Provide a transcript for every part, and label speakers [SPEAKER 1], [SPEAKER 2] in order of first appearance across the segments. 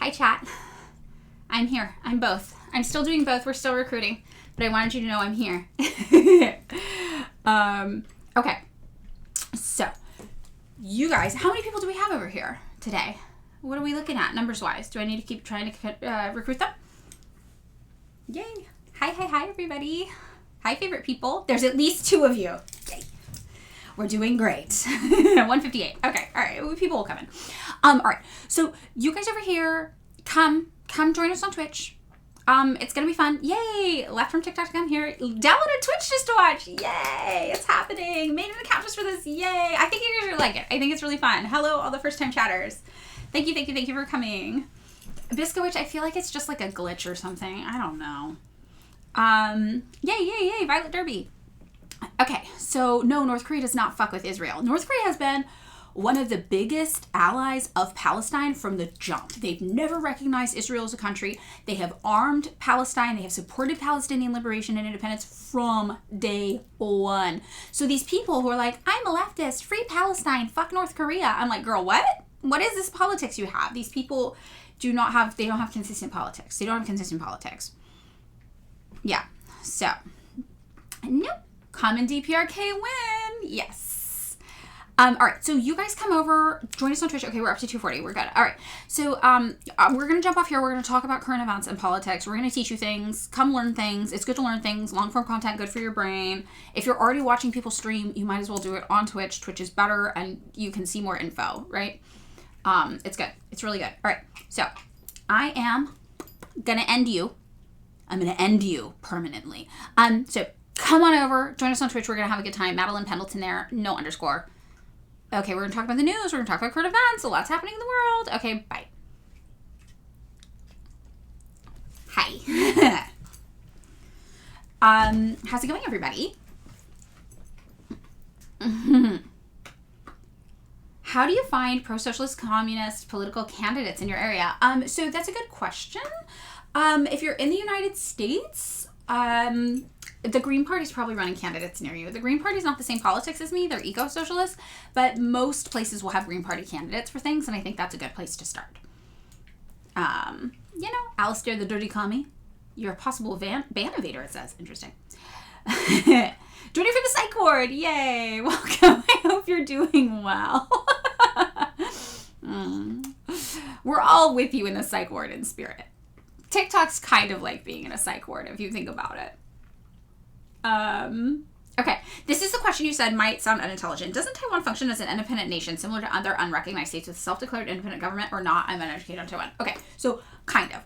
[SPEAKER 1] Hi, chat. I'm here. I'm both. I'm still doing both. We're still recruiting, but I wanted you to know I'm here. Okay. So, you guys, how many people do we have over here today? What are we looking at, numbers-wise? Do I need to keep trying to recruit them? Yay. Hi, everybody. Hi, favorite people. There's at least 2 of you. Yay. We're doing great. 158. Okay. All right. People will come in. All right. So you guys over here, come join us on Twitch. It's going to be fun. Yay. Left from TikTok to come here. Downloaded Twitch just to watch. Yay. It's happening. Made an account just for this. Yay. I think you guys are like it. I think it's really fun. Hello, all the first time chatters. Thank you for coming. Bisco Witch, I feel like it's just like a glitch or something. I don't know. Yay. Violet Derby. Okay, so no, North Korea does not fuck with Israel. North Korea has been one of the biggest allies of Palestine from the jump. They've never recognized Israel as a country. They have armed Palestine. They have supported Palestinian liberation and independence from day one. So these people who are like, I'm a leftist, free Palestine, fuck North Korea. I'm like, girl, what? What is this politics you have? These people they don't have consistent politics. Yeah, so, nope. Common DPRK win. Yes. All right. So you guys come over, join us on Twitch. Okay, we're up to 240. We're good. All right. So we're going to jump off here. We're going to talk about current events and politics. We're going to teach you things. Come learn things. It's good to learn things. Long form content, good for your brain. If you're already watching people stream, you might as well do it on Twitch. Twitch is better and you can see more info, right? It's good. It's really good. All right. So I am going to end you. I'm going to end you permanently. So come on over, join us on Twitch. We're going to have a good time. Madeline Pendleton there, no underscore. Okay, we're going to talk about the news. We're going to talk about current events. A lot's happening in the world. Okay, bye. Hi. How's it going, everybody? How do you find pro-socialist communist political candidates in your area? So that's a good question. If you're in the United States, the Green Party's probably running candidates near you. The Green Party's not the same politics as me. They're eco-socialists, but most places will have Green Party candidates for things, and I think that's a good place to start. Alistair the Dirty Commie. You're a possible ban evader, it says. Interesting. Joining for the psych ward. Yay. Welcome. I hope you're doing well. We're all with you in the psych ward in spirit. TikTok's kind of like being in a psych ward if you think about it. Okay. This is the question you said might sound unintelligent. Doesn't Taiwan function as an independent nation similar to other unrecognized states with self-declared independent government or not? I'm uneducated on Taiwan. Okay. So kind of.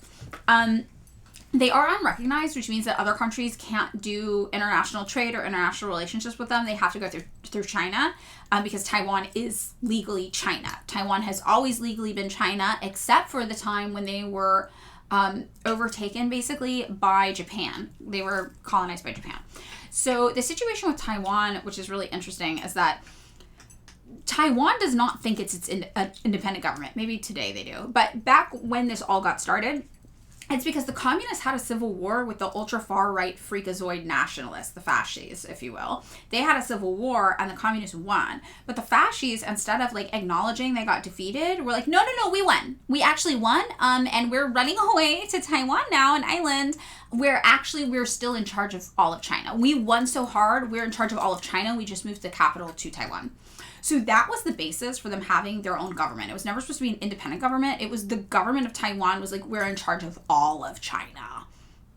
[SPEAKER 1] They are unrecognized, which means that other countries can't do international trade or international relationships with them. They have to go through China because Taiwan is legally China. Taiwan has always legally been China except for the time when they were overtaken basically by Japan. They were colonized by Japan. So the situation with Taiwan, which is really interesting, is that Taiwan does not think it's an independent government. Maybe today they do. But back when this all got started, it's because the communists had a civil war with the ultra-far-right freakazoid nationalists, the fascists, if you will. They had a civil war and the communists won. But the fascists, instead of acknowledging they got defeated, were like, no, we won. We actually won. And we're running away to Taiwan now, an island where actually we're still in charge of all of China. We won so hard, we're in charge of all of China. We just moved the capital to Taiwan. So that was the basis for them having their own government. It was never supposed to be an independent government. It was the government of Taiwan was like, we're in charge of all of China.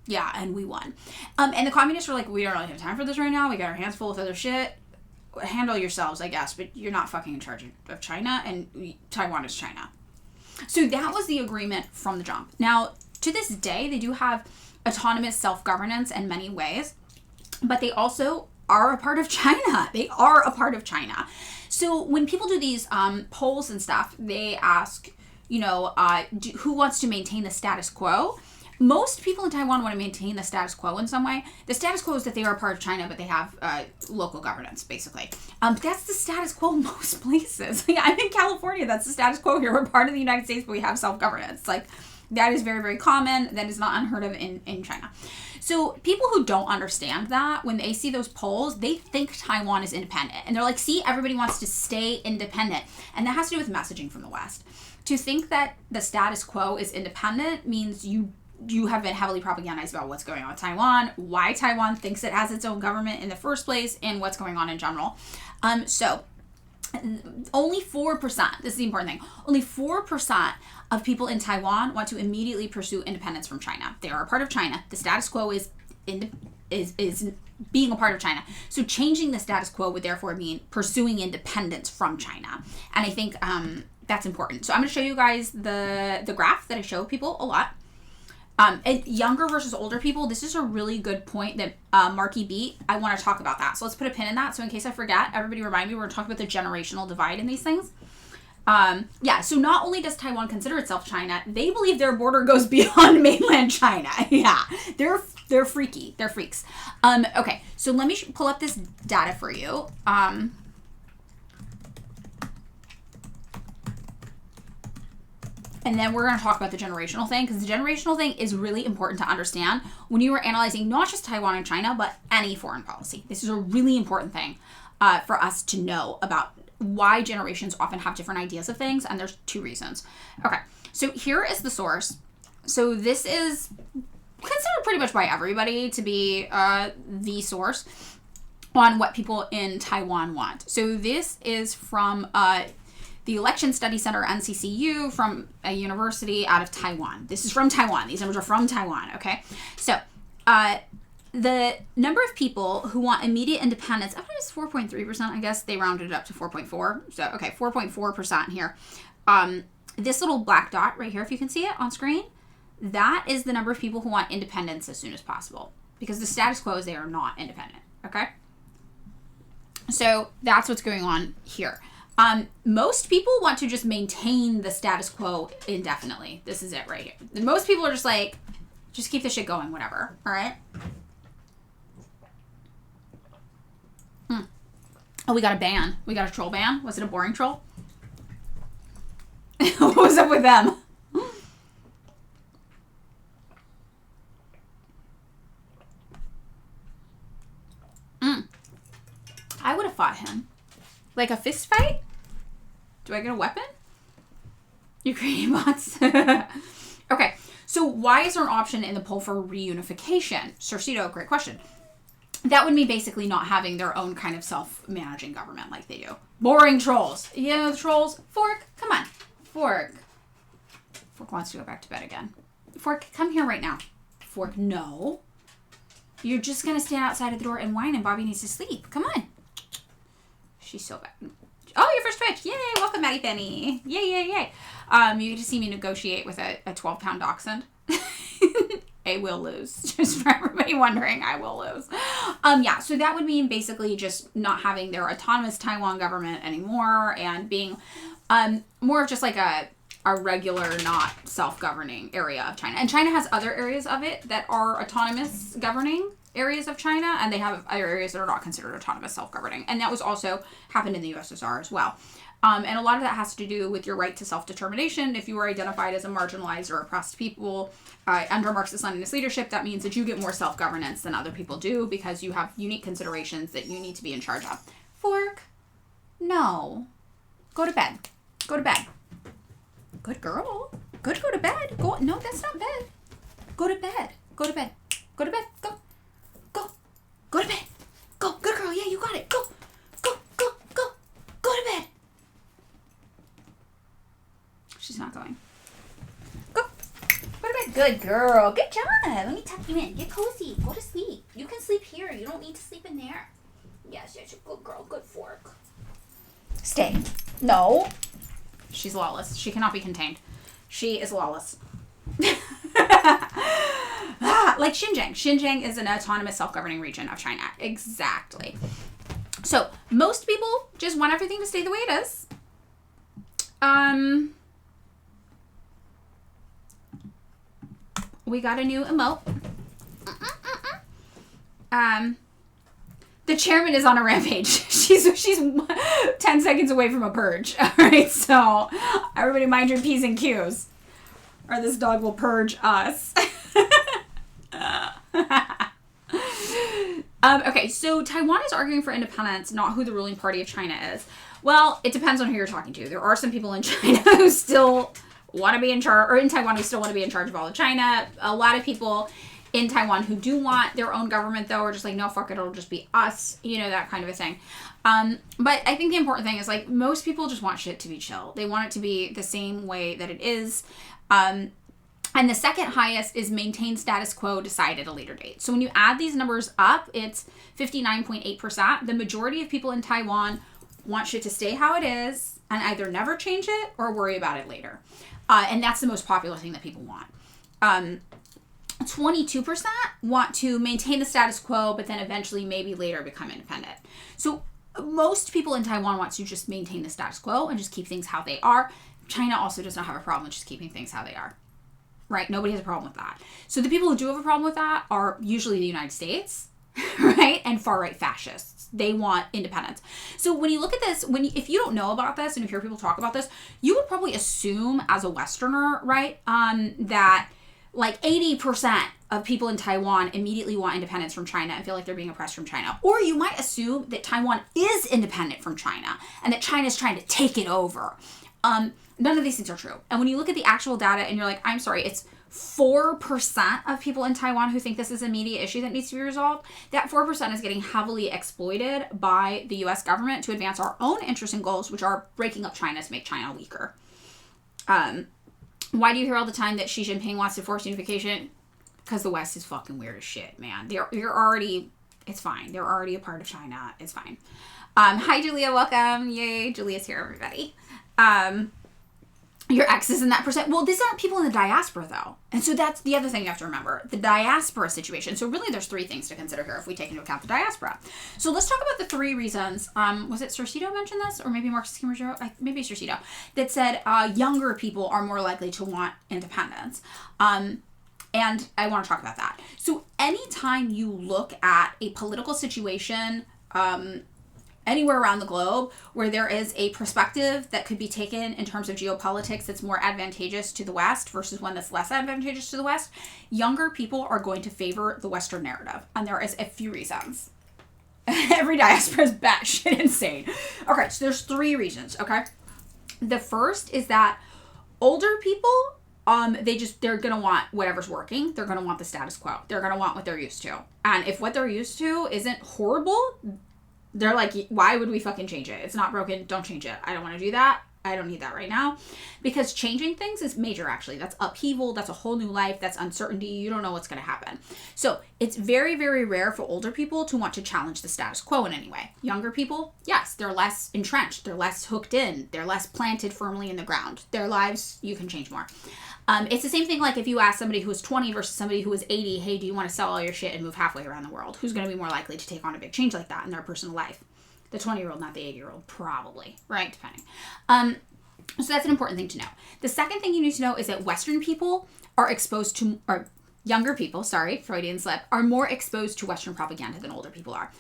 [SPEAKER 1] Yeah, and we won. And the communists were like, we don't really have time for this right now. We got our hands full with other shit. Handle yourselves, I guess, but you're not fucking in charge of China, and Taiwan is China. So that was the agreement from the jump. Now, to this day, they do have autonomous self-governance in many ways, but they also are a part of China. They are a part of China. So when people do these polls and stuff, they ask, who wants to maintain the status quo? Most people in Taiwan want to maintain the status quo in some way. The status quo is that they are a part of China, but they have local governance, basically. That's the status quo in most places. I'm in California. That's the status quo here. We're part of the United States, but we have self-governance. That is very, very common. That is not unheard of in China. So people who don't understand that, when they see those polls, they think Taiwan is independent. And they're like, see, everybody wants to stay independent. And that has to do with messaging from the West. To think that the status quo is independent means you have been heavily propagandized about what's going on with Taiwan, why Taiwan thinks it has its own government in the first place, and what's going on in general. So only 4%, this is the important thing, only 4% of people in Taiwan want to immediately pursue independence from China. They are a part of China. The status quo is being a part of China. So changing the status quo would therefore mean pursuing independence from China. And I think that's important. So I'm going to show you guys the graph that I show people a lot. And younger versus older people, this is a really good point that Marky beat. I want to talk about that. So let's put a pin in that. So in case I forget, everybody remind me, we're talking about the generational divide in these things. So not only does Taiwan consider itself China, they believe their border goes beyond mainland China. Yeah, they're freaky. They're freaks. Okay, so let me pull up this data for you. And then we're going to talk about the generational thing, because the generational thing is really important to understand when you are analyzing not just Taiwan and China, but any foreign policy. This is a really important thing for us to know about why generations often have different ideas of things, and there's 2 reasons. Okay, so here is the source. So this is considered pretty much by everybody to be the source on what people in Taiwan want. So this is from the Election Study Center, NCCU, from a university out of Taiwan. This is from Taiwan. These numbers are from Taiwan, okay? So the number of people who want immediate independence, I think it's 4.3%, I guess. They rounded it up to 4.4. So, okay, 4.4% here. This little black dot right here, if you can see it on screen, that is the number of people who want independence as soon as possible, because the status quo is they are not independent, okay? So that's what's going on here. Most people want to just maintain the status quo indefinitely. This is it right here. Most people are just like, just keep this shit going, whatever. All right. Oh, we got a ban. We got a troll ban. Was it a boring troll? What was up with them? I would have fought him. Like a fist fight? Do I get a weapon? Ukrainian bots. Okay, so why is there an option in the poll for reunification? Cercito, great question. That would mean basically not having their own kind of self-managing government like they do. Boring trolls. You know the trolls? Fork, come on. Fork. Fork wants to go back to bed again. Fork, come here right now. Fork, no. You're just going to stand outside of the door and whine, and Bobby needs to sleep. Come on. She's so bad. Oh, your first Twitch. Yay. Welcome, Maddie Penny. Yay, yay, yay. You get to see me negotiate with a 12-pound dachshund. I will lose. Just for everybody wondering, I will lose. So that would mean basically just not having their autonomous Taiwan government anymore and being more of just like a regular, not self-governing area of China. And China has other areas of it that are autonomous governing areas of China, and they have other areas that are not considered autonomous self-governing. And that was also happened in the USSR as well. And a lot of that has to do with your right to self-determination. If you are identified as a marginalized or oppressed people under Marxist-Leninist leadership, that means that you get more self-governance than other people do because you have unique considerations that you need to be in charge of. Fork, no. Go to bed. Go to bed. Good girl. Good, go to bed. Go. No, that's not bed. Go to bed. Go to bed. Go to bed. Go. Go. Go to bed. Go. Good girl. Yeah, you got it. Go. Go. Go. Go. Go to bed. She's not going. Go. Go to bed. Good girl. Good job. Let me tuck you in. Get cozy. Go to sleep. You can sleep here. You don't need to sleep in there. Yes, yes, you're a good girl. Good Fork. Stay. No. She's lawless. She cannot be contained. She is lawless. Like Xinjiang. Xinjiang is an autonomous self-governing region of China. Exactly. So most people just want everything to stay the way it is. We got a new emote. The chairman is on a rampage. She's 10 seconds away from a purge. All right, so everybody mind your P's and Q's, or this dog will purge us. Okay, so Taiwan is arguing for independence, not who the ruling party of China is. Well, it depends on who you're talking to. There are some people in China who still want to be in charge, or in Taiwan who still want to be in charge of all of China. A lot of people in Taiwan who do want their own government, though, are just like, no, fuck it, it'll just be us, that kind of a thing. But I think the important thing is, like, most people just want shit to be chill. They want it to be the same way that it is. And the second highest is maintain status quo, decide at a later date. So when you add these numbers up, it's 59.8%. The majority of people in Taiwan want shit to stay how it is and either never change it or worry about it later. And that's the most popular thing that people want. 22% want to maintain the status quo, but then eventually maybe later become independent. So most people in Taiwan want to just maintain the status quo and just keep things how they are. China also does not have a problem with just keeping things how they are. Right? Nobody has a problem with that. So the people who do have a problem with that are usually the United States, right? And far-right fascists. They want independence. So when you look at this, if you don't know about this and you hear people talk about this, you would probably assume as a Westerner, right, that like 80% of people in Taiwan immediately want independence from China and feel like they're being oppressed from China. Or you might assume that Taiwan is independent from China and that China is trying to take it over. None of these things are true. And when you look at the actual data and you're like, I'm sorry, it's 4% of people in Taiwan who think this is an immediate issue that needs to be resolved, that 4% is getting heavily exploited by the US government to advance our own interests and goals, which are breaking up China to make China weaker. Why do you hear all the time that Xi Jinping wants to force unification? Because the West is fucking weird as shit, man. They're already, it's fine. They're already a part of China. It's fine. Hi, Julia. Welcome. Yay. Julia's here, everybody. Your ex is in that percent. Well, these aren't people in the diaspora, though. And so that's the other thing you have to remember. The diaspora situation. So really, there's three things to consider here if we take into account the diaspora. So let's talk about the three reasons. Was it Cercito mentioned this? Or maybe Marcus Kimmerjo? Maybe Cercito. That said younger people are more likely to want independence. And I want to talk about that. So anytime you look at a political situation anywhere around the globe where there is a perspective that could be taken in terms of geopolitics that's more advantageous to the West versus one that's less advantageous to the West, younger people are going to favor the Western narrative. And there is a few reasons. Every diaspora is batshit insane. Okay, so there's three reasons, okay? The first is that older people, they're going to want whatever's working. They're going to want the status quo. They're going to want what they're used to. And if what they're used to isn't horrible, they're like, why would we fucking change it? It's not broken. Don't change it. I don't want to do that. I don't need that right now. Because changing things is major, actually. That's upheaval. That's a whole new life. That's uncertainty. You don't know what's going to happen. So it's very, very rare for older people to want to challenge the status quo in any way. Younger people, yes, they're less entrenched. They're less hooked in. They're less planted firmly in the ground. Their lives, you can change more. It's the same thing like if you ask somebody who's 20 versus somebody who is 80, hey, do you want to sell all your shit and move halfway around the world? Who's going to be more likely to take on a big change like that in their personal life? The 20-year-old, not the 80-year-old, probably, right? Depending. So that's an important thing to know. The second thing you need to know is that Western people are exposed to, or younger people, sorry, Freudian slip, are more exposed to Western propaganda than older people are.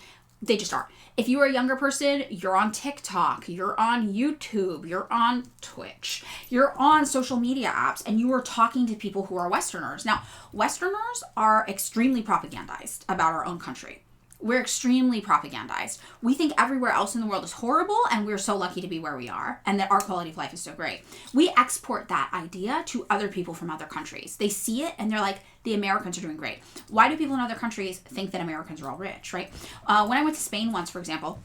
[SPEAKER 1] They just are. If you are a younger person, you're on TikTok, you're on YouTube, you're on Twitch, you're on social media apps, and you are talking to people who are Westerners. Now, Westerners are extremely propagandized about our own country. We're extremely propagandized. We think everywhere else in the world is horrible, and we're so lucky to be where we are, and that our quality of life is so great. We export that idea to other people from other countries. They see it, and they're like, the Americans are doing great. Why do people in other countries think that Americans are all rich, right? When I went to Spain once, for example,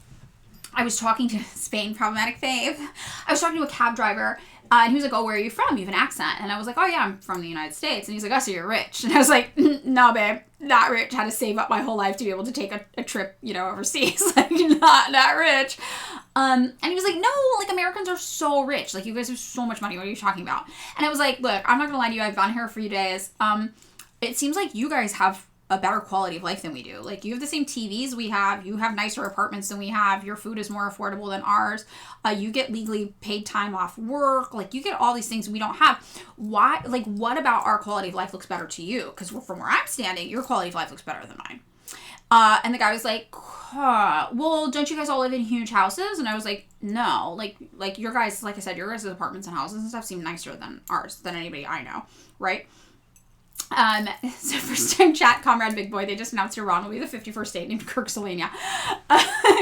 [SPEAKER 1] I was talking to Spain, problematic fave. I was talking to a cab driver, and he was like, oh, where are you from? You have an accent. And I was like, oh, yeah, I'm from the United States. And he's like, oh, so you're rich. And I was like, no, babe, not rich. Had to save up my whole life to be able to take a trip, overseas. Like, not rich. And he was like, no, like, Americans are so rich. Like, you guys have so much money. What are you talking about? And I was like, look, I'm not going to lie to you. I've gone here a few days. It seems like you guys have a better quality of life than we do. Like, you have the same TVs we have. You have nicer apartments than we have. Your food is more affordable than ours. You get legally paid time off work. Like, you get all these things we don't have. Why? Like, what about our quality of life looks better to you? Because from where I'm standing, your quality of life looks better than mine. And the guy was like, well, don't you guys all live in huge houses? And I was like, no. Like your guys, like I said, your guys' apartments and houses and stuff seem nicer than ours, than anybody I know, right? So first time chat, Comrade Big Boy, they just announced Iran will be the 51st state named Kirksylvania.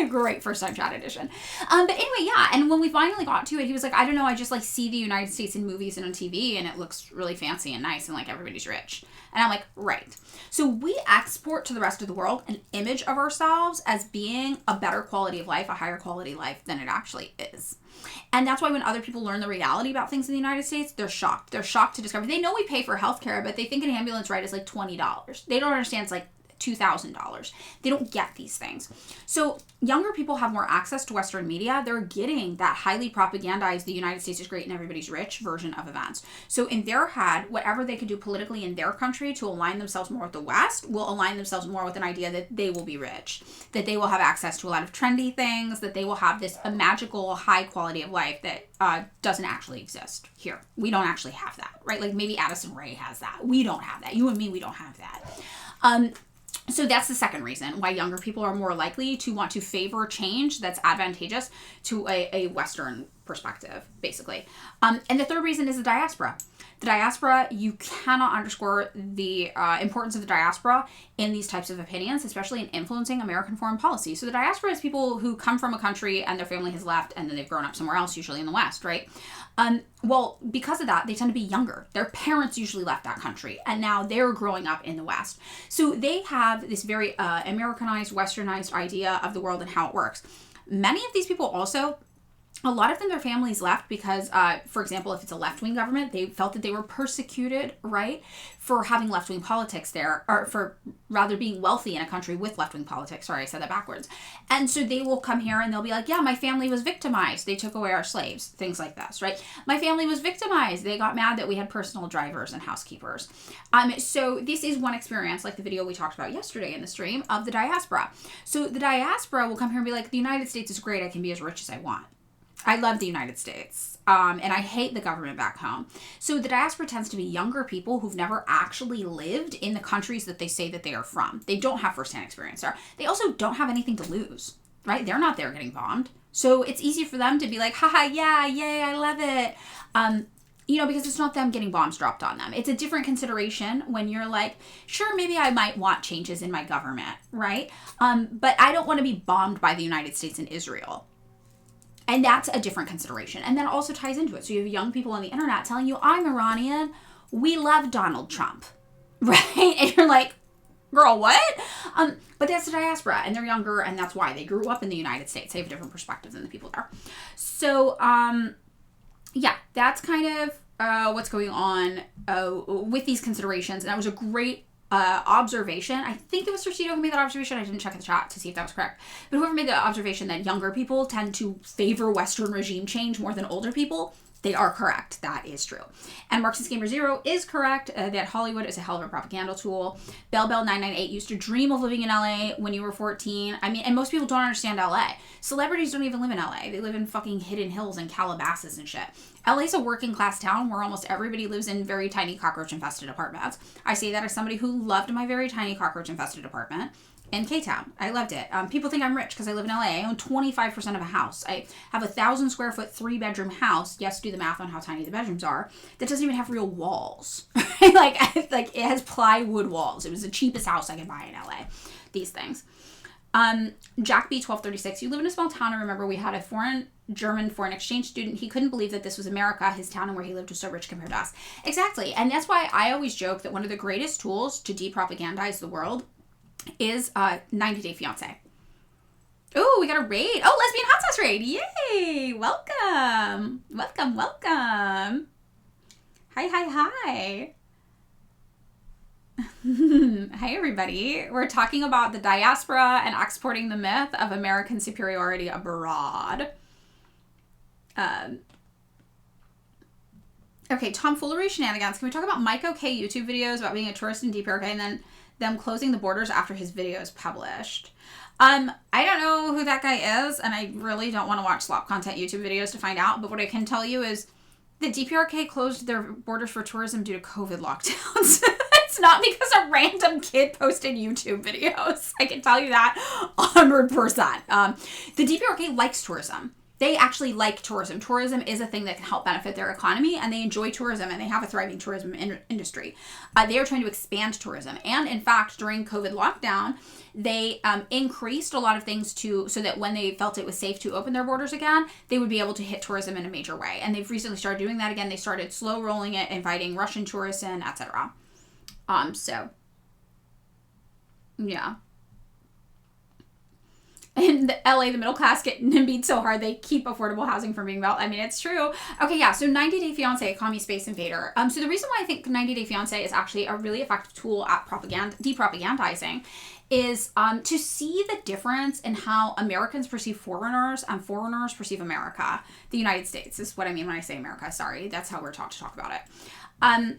[SPEAKER 1] Great first time chat edition. But anyway, yeah, and when we finally got to it, he was like, I don't know, I just like see the United States in movies and on TV, and it looks really fancy and nice, and like everybody's rich. And I'm like, right. So we export to the rest of the world an image of ourselves as being a better quality of life, a higher quality life than it actually is. And that's why when other people learn the reality about things in the United States, they're shocked. They're shocked to discover. They know we pay for healthcare, but they think an ambulance ride is like $20. They don't understand it's like $2,000. They don't get these things. So younger people have more access to Western media. They're getting that highly propagandized, the United States is great and everybody's rich version of events. So in their head, whatever they can do politically in their country to align themselves more with the West will align themselves more with an idea that they will be rich, that they will have access to a lot of trendy things, that they will have this a magical high quality of life that doesn't actually exist here. We don't actually have that, right? Like maybe Addison Rae has that. We don't have that. You and me, we don't have that. So that's the second reason why younger people are more likely to want to favor change that's advantageous to a Western perspective, basically. And the third reason is the diaspora. The diaspora, you cannot underscore the importance of the diaspora in these types of opinions, especially in influencing American foreign policy. So the diaspora is people who come from a country and their family has left and then they've grown up somewhere else, usually in the West, right? Well, because of that, they tend to be younger. Their parents usually left that country and now they're growing up in the West. So they have this very Americanized, Westernized idea of the world and how it works. Many of these people also, a lot of them, their families left because, for example, if it's a left-wing government, they felt that they were persecuted, right, for having left-wing politics there, or for rather being wealthy in a country with left-wing politics. Sorry, I said that backwards. And so they will come here and they'll be like, yeah, my family was victimized. They took away our slaves, things like this, right? My family was victimized. They got mad that we had personal drivers and housekeepers. So this is one experience, like the video we talked about yesterday in the stream, of the diaspora. So the diaspora will come here and be like, the United States is great. I can be as rich as I want. I love the United States, and I hate the government back home. So the diaspora tends to be younger people who've never actually lived in the countries that they say that they are from. They don't have firsthand experience there. They also don't have anything to lose, right? They're not there getting bombed. So it's easy for them to be like, haha, yeah, yay, I love it. Because it's not them getting bombs dropped on them. It's a different consideration when you're like, sure, maybe I might want changes in my government, right? But I don't want to be bombed by the United States and Israel. And that's a different consideration. And that also ties into it. So you have young people on the internet telling you, I'm Iranian. We love Donald Trump. Right? And you're like, girl, what? But that's the diaspora. And they're younger. And that's why they grew up in the United States. They have a different perspective than the people there. So, yeah, that's kind of what's going on with these considerations. And that was a great observation. I think it was Torcido who made that observation. I didn't check the chat to see if that was correct. But whoever made the observation that younger people tend to favor Western regime change more than older people, they are correct. That is true. And Marxist Gamer Zero is correct that Hollywood is a hell of a propaganda tool. Bell998 used to dream of living in LA when you were 14. I mean, and most people don't understand LA. Celebrities don't even live in LA. They live in fucking Hidden Hills and Calabasas and shit. LA's a working class town where almost everybody lives in very tiny cockroach infested apartments. I say that as somebody who loved my very tiny cockroach infested apartment in K-Town. I loved it. People think I'm rich because I live in LA. I own 25% of a house. I have a 1,000 square foot 3-bedroom house. Yes, do the math on how tiny the bedrooms are. That doesn't even have real walls. like it has plywood walls. It was the cheapest house I could buy in LA. These things. Jack B1236, you live in a small town, and remember we had a German foreign exchange student. He couldn't believe that this was America. His town and where he lived was so rich compared to us. Exactly. And that's why I always joke that one of the greatest tools to depropagandize the world is 90 Day Fiancé. Oh, we got a raid. Oh, Lesbian Hot Sauce raid. Yay. Welcome. Welcome. Hi. Hi, everybody. We're talking about the diaspora and exporting the myth of American superiority abroad. Okay, tomfoolery shenanigans. Can we talk about Mike OK YouTube videos about being a tourist in DPRK and then them closing the borders after his videos published? I don't know who that guy is, and I really don't want to watch slop content YouTube videos to find out, but what I can tell you is that DPRK closed their borders for tourism due to COVID lockdowns. It's not because a random kid posted YouTube videos. I can tell you that 100%. The DPRK likes tourism. they actually like tourism. Tourism is a thing that can help benefit their economy, and they enjoy tourism, and they have a thriving tourism industry. They are trying to expand tourism. And in fact, during COVID lockdown, they increased a lot of things so that when they felt it was safe to open their borders again, they would be able to hit tourism in a major way. And they've recently started doing that again. They started slow rolling it, inviting Russian tourists in, etc. So, yeah. In LA, the middle class get nimbied so hard they keep affordable housing from being built. I mean, it's true. Okay, yeah, so 90 Day Fiancé, Call Me Space Invader. So the reason why I think 90 Day Fiancé is actually a really effective tool at depropagandizing is to see the difference in how Americans perceive foreigners and foreigners perceive America. The United States is what I mean when I say America. Sorry, that's how we're taught to talk about it.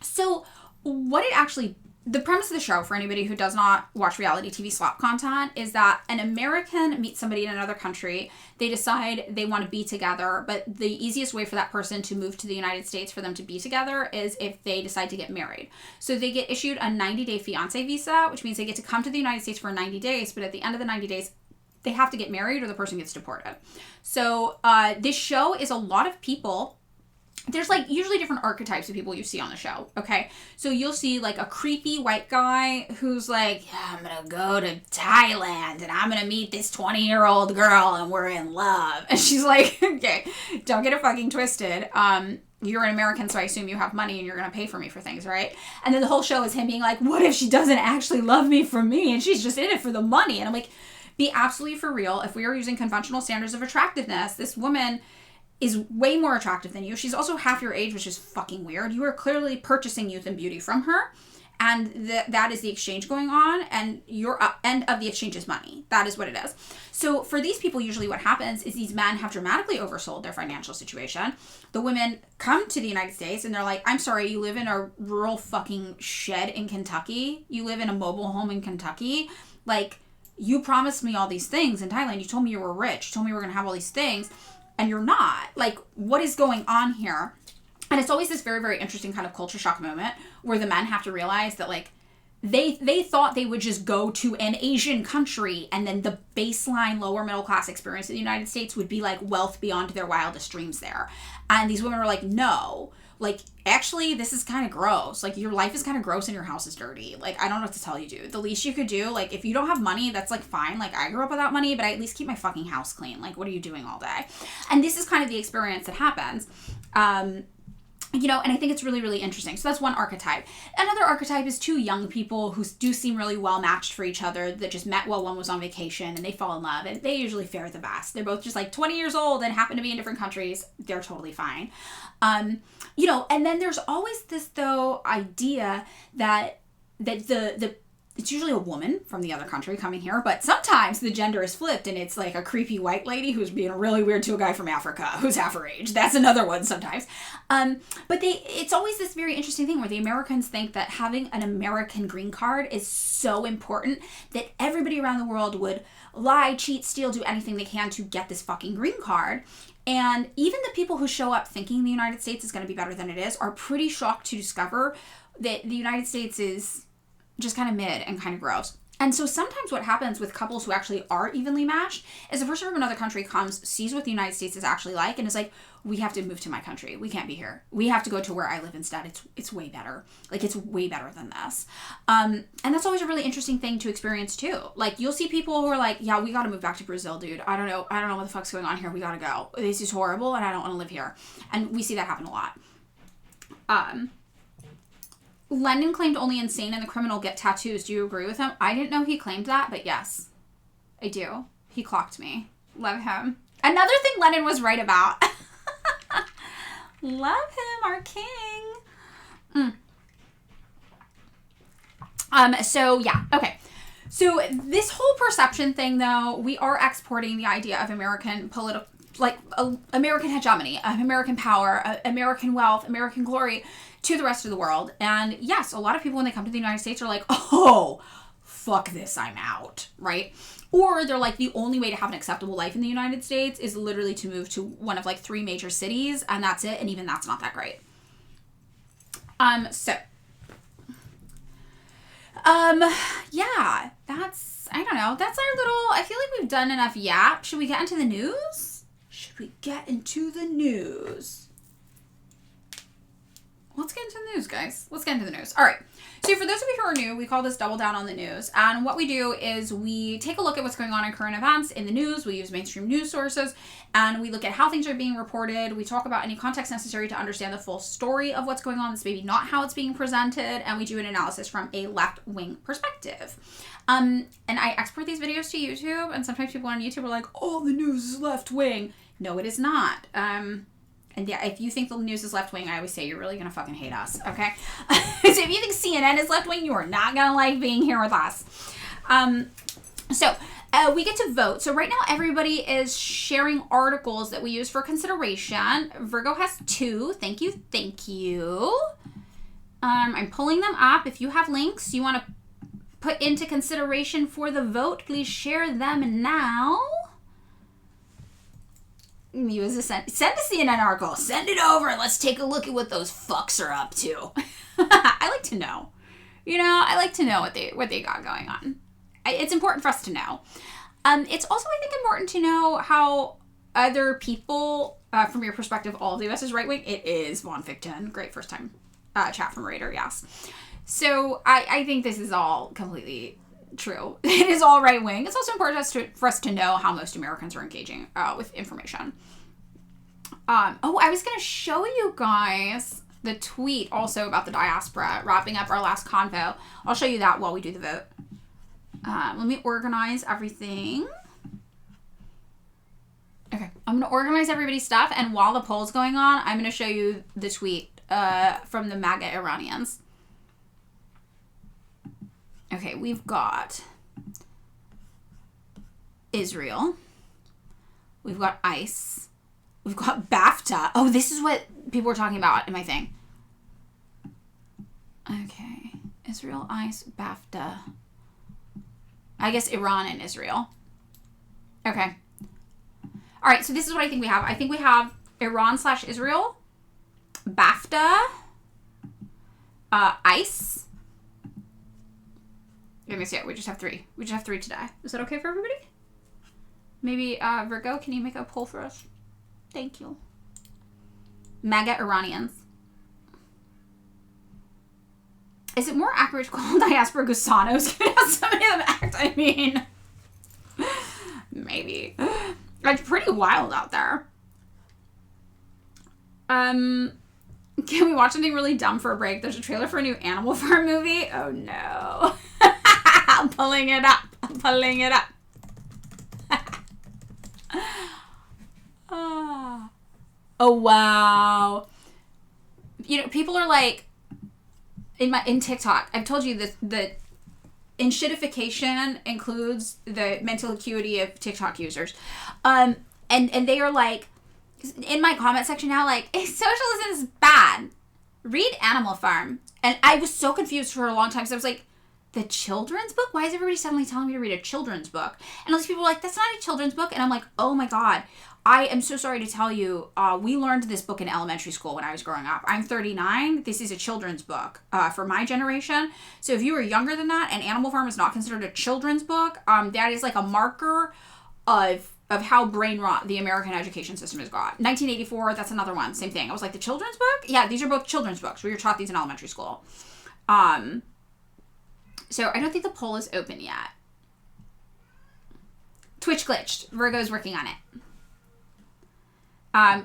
[SPEAKER 1] So what it actually, the premise of the show, for anybody who does not watch reality TV slop content, is that an American meets somebody in another country. They decide they want to be together, but the easiest way for that person to move to the United States for them to be together is if they decide to get married. So they get issued a 90-day fiancé visa, which means they get to come to the United States for 90 days, but at the end of the 90 days, they have to get married or the person gets deported. So this show is a lot of people. There's like usually different archetypes of people you see on the show, okay? So you'll see like a creepy white guy who's like, yeah, I'm gonna go to Thailand and I'm gonna meet this 20-year-old girl and we're in love. And she's like, okay, don't get it fucking twisted. You're an American, so I assume you have money and you're gonna pay for me for things, right? And then the whole show is him being like, what if she doesn't actually love me for me and she's just in it for the money? And I'm like, be absolutely for real. If we are using conventional standards of attractiveness, this woman is way more attractive than you. She's also half your age, which is fucking weird. You are clearly purchasing youth and beauty from her, and that is the exchange going on, and your end of the exchange is money. That is what it is. So for these people, usually what happens is these men have dramatically oversold their financial situation. The women come to the United States and they're like, I'm sorry, you live in a rural fucking shed in Kentucky? You live in a mobile home in Kentucky? Like, you promised me all these things in Thailand. You told me you were rich. You told me we were going to have all these things. And you're not. Like, what is going on here? And it's always this very, very interesting kind of culture shock moment where the men have to realize that, like, they thought they would just go to an Asian country and then the baseline lower middle class experience in the United States would be, like, wealth beyond their wildest dreams there. And these women are like, no. Like, actually, this is kind of gross. Like, your life is kind of gross and your house is dirty. Like, I don't know what to tell you, dude. The least you could do, like, if you don't have money, that's, like, fine. Like, I grew up without money, but I at least keep my fucking house clean. Like, what are you doing all day? And this is kind of the experience that happens. You know, and I think it's really, really interesting. So that's one archetype. Another archetype is two young people who do seem really well matched for each other that just met while one was on vacation and they fall in love, and they usually fare the best. They're both just like 20 years old and happen to be in different countries. They're totally fine. You know, and then there's always this, though, idea that it's usually a woman from the other country coming here, but sometimes the gender is flipped and it's like a creepy white lady who's being really weird to a guy from Africa who's half her age. That's another one sometimes. But it's always this very interesting thing where the Americans think that having an American green card is so important that everybody around the world would lie, cheat, steal, do anything they can to get this fucking green card. And even the people who show up thinking the United States is going to be better than it is are pretty shocked to discover that the United States is just kind of mid and kind of gross. And so sometimes what happens with couples who actually are evenly matched is a person from another country comes, sees what the United States is actually like, and is like, we have to move to my country. We can't be here. We have to go to where I live instead. It's way better. Like, it's way better than this. And that's always a really interesting thing to experience too. Like, you'll see people who are like, yeah, we got to move back to Brazil, dude. I don't know what the fuck's going on here. We got to go. This is horrible and I don't want to live here. And we see that happen a lot. Lennon claimed only insane and the criminal get tattoos. Do you agree with him? I didn't know he claimed that, but yes, I do. He clocked me. Love him. Another thing Lennon was right about. Love him, our king. So yeah, okay. So this whole perception thing, though, we are exporting the idea of American American hegemony, American power, American wealth, American glory to the rest of the world. And yes, a lot of people when they come to the United States are like, oh, fuck this, I'm out, right? Or they're like, the only way to have an acceptable life in the United States is literally to move to one of like 3 major cities, and that's it, and even that's not that great. Yeah, I don't know, that's our little, I feel like we've done enough yap. Should we get into the news? should we get into the news? Let's get into the news, guys. Let's get into the news. All right. So for those of you who are new, we call this Double Down on the News. And what we do is we take a look at what's going on in current events in the news. We use mainstream news sources, and we look at how things are being reported. We talk about any context necessary to understand the full story of what's going on. That's maybe not how it's being presented. And we do an analysis from a left-wing perspective. And I export these videos to YouTube, and sometimes people on YouTube are like, oh, the news is left-wing. No, it is not. And yeah, if you think the news is left-wing, I always say you're really going to fucking hate us, okay? So if you think CNN is left-wing, you are not going to like being here with us. We get to vote. So right now, everybody is sharing articles that we use for consideration. Virgo has 2. Thank you, thank you. I'm pulling them up. If you have links you want to put into consideration for the vote, please share them now. Use a send a CNN article. Send it over. Let's take a look at what those fucks are up to. I like to know. I like to know what they got going on. It's important for us to know. It's also, I think, important to know how other people, from your perspective, all of the U.S. is right-wing. It is Von Fichten. Great first time chat from Raider, yes. So I think this is all completely true. It is all right-wing. It's also important for us to know how most Americans are engaging with information. I was going to show you guys the tweet also about the diaspora, wrapping up our last convo. I'll show you that while we do the vote. Let me organize everything. Okay, I'm going to organize everybody's stuff, and while the poll's going on, I'm going to show you the tweet from the MAGA Iranians. Okay, we've got Israel. We've got ICE. We've got BAFTA. Oh, this is what people were talking about in my thing. Okay. Israel, ICE, BAFTA. I guess Iran and Israel. Okay. All right, so this is what I think we have. I think we have Iran/Israel, BAFTA, ICE. Let me see it. We just have 3. We just have 3 today. Is that okay for everybody? Maybe Virgo, can you make a poll for us? Thank you. MAGA Iranians. Is it more accurate to call diaspora gusanos? Given how so many of them act? I mean, maybe. It's pretty wild out there. Can we watch something really dumb for a break? There's a trailer for a new Animal Farm movie. Oh no. I'm pulling it up. Oh wow. People are like in TikTok. I've told you this, the enshittification includes the mental acuity of TikTok users. And they are like in my comment section now, like, socialism is bad. Read Animal Farm. And I was so confused for a long time because I was like, the children's book? Why is everybody suddenly telling me to read a children's book? And all these people were like, that's not a children's book. And I'm like, oh my God. I am so sorry to tell you, we learned this book in elementary school when I was growing up. I'm 39. This is a children's book for my generation. So if you were younger than that and Animal Farm is not considered a children's book, that is like a marker of how brain rot the American education system has got. 1984, that's another one. Same thing. I was like, the children's book? Yeah, these are both children's books. We were taught these in elementary school. So I don't think the poll is open yet. Twitch glitched. Virgo's working on it.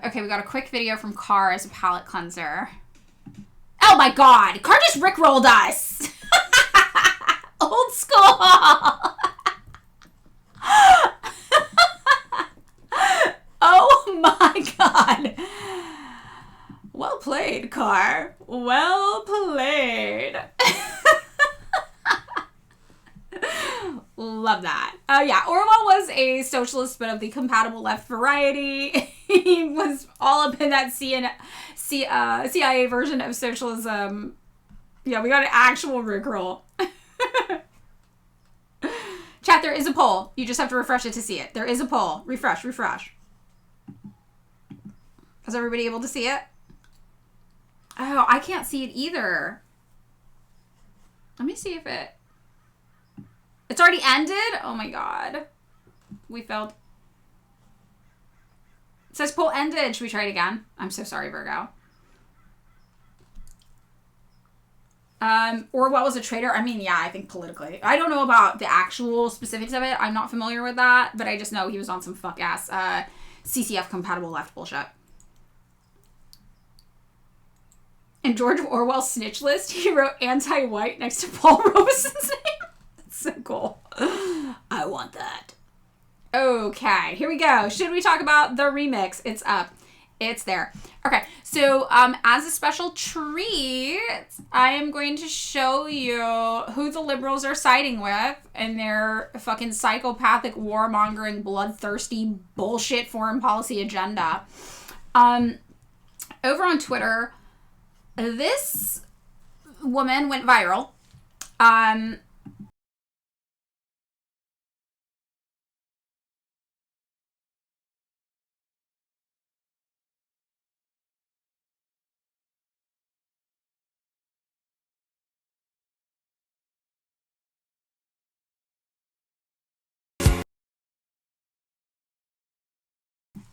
[SPEAKER 1] Okay, we got a quick video from Carr as a palate cleanser. Oh my God! Carr just rickrolled us! Old school! Oh my God! Well played, Carr. Well played. Love that. Yeah, Orwell was a socialist, but of the compatible left variety. He was all up in that CIA version of socialism. Yeah, we got an actual rickroll. Chat, there is a poll. You just have to refresh it to see it. There is a poll. Refresh. Is everybody able to see it? Oh, I can't see it either. Let me see if it... It's already ended? Oh my God. We failed. It says poll ended. Should we try it again? I'm so sorry, Virgo. Orwell was a traitor. I mean, yeah, I think politically. I don't know about the actual specifics of it. I'm not familiar with that, but I just know he was on some fuck-ass CCF compatible left bullshit. In George Orwell's snitch list, he wrote anti-white next to Paul Robeson's name. That's so cool. I want that. Okay, here we go. Should we talk about the remix? It's up. It's there. Okay, so as a special treat, I am going to show you who the liberals are siding with and their fucking psychopathic, warmongering, bloodthirsty bullshit foreign policy agenda. Over on Twitter, this woman went viral.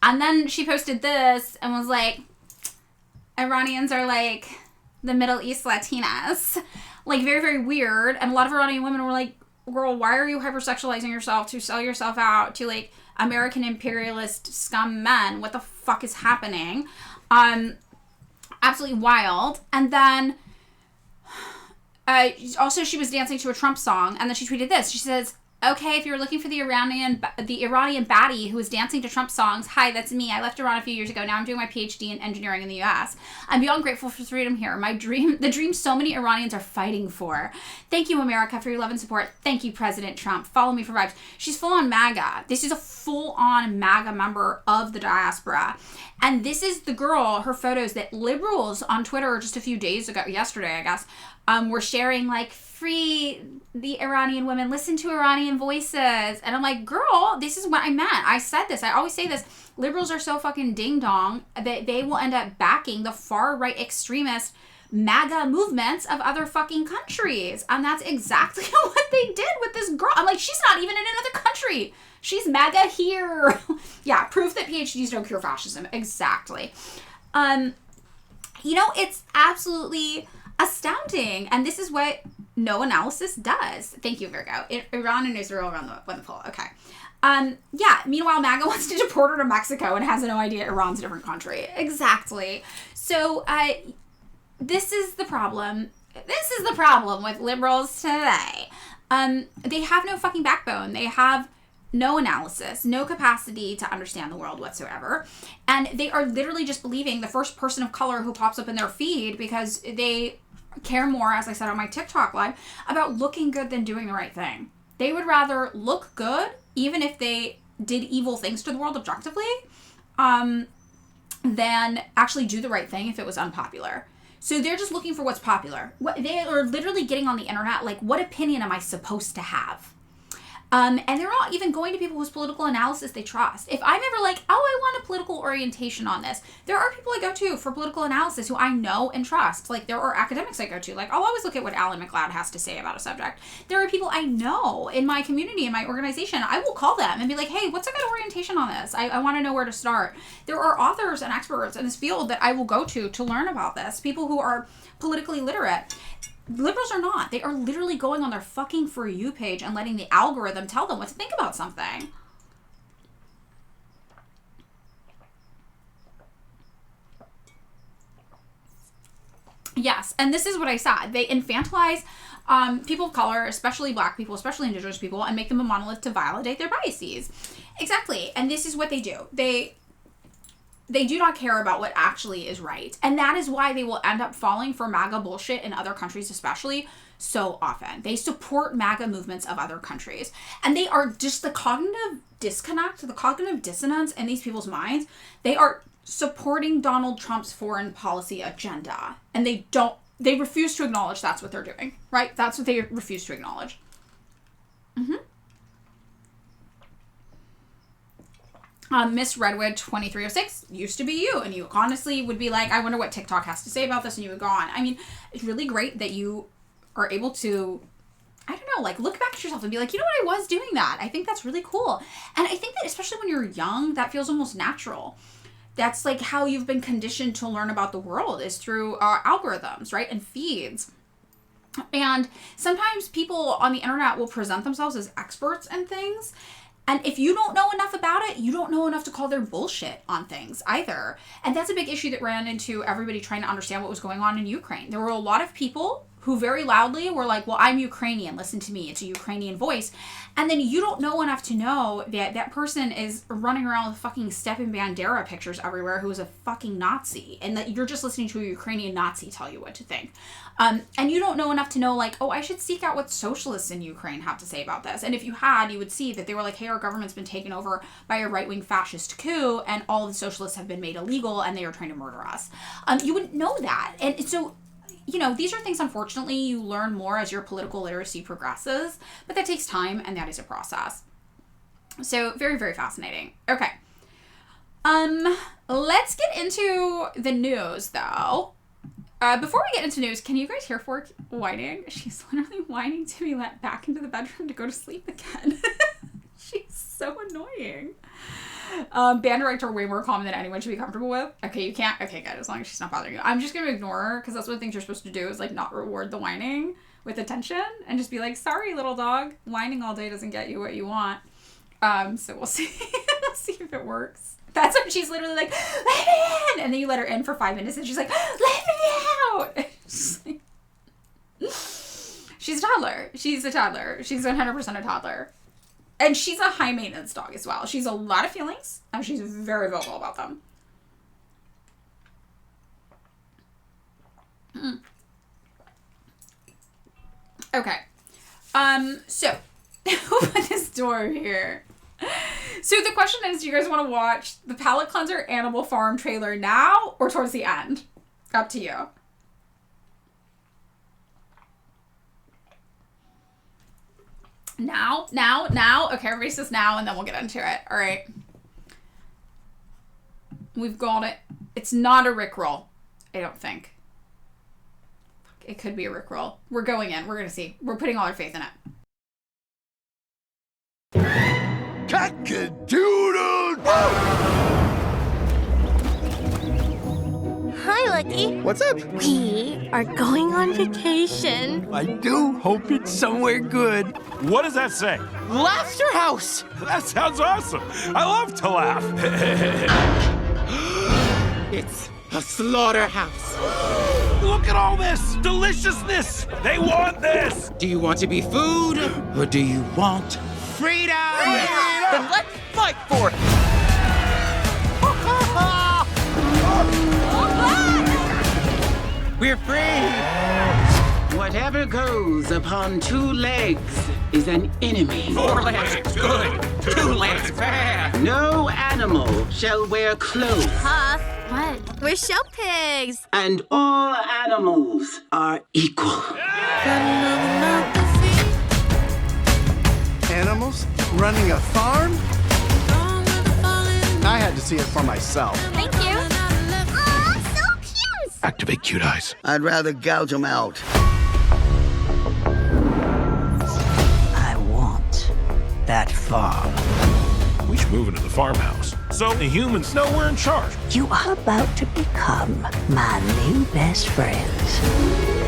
[SPEAKER 1] And then she posted this and was like, Iranians are like the Middle East Latinas. Like, very, very weird. And a lot of Iranian women were like, girl, why are you hypersexualizing yourself to sell yourself out to, like, American imperialist scum men? What the fuck is happening? Absolutely wild. And then, also she was dancing to a Trump song. And then she tweeted this. She says, okay, if you're looking for the Iranian baddie who is dancing to Trump songs, hi, that's me. I left Iran a few years ago. Now I'm doing my PhD in engineering in the U.S. I'm beyond grateful for freedom here. The dream so many Iranians are fighting for. Thank you, America, for your love and support. Thank you, President Trump. Follow me for vibes. She's full on MAGA. This is a full on MAGA member of the diaspora. And this is the girl, her photos that liberals on Twitter just a few days ago, yesterday, I guess, were sharing, like, free the Iranian women, listen to Iranian voices. And I'm like, girl, this is what I meant. I said this. I always say this. Liberals are so fucking ding-dong that they will end up backing the far-right extremist MAGA movements of other fucking countries. And that's exactly what they did with this girl. I'm like, she's not even in another country. She's MAGA here. Yeah, proof that PhDs don't cure fascism. Exactly. It's absolutely astounding. And this is what no analysis does. Thank you, Virgo. Iran and Israel run the poll. Okay. Meanwhile, MAGA wants to deport her to Mexico and has no idea Iran's a different country. Exactly. So, this is the problem. This is the problem with liberals today. They have no fucking backbone. They have no analysis, no capacity to understand the world whatsoever. And they are literally just believing the first person of color who pops up in their feed because they care more, as I said on my TikTok live, about looking good than doing the right thing. They would rather look good, even if they did evil things to the world objectively, than actually do the right thing if it was unpopular. So they're just looking for what's popular. They are literally getting on the internet, like, what opinion am I supposed to have? And they're not even going to people whose political analysis they trust. If I'm ever like, oh, I want a political orientation on this, there are people I go to for political analysis who I know and trust. Like, there are academics I go to. Like, I'll always look at what Alan McLeod has to say about a subject. There are people I know in my community, in my organization. I will call them and be like, hey, what's a good orientation on this? I want to know where to start. There are authors and experts in this field that I will go to learn about this. People who are politically literate. Liberals are not. They are literally going on their fucking For You page and letting the algorithm tell them what to think about something. Yes, and this is what I saw. They infantilize people of color, especially black people, especially indigenous people, and make them a monolith to validate their biases. Exactly. And this is what they do. They do not care about what actually is right. And that is why they will end up falling for MAGA bullshit in other countries especially so often. They support MAGA movements of other countries. And they are just the cognitive disconnect, the cognitive dissonance in these people's minds. They are supporting Donald Trump's foreign policy agenda. And they refuse to acknowledge that's what they're doing, right? That's what they refuse to acknowledge. Miss Redwood 2306 used to be you, and you honestly would be like, I wonder what TikTok has to say about this, and you would go on. I mean, it's really great that you are able to, I don't know, like, look back at yourself and be like, you know what, I was doing that. I think that's really cool. And I think that especially when you're young, that feels almost natural. That's like how you've been conditioned to learn about the world, is through algorithms, right? And feeds. And sometimes people on the internet will present themselves as experts in things. And if you don't know enough about it, you don't know enough to call their bullshit on things either. And that's a big issue that ran into everybody trying to understand what was going on in Ukraine. There were a lot of people who very loudly were like, well, I'm Ukrainian, listen to me, it's a Ukrainian voice. And then you don't know enough to know that that person is running around with fucking Stepan Bandera pictures everywhere who is a fucking Nazi, and that you're just listening to a Ukrainian Nazi tell you what to think. And you don't know enough to know, like, oh, I should seek out what socialists in Ukraine have to say about this. And if you had, you would see that they were like, hey, our government's been taken over by a right-wing fascist coup, and all the socialists have been made illegal, and they are trying to murder us. You wouldn't know that. And so, you know, these are things, unfortunately, you learn more as your political literacy progresses, but that takes time, and that is a process. So, very, very fascinating. Okay. Let's get into the news, though. Before we get into news, can you guys hear Fork whining? She's literally whining to be let back into the bedroom to go to sleep again. She's so annoying. Band director way more common than anyone should be comfortable with. Okay, you can't. Okay, good. As long as she's not bothering you. I'm just going to ignore her because that's one of the things you're supposed to do is like not reward the whining with attention and just be like, sorry, little dog. Whining all day doesn't get you what you want. So we'll see. We'll see if it works. That's when she's literally like, let me in! And then you let her in for 5 minutes and she's like, let me out! She's a toddler. She's a toddler. She's 100% a toddler. And she's a high maintenance dog as well. She's a lot of feelings and she's very vocal about them. Okay. So, open this door here. So the question is, do you guys want to watch the Palate Cleanser Animal Farm trailer now or towards the end? Up to you. Now? Okay, everybody says now, and then we'll get into it. All right. We've got it. It's not a Rickroll, I don't think. It could be a Rickroll. We're going in. We're going to see. We're putting all our faith in it.
[SPEAKER 2] Cock-a-doodle-doo!
[SPEAKER 3] Hi, Lucky.
[SPEAKER 2] What's up?
[SPEAKER 3] We are going on vacation.
[SPEAKER 2] I do hope it's somewhere good.
[SPEAKER 4] What does that say?
[SPEAKER 2] Laughter House!
[SPEAKER 4] That sounds awesome. I love to laugh.
[SPEAKER 2] It's a slaughterhouse.
[SPEAKER 4] Look at all this deliciousness. They want this.
[SPEAKER 5] Do you want to be food, or do you want freedom?
[SPEAKER 2] Then let's fight for it!
[SPEAKER 5] We're free. Whatever goes upon 2 legs is an enemy.
[SPEAKER 4] 4 legs, good. 2 legs, bad.
[SPEAKER 5] No animal shall wear clothes.
[SPEAKER 3] Huff, what? We're show pigs.
[SPEAKER 5] And all animals are equal.
[SPEAKER 6] Animals running a farm? I had to see it for myself.
[SPEAKER 3] Thank you. Aw, so cute.
[SPEAKER 4] Activate cute eyes.
[SPEAKER 7] I'd rather gouge them out. I want that farm.
[SPEAKER 4] We should move into the farmhouse. So the humans know we're in charge.
[SPEAKER 7] You are about to become my new best friends.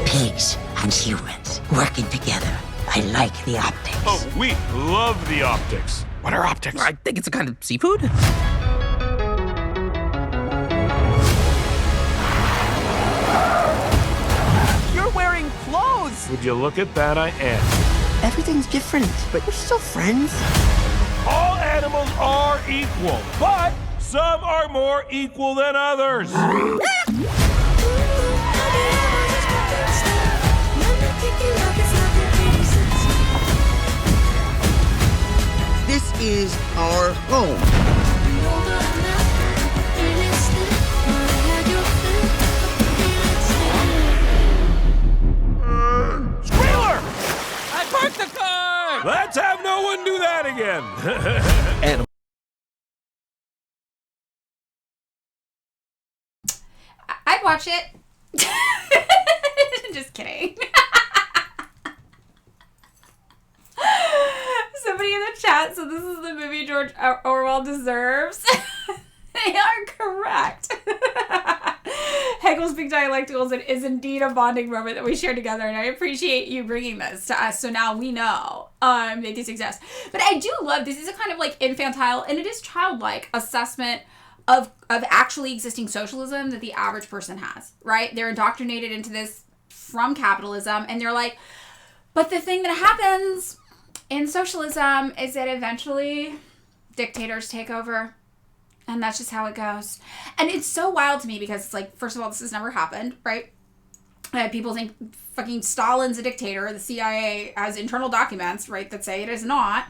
[SPEAKER 7] Pigs and humans working together. I like the optics.
[SPEAKER 4] Oh, we love the optics. What are optics?
[SPEAKER 2] I think it's a kind of seafood. You're wearing clothes!
[SPEAKER 4] Would you look at that? I am.
[SPEAKER 2] Everything's different, but we're still friends.
[SPEAKER 4] All animals are equal, but some are more equal than others.
[SPEAKER 7] This is our home.
[SPEAKER 4] Squealer!
[SPEAKER 2] I parked the car!
[SPEAKER 4] Let's have no one do that again.
[SPEAKER 1] I'd watch it. Just kidding. Somebody in the chat said this is the movie George Orwell deserves. They are correct. Hegel's Big Dialecticals, it is indeed a bonding moment that we share together, and I appreciate you bringing this to us, so now we know that these exist. But I do love, this is a kind of like infantile, and it is childlike assessment of actually existing socialism that the average person has, right? They're indoctrinated into this from capitalism, and they're like, but the thing that happens in socialism is that eventually dictators take over. And that's just how it goes. And it's so wild to me because it's like, first of all, this has never happened, right? People think fucking Stalin's a dictator. The CIA has internal documents, right, that say it is not.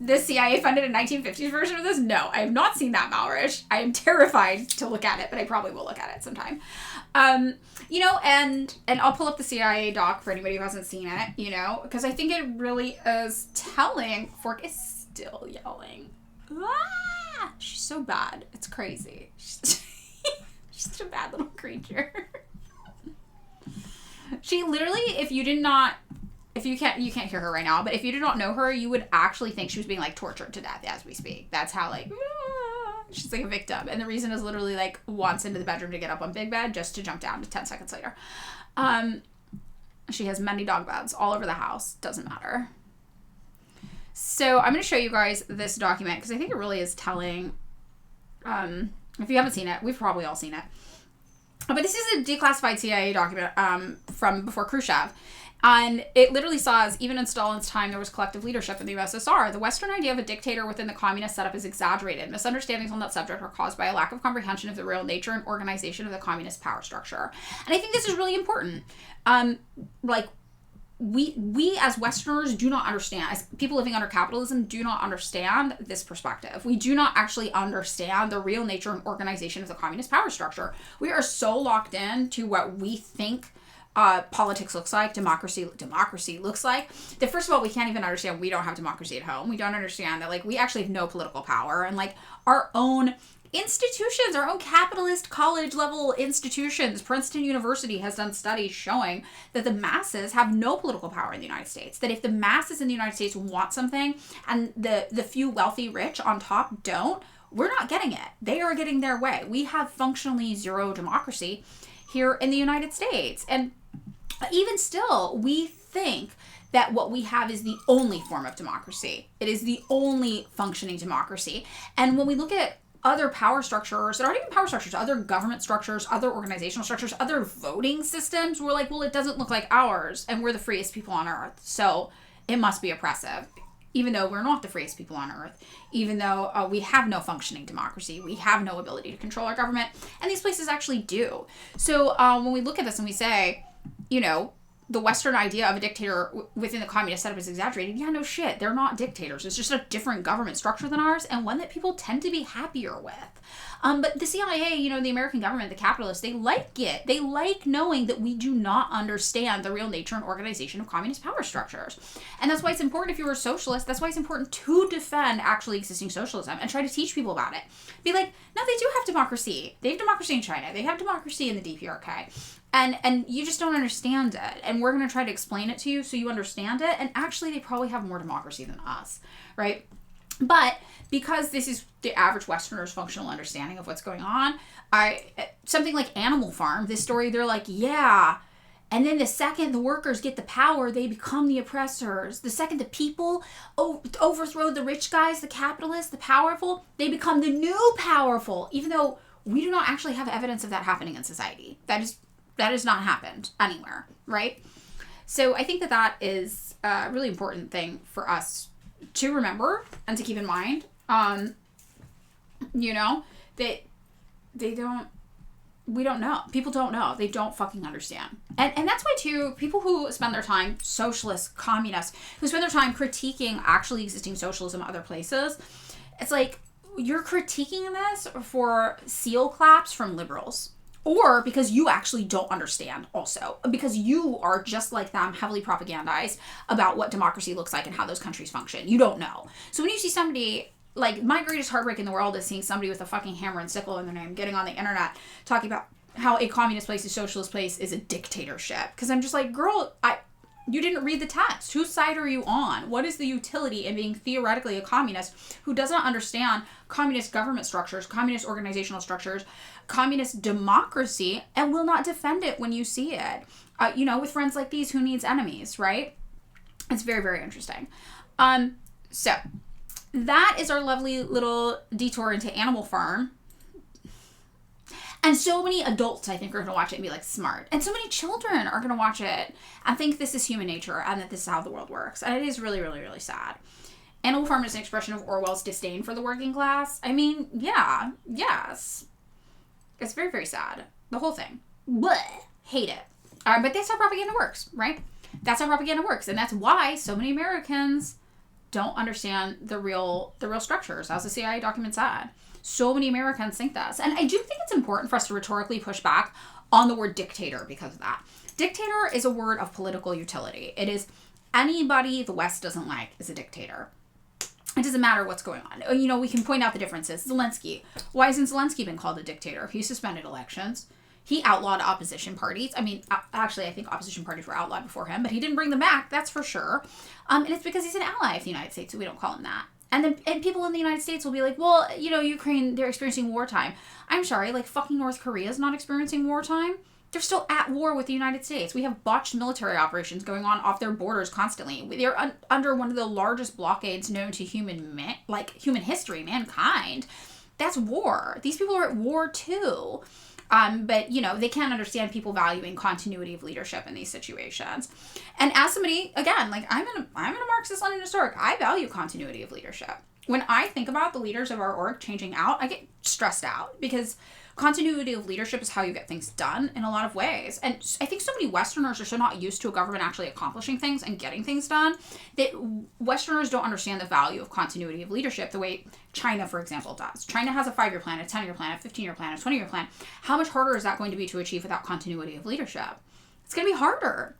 [SPEAKER 1] The CIA funded a 1950s version of this? No, I have not seen that, Malrich. I am terrified to look at it, but I probably will look at it sometime. You know, and I'll pull up the CIA doc for anybody who hasn't seen it, you know, because I think it really is telling. Fork is still yelling. Ah! She's so bad. It's crazy. She's such a bad little creature. She literally, if you can't hear her right now, but if you did not know her, you would actually think she was being like tortured to death as we speak. That's how like, she's like a victim. And the reason is literally like wants into the bedroom to get up on big bed just to jump down to 10 seconds later. She has many dog beds all over the house. Doesn't matter. So I'm going to show you guys this document because I think it really is telling. If you haven't seen it, we've probably all seen it. But this is a declassified CIA document from before Khrushchev. And it literally says, even in Stalin's time, there was collective leadership in the USSR. The Western idea of a dictator within the communist setup is exaggerated. Misunderstandings on that subject are caused by a lack of comprehension of the real nature and organization of the communist power structure. And I think this is really important. We as Westerners do not understand, as people living under capitalism, do not understand this perspective. We do not actually understand the real nature and organization of the communist power structure. We are so locked in to what we think politics looks like, democracy looks like, that first of all, we can't even understand we don't have democracy at home. We don't understand that, like, we actually have no political power, and like our own institutions, our own capitalist college level institutions. Princeton University has done studies showing that the masses have no political power in the United States. That if the masses in the United States want something and the few wealthy rich on top don't, we're not getting it. They are getting their way. We have functionally zero democracy here in the United States. And even still, we think that what we have is the only form of democracy. It is the only functioning democracy. And when we look at other power structures, that aren't even power structures, other government structures, other organizational structures, other voting systems, we're like, well, it doesn't look like ours, and we're the freest people on earth, so it must be oppressive. Even though we're not the freest people on earth, even though we have no functioning democracy, we have no ability to control our government, and these places actually do. So when we look at this and we say, you know, the Western idea of a dictator within the communist setup is exaggerated. Yeah, no shit. They're not dictators. It's just a different government structure than ours, and one that people tend to be happier with. But the CIA, you know, the American government, the capitalists, they like it. They like knowing that we do not understand the real nature and organization of communist power structures. And that's why it's important, if you're a socialist, that's why it's important to defend actually existing socialism and try to teach people about it. Be like, no, they do have democracy. They have democracy in China. They have democracy in the DPRK. And you just don't understand it. And we're going to try to explain it to you so you understand it. And actually, they probably have more democracy than us, right? But because this is the average Westerner's functional understanding of what's going on, something like Animal Farm, this story, they're like, yeah. And then the second the workers get the power, they become the oppressors. The second the people overthrow the rich guys, the capitalists, the powerful, they become the new powerful, even though we do not actually have evidence of that happening in society. That has not happened anywhere, right? So I think that is a really important thing for us to remember and to keep in mind. You know, that we don't know. People don't know. They don't fucking understand. And that's why, too, people who spend their time, socialists, communists, who spend their time critiquing actually existing socialism other places, it's like, you're critiquing this for seal claps from liberals. Or because you actually don't understand also. Because you are just like them, heavily propagandized about what democracy looks like and how those countries function. You don't know. So when you see somebody, like, my greatest heartbreak in the world is seeing somebody with a fucking hammer and sickle in their name getting on the internet talking about how a communist place, a socialist place is a dictatorship. Because I'm just like, girl, You didn't read the text. Whose side are you on? What is the utility in being theoretically a communist who doesn't understand communist government structures, communist organizational structures, communist democracy, and will not defend it when you see it? With friends like these, who needs enemies, right? It's very, very interesting. So that is our lovely little detour into Animal Farm. And so many adults, I think, are going to watch it and be like, smart. And so many children are going to watch it and think this is human nature and that this is how the world works. And it is really, really, really sad. Animal Farm is an expression of Orwell's disdain for the working class. I mean, yeah, yes. It's very, very sad. The whole thing. Blech. Hate it. But that's how propaganda works, right? That's how propaganda works. And that's why so many Americans don't understand the real structures, as the CIA document said. So many Americans think this. And I do think it's important for us to rhetorically push back on the word dictator because of that. Dictator is a word of political utility. It is anybody the West doesn't like is a dictator. It doesn't matter what's going on. We can point out the differences. Zelensky. Why hasn't Zelensky been called a dictator? He suspended elections. He outlawed opposition parties. I mean, actually, I think opposition parties were outlawed before him, but he didn't bring them back, that's for sure. And it's because he's an ally of the United States, so we don't call him that. And people in the United States will be like, well, Ukraine, they're experiencing wartime. I'm sorry, like fucking North Korea is not experiencing wartime. They're still at war with the United States. We have botched military operations going on off their borders constantly. They're under one of the largest blockades known to human history, mankind. That's war. These people are at war too. But they can't understand people valuing continuity of leadership in these situations. And as somebody, again, like I'm a Marxist-Leninist historic, I value continuity of leadership. When I think about the leaders of our org changing out, I get stressed out because continuity of leadership is how you get things done in a lot of ways. And I think so many Westerners are so not used to a government actually accomplishing things and getting things done that Westerners don't understand the value of continuity of leadership the way China, for example, does. China has a 5-year plan, a 10-year plan, a 15-year plan, a 20-year plan. How much harder is that going to be to achieve without continuity of leadership? It's going to be harder.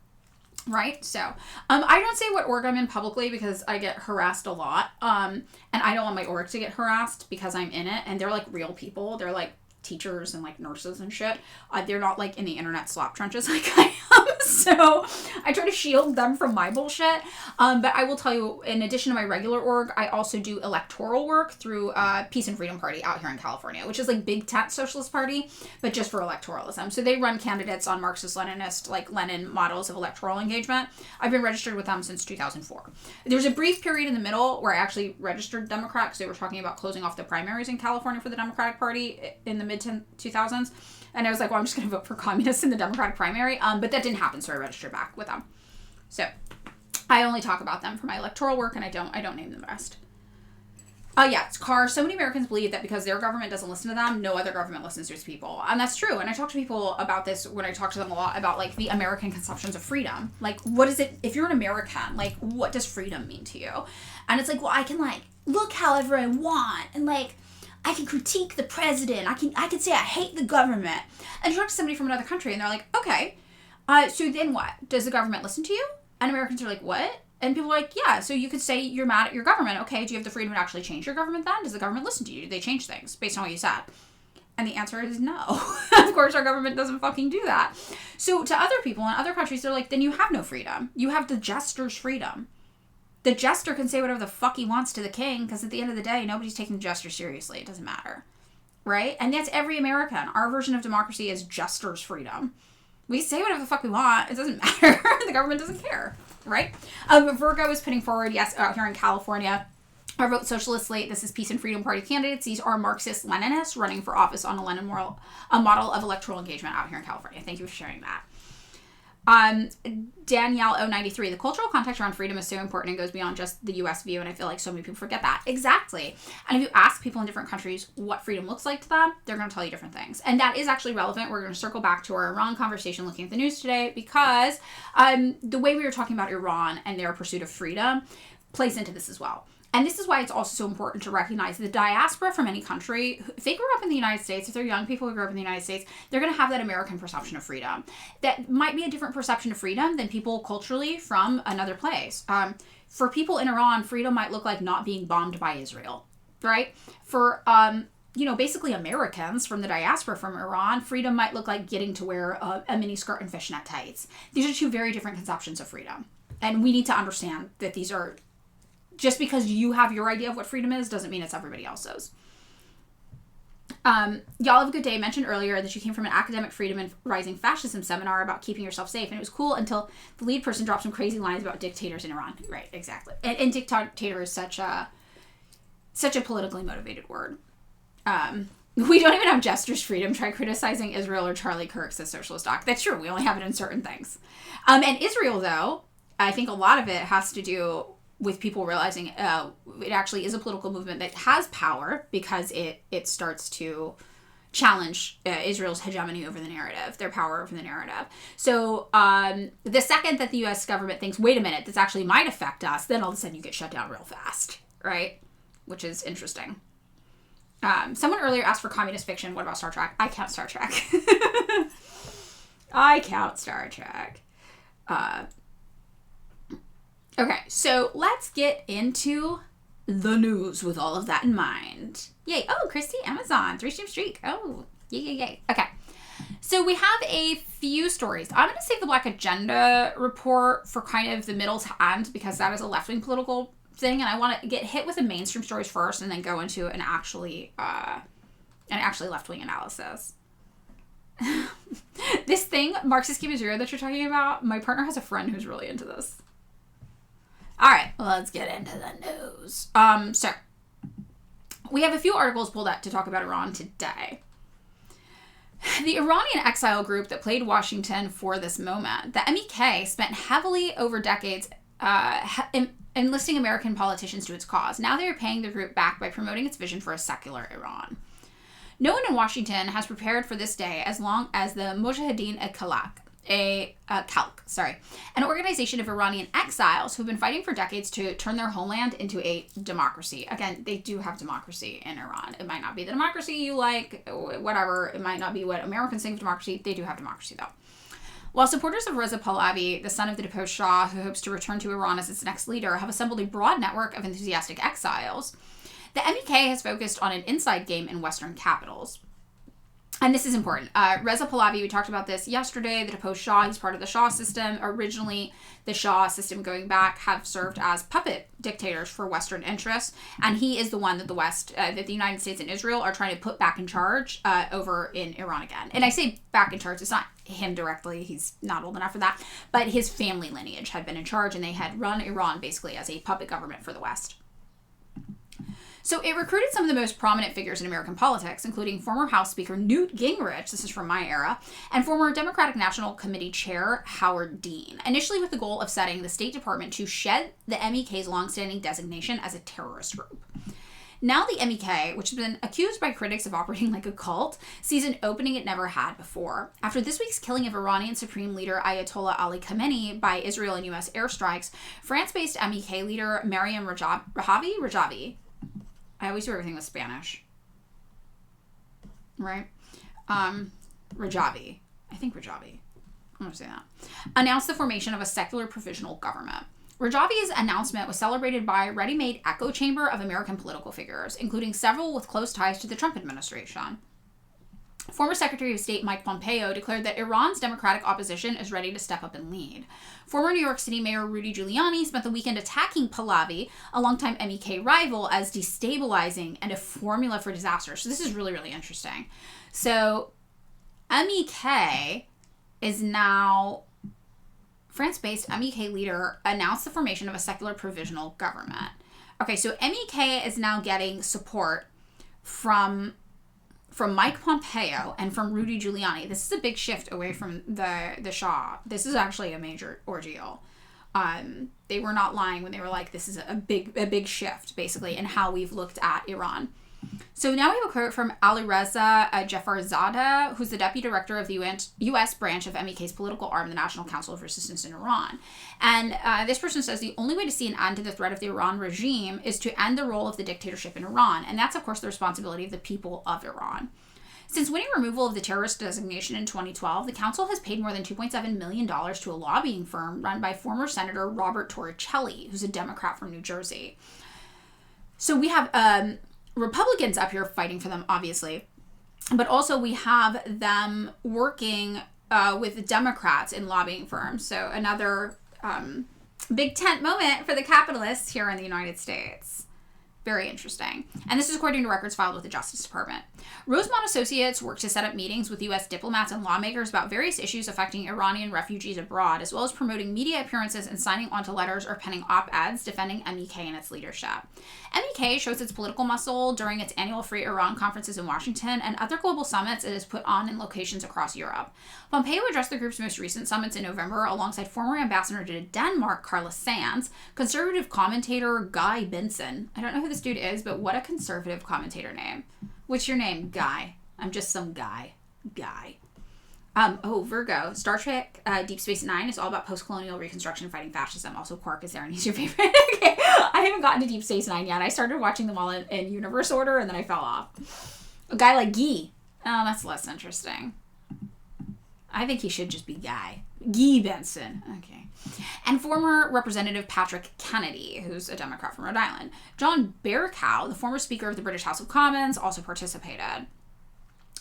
[SPEAKER 1] Right? So, I don't say what org I'm in publicly because I get harassed a lot. And I don't want my org to get harassed because I'm in it. And they're like real people. They're like teachers and like nurses and shit. They're not like in the internet slop trenches like I am. So I try to shield them from my bullshit. But I will tell you, in addition to my regular org, I also do electoral work through Peace and Freedom Party out here in California, which is like big tent socialist party, but just for electoralism. So they run candidates on Marxist-Leninist, like Lenin models of electoral engagement. I've been registered with them since 2004. There's a brief period in the middle where I actually registered Democrat because they were talking about closing off the primaries in California for the Democratic Party in the mid-2000s. And I was like, well, I'm just going to vote for communists in the Democratic primary. But that didn't happen, so I registered back with them. So I only talk about them for my electoral work, and I don't name them the rest. It's Carr. So many Americans believe that because their government doesn't listen to them, no other government listens to its people. And that's true. And I talk to people about this when I talk to them a lot about, like, the American conceptions of freedom. Like, what is it, if you're an American, like, what does freedom mean to you? And it's like, well, I can, like, look however I want, and, like, I can critique the president. I can say I hate the government. And you talk to somebody from another country, and they're like, okay, so then what? Does the government listen to you? And Americans are like, what? And people are like, yeah, so you could say you're mad at your government. Okay, do you have the freedom to actually change your government then? Does the government listen to you? Do they change things based on what you said? And the answer is no. Of course, our government doesn't fucking do that. So to other people in other countries, they're like, then you have no freedom. You have the jester's freedom. The jester can say whatever the fuck he wants to the king, because at the end of the day, nobody's taking the jester seriously. It doesn't matter. Right? And that's every American. Our version of democracy is jester's freedom. We say whatever the fuck we want. It doesn't matter. The government doesn't care. Right? Virgo is putting forward, yes, out here in California, our Vote Socialist slate. This is Peace and Freedom Party candidates. These are Marxist-Leninists running for office on a model of electoral engagement out here in California. Thank you for sharing that. Danielle 093, the cultural context around freedom is so important and goes beyond just the US view, and I feel like so many people forget that. Exactly. And if you ask people in different countries what freedom looks like to them, they're going to tell you different things. And that is actually relevant. We're going to circle back to our Iran conversation looking at the news today, because the way we were talking about Iran and their pursuit of freedom plays into this as well. And this is why it's also so important to recognize the diaspora from any country. If they grew up in the United States, if they're young people who grew up in the United States, they're going to have that American perception of freedom. That might be a different perception of freedom than people culturally from another place. For people in Iran, freedom might look like not being bombed by Israel, right? For, basically Americans from the diaspora from Iran, freedom might look like getting to wear a mini skirt and fishnet tights. These are two very different conceptions of freedom. And we need to understand that these are, just because you have your idea of what freedom is, doesn't mean it's everybody else's. Y'all have a good day. I mentioned earlier that you came from an academic freedom and rising fascism seminar about keeping yourself safe, and it was cool until the lead person dropped some crazy lines about dictators in Iran. Right, exactly. And dictator is such a politically motivated word. We don't even have gestures freedom. Try criticizing Israel or Charlie Kirk, says Socialist Doc. That's true. We only have it in certain things. And Israel, though, I think a lot of it has to do with people realizing it actually is a political movement that has power because it starts to challenge Israel's hegemony over the narrative, their power over the narrative. So the second that the U.S. government thinks, wait a minute, this actually might affect us, then all of a sudden you get shut down real fast, right? Which is interesting. Someone earlier asked for communist fiction. What about Star Trek? I count Star Trek. I count Star Trek. Okay, so let's get into the news with all of that in mind. Yay. Oh, Christy, Amazon, 3-stream streak. Oh, yay. Okay, so we have a few stories. I'm going to save the Black Agenda report for kind of the middle to end because that is a left-wing political thing, and I want to get hit with the mainstream stories first and then go into an actually left-wing analysis. This thing, Marxist Game Zero, that you're talking about, my partner has a friend who's really into this. All right, let's get into the news. So we have a few articles pulled up to talk about Iran today. The Iranian exile group that played Washington for this moment, the MEK, spent heavily over decades enlisting American politicians to its cause. Now they are paying the group back by promoting its vision for a secular Iran. No one in Washington has prepared for this day as long as the Mujahideen-e-Khalq, an organization of Iranian exiles who have been fighting for decades to turn their homeland into a democracy. Again, they do have democracy in Iran. It might not be the democracy you like, whatever. It might not be what Americans think of democracy. They do have democracy, though. While supporters of Reza Pahlavi, the son of the deposed Shah, who hopes to return to Iran as its next leader, have assembled a broad network of enthusiastic exiles, the MEK has focused on an inside game in Western capitals. And this is important. Reza Pahlavi, we talked about this yesterday, the deposed Shah, he's part of the Shah system. Originally, the Shah system going back have served as puppet dictators for Western interests. And he is the one that that the United States and Israel are trying to put back in charge over in Iran again. And I say back in charge, it's not him directly, he's not old enough for that. But his family lineage had been in charge and they had run Iran basically as a puppet government for the West. So it recruited some of the most prominent figures in American politics, including former House Speaker Newt Gingrich, this is from my era, and former Democratic National Committee Chair Howard Dean, initially with the goal of setting the State Department to shed the MEK's longstanding designation as a terrorist group. Now the MEK, which has been accused by critics of operating like a cult, sees an opening it never had before. After this week's killing of Iranian Supreme Leader Ayatollah Ali Khamenei by Israel and U.S. airstrikes, France-based MEK leader Mariam Rajavi, I always do everything with Spanish. Right? Rajavi. I think Rajavi. I'm going to say that. Announced the formation of a secular provisional government. Rajavi's announcement was celebrated by a ready-made echo chamber of American political figures, including several with close ties to the Trump administration. Former Secretary of State Mike Pompeo declared that Iran's democratic opposition is ready to step up and lead. Former New York City Mayor Rudy Giuliani spent the weekend attacking Pahlavi, a longtime MEK rival, as destabilizing and a formula for disaster. So this is really, really interesting. So MEK is now... France-based MEK leader announced the formation of a secular provisional government. Okay, so MEK is now getting support from Mike Pompeo and from Rudy Giuliani. This is a big shift away from the Shah. This is actually a major ordeal. They were not lying when they were like, this is a big shift, basically, in how we've looked at Iran. So now we have a quote from Alireza Jafarzadeh, who's the deputy director of the U.S. branch of MEK's political arm, the National Council of Resistance in Iran. And this person says the only way to see an end to the threat of the Iran regime is to end the role of the dictatorship in Iran. And that's, of course, the responsibility of the people of Iran. Since winning removal of the terrorist designation in 2012, the council has paid more than $2.7 million to a lobbying firm run by former Senator Robert Torricelli, who's a Democrat from New Jersey. So we have... Republicans up here fighting for them, obviously, but also we have them working with Democrats in lobbying firms. So another Big tent moment for the capitalists here in the United States. Very interesting. And this is according to records filed with the Justice Department. Rosemont Associates worked to set up meetings with U.S. diplomats and lawmakers about various issues affecting Iranian refugees abroad, as well as promoting media appearances and signing onto letters or penning op-eds defending MEK and its leadership. MEK shows its political muscle during its annual Free Iran conferences in Washington and other global summits it has put on in locations across Europe. Pompeo addressed the group's most recent summits in November alongside former ambassador to Denmark, Carla Sands, conservative commentator Guy Benson. I don't know who this dude is, but what a conservative commentator name. What's your name? Guy. I'm just some guy. Guy. Virgo. Star Trek Deep Space Nine is all about post-colonial reconstruction fighting fascism. Also, Quark is there and he's your favorite. Okay. I haven't gotten to Deep Space Nine yet. I started watching them all in universe order and then I fell off. A guy like Guy. Oh, that's less interesting. I think he should just be Guy. Guy Benson. Okay. And former Representative Patrick Kennedy, who's a Democrat from Rhode Island. John Bercow, the former Speaker of the British House of Commons, also participated.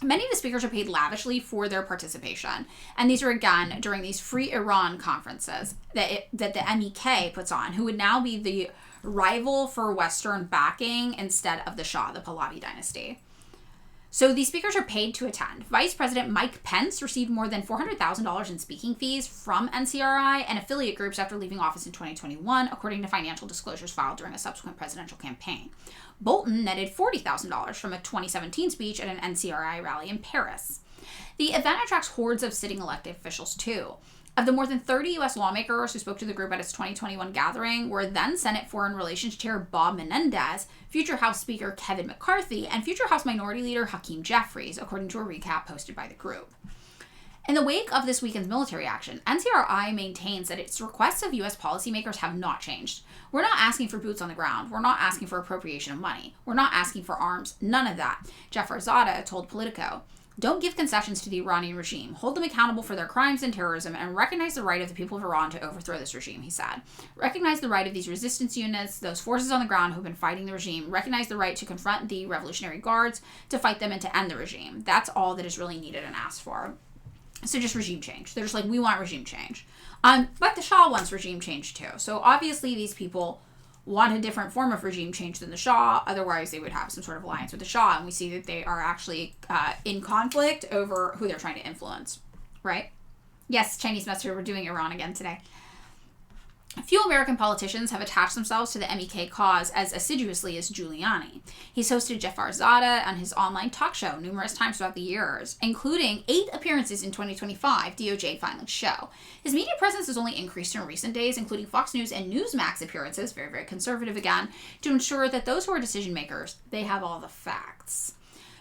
[SPEAKER 1] Many of the speakers are paid lavishly for their participation, and these are again during these Free Iran conferences that the MEK puts on, who would now be the rival for Western backing instead of the Shah, the Pahlavi dynasty. So these speakers are paid to attend. Vice President Mike Pence received more than $400,000 in speaking fees from NCRI and affiliate groups after leaving office in 2021, according to financial disclosures filed during a subsequent presidential campaign. Bolton netted $40,000 from a 2017 speech at an NCRI rally in Paris. The event attracts hordes of sitting elected officials, too. Of the more than 30 U.S. lawmakers who spoke to the group at its 2021 gathering were then Senate Foreign Relations Chair Bob Menendez, future House Speaker Kevin McCarthy, and future House Minority Leader Hakeem Jeffries, according to a recap posted by the group. In the wake of this weekend's military action, NCRI maintains that its requests of U.S. policymakers have not changed. We're not asking for boots on the ground. We're not asking for appropriation of money. We're not asking for arms. None of that. Jeff Arzada told Politico. Don't give concessions to the Iranian regime. Hold them accountable for their crimes and terrorism and recognize the right of the people of Iran to overthrow this regime, he said. Recognize the right of these resistance units, those forces on the ground who've been fighting the regime. Recognize the right to confront the Revolutionary Guards, to fight them and to end the regime. That's all that is really needed and asked for. So just regime change. They're just like, we want regime change. But the Shah wants regime change too. So obviously these people want a different form of regime change than the Shah. Otherwise, they would have some sort of alliance with the Shah. And we see that they are actually in conflict over who they're trying to influence. Right? Yes, Chinese Messenger, we're doing Iran again today. Few American politicians have attached themselves to the MEK cause as assiduously as Giuliani. He's hosted Jeff Arzada on his online talk show numerous times throughout the years, including 8 appearances in 2025, DOJ filings show. His media presence has only increased in recent days, including Fox News and Newsmax appearances, very, very conservative again, to ensure that those who are decision makers, they have all the facts.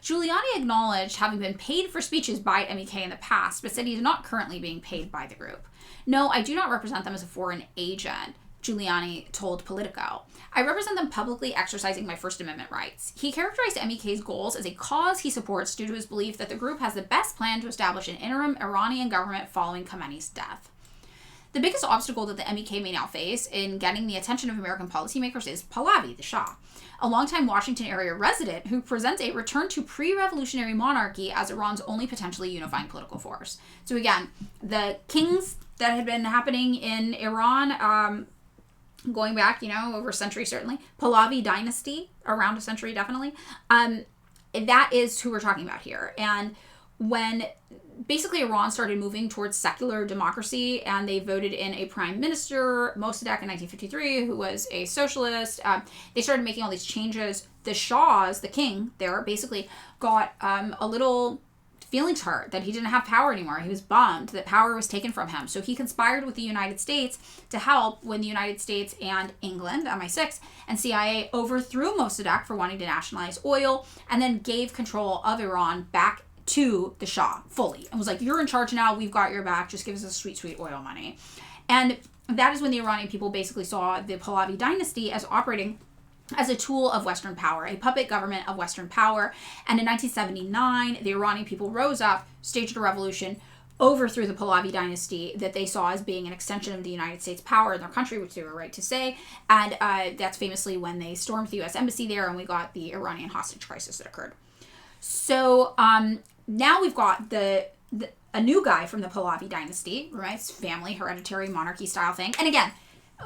[SPEAKER 1] Giuliani acknowledged having been paid for speeches by MEK in the past, but said he is not currently being paid by the group. No, I do not represent them as a foreign agent, Giuliani told Politico. I represent them publicly exercising my First Amendment rights. He characterized MEK's goals as a cause he supports due to his belief that the group has the best plan to establish an interim Iranian government following Khamenei's death. The biggest obstacle that the MEK may now face in getting the attention of American policymakers is Pahlavi, the Shah, a longtime Washington area resident who presents a return to pre-revolutionary monarchy as Iran's only potentially unifying political force. So again, the kings that had been happening in Iran, going back, over a century certainly, Pahlavi dynasty, around a century definitely, that is who we're talking about here. And when basically Iran started moving towards secular democracy and they voted in a prime minister, Mossadegh in 1953, who was a socialist, they started making all these changes. The Shahs, the king there, basically got a little feelings hurt that he didn't have power anymore. He was bummed that power was taken from him. So he conspired with the United States to help when the United States and England, MI6, and CIA overthrew Mossadegh for wanting to nationalize oil and then gave control of Iran back to the Shah fully and was like, you're in charge now, we've got your back, just give us a sweet, sweet oil money. And that is when the Iranian people basically saw the Pahlavi dynasty as operating as a tool of Western power, a puppet government of Western power. And in 1979, the Iranian people rose up, staged a revolution, overthrew the Pahlavi dynasty that they saw as being an extension of the United States power in their country, which they were right to say. And that's famously when they stormed the U.S. embassy there and we got the Iranian hostage crisis that occurred. So now we've got a new guy from the Pahlavi dynasty, right? It's family, hereditary monarchy style thing. And again,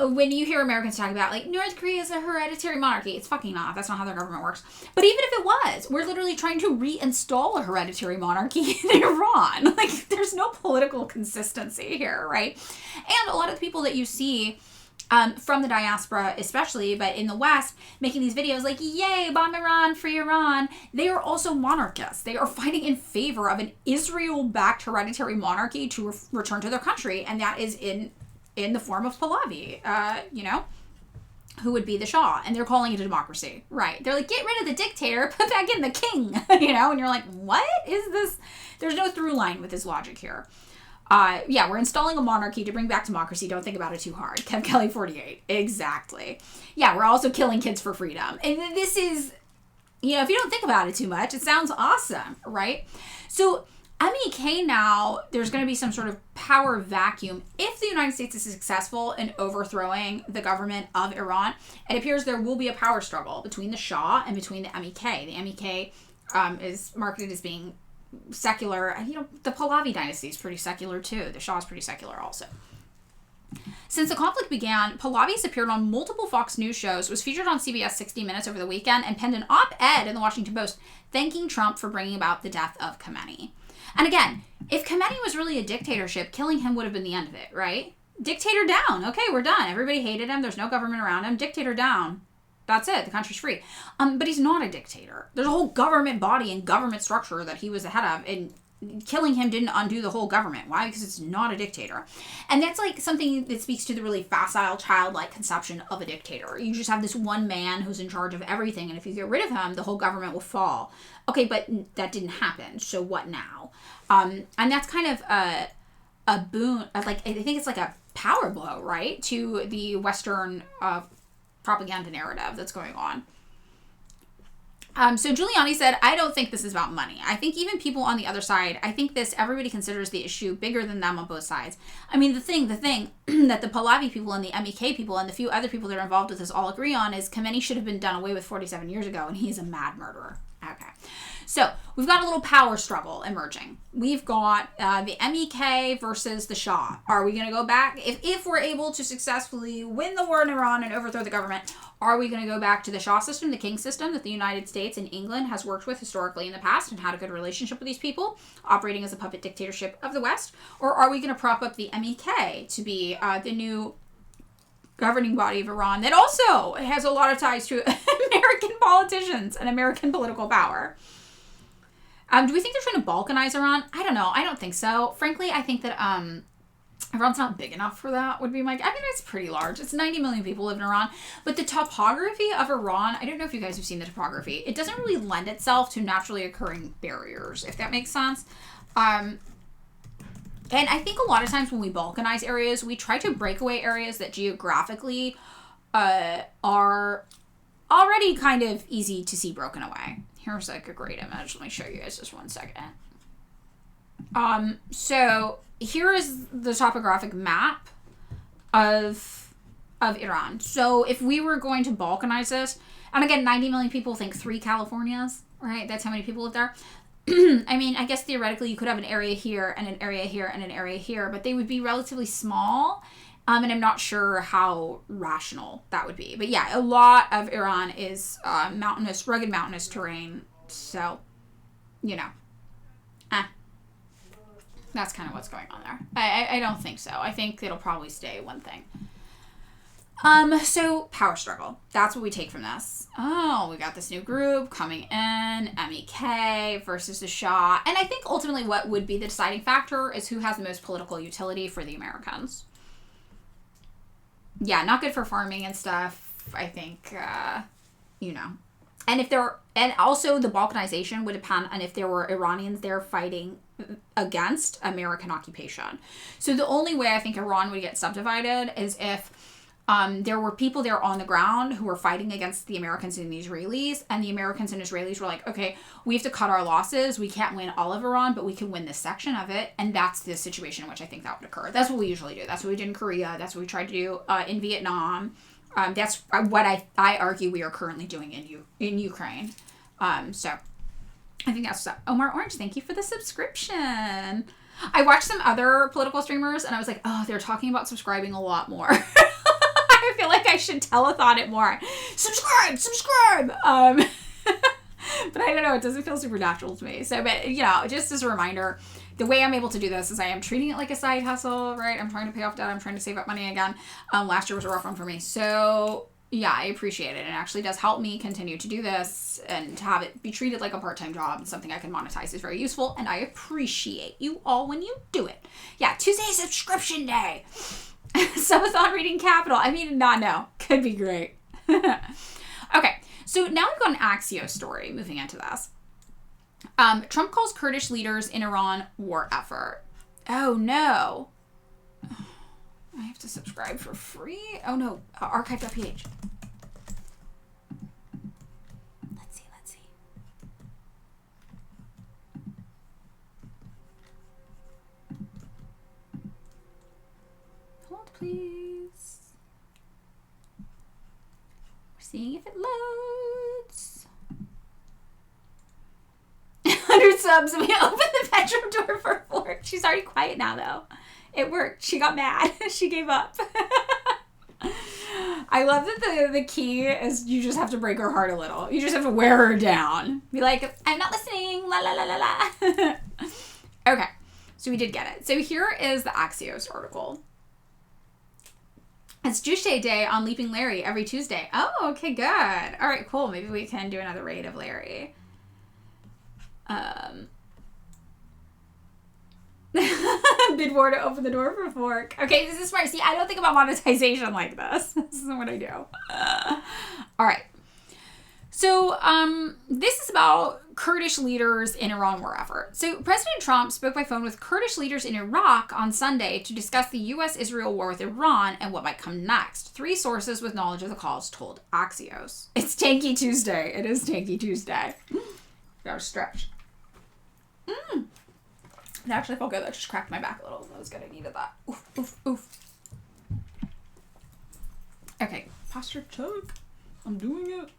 [SPEAKER 1] when you hear Americans talk about, like, North Korea is a hereditary monarchy, it's fucking not. That's not how their government works. But even if it was, we're literally trying to reinstall a hereditary monarchy in Iran. Like, there's no political consistency here, right? And a lot of the people that you see from the diaspora especially, but in the West, making these videos like, yay, bomb Iran, free Iran, they are also monarchists. They are fighting in favor of an Israel-backed hereditary monarchy to return to their country, and that is in the form of Pahlavi, who would be the Shah, and they're calling it a democracy, right? They're like, get rid of the dictator, put back in the king, and you're like, what is this? There's no through line with this logic here. We're installing a monarchy to bring back democracy. Don't think about it too hard. Kev Kelly 48. Exactly. Yeah, we're also killing kids for freedom. And this is, if you don't think about it too much, it sounds awesome, right? So MEK now, there's going to be some sort of power vacuum. If the United States is successful in overthrowing the government of Iran, it appears there will be a power struggle between the Shah and between the MEK. The MEK is marketed as being secular, and the Pahlavi dynasty is pretty secular too. The Shah is pretty secular also. Since the conflict began, Pahlavi has appeared on multiple Fox News shows, was featured on CBS 60 Minutes over the weekend, and penned an op-ed in the Washington Post thanking Trump for bringing about the death of Khamenei. And again, if Khamenei was really a dictatorship, killing him would have been the end of it, right? Dictator down. Okay, we're done. Everybody hated him. There's no government around him. Dictator down. That's it. The country's free. But he's not a dictator. There's a whole government body and government structure that he was the head of, and killing him didn't undo the whole government. Why? Because it's not a dictator. And that's like something that speaks to the really facile, childlike conception of a dictator. You just have this one man who's in charge of everything, and if you get rid of him, the whole government will fall. Okay, but that didn't happen. So what now? And that's kind of a boon. I think it's like a power blow, right, to the Western propaganda narrative that's going on. So Giuliani said, I don't think this is about money. I think even people on the other side, everybody considers the issue bigger than them on both sides. I mean, the thing that the Pahlavi people and the MEK people and the few other people that are involved with this all agree on is Khamenei should have been done away with 47 years ago, and he's a mad murderer. Okay. So we've got a little power struggle emerging. We've got the MEK versus the Shah. Are we going to go back? If we're able to successfully win the war in Iran and overthrow the government, are we going to go back to the Shah system, the king system that the United States and England has worked with historically in the past and had a good relationship with these people, operating as a puppet dictatorship of the West? Or are we going to prop up the MEK to be the new governing body of Iran that also has a lot of ties to American politicians and American political power? Do we think they're trying to balkanize Iran? I don't know. I don't think so. Frankly, I think that Iran's not big enough for that, would be my... I mean, it's pretty large. It's 90 million people live in Iran. But the topography of Iran, I don't know if you guys have seen the topography. It doesn't really lend itself to naturally occurring barriers, if that makes sense. And I think a lot of times when we balkanize areas, we try to break away areas that geographically are already kind of easy to see broken away. Here's like a great image. Let me show you guys just one second. So here is the topographic map of Iran. So if we were going to balkanize this, and again, 90 million people think 3 Californias, right? That's how many people live there. I mean, I guess theoretically you could have an area here and an area here and an area here, but they would be relatively small. And I'm not sure how rational that would be. But yeah, a lot of Iran is mountainous, rugged mountainous terrain. So, that's kind of what's going on there. I don't think so. I think it'll probably stay one thing. So power struggle. That's what we take from this. Oh, we got this new group coming in, MEK versus the Shah. And I think ultimately what would be the deciding factor is who has the most political utility for the Americans. Yeah, not good for farming and stuff. I think, and also the balkanization would depend on if there were Iranians there fighting against American occupation. So the only way I think Iran would get subdivided is if there were people there on the ground who were fighting against the Americans and the Israelis, and the Americans and Israelis were like, okay, we have to cut our losses. We can't win all of Iran, but we can win this section of it. And that's the situation in which I think that would occur. That's what we usually do. That's what we did in Korea. That's what we tried to do in Vietnam. That's what I argue we are currently doing in Ukraine. So I think that's what's up. Omar Orange, thank you for the subscription. I watched some other political streamers and I was like, oh, they're talking about subscribing a lot more. I feel like I should telethon it more. Subscribe. But I don't know. It doesn't feel supernatural to me. So, but just as a reminder, the way I'm able to do this is I am treating it like a side hustle, right? I'm trying to pay off debt. I'm trying to save up money again. Last year was a rough one for me. So yeah, I appreciate it. It actually does help me continue to do this, and to have it be treated like a part-time job and something I can monetize is very useful. And I appreciate you all when you do it. Yeah, Tuesday subscription day. Subathon reading Capital. I mean, no. Could be great. Okay, so now we've got an Axios story moving into this. Trump calls Kurdish leaders in Iran war effort. Oh no. I have to subscribe for free? Oh no. Archive.ph. Let's see. Hold please. We're seeing if it loads. 100 subs. We opened the bedroom door for Fork. She's already quiet now, though. It worked. She got mad. She gave up. I love that the key is you just have to break her heart a little. You just have to wear her down. Be like, I'm not listening. La la la la la. Okay. So we did get it. So here is the Axios article. It's Juche Day on Leaping Larry every Tuesday. Oh, okay, good. All right, cool. Maybe we can do another raid of Larry. Bid war to open the door for Fork. Okay, this is smart. See, I don't think about monetization like this. This isn't what I do. All right. So, this is about Kurdish leaders in Iran war effort. So, President Trump spoke by phone with Kurdish leaders in Iraq on Sunday to discuss the U.S.-Israel war with Iran and what might come next. 3 sources with knowledge of the calls told Axios. It's Tanky Tuesday. It is Tanky Tuesday. Gotta stretch. It actually felt good. That just cracked my back a little. That was good. I needed that. Oof, oof, oof. Okay. Posture choke. I'm doing it.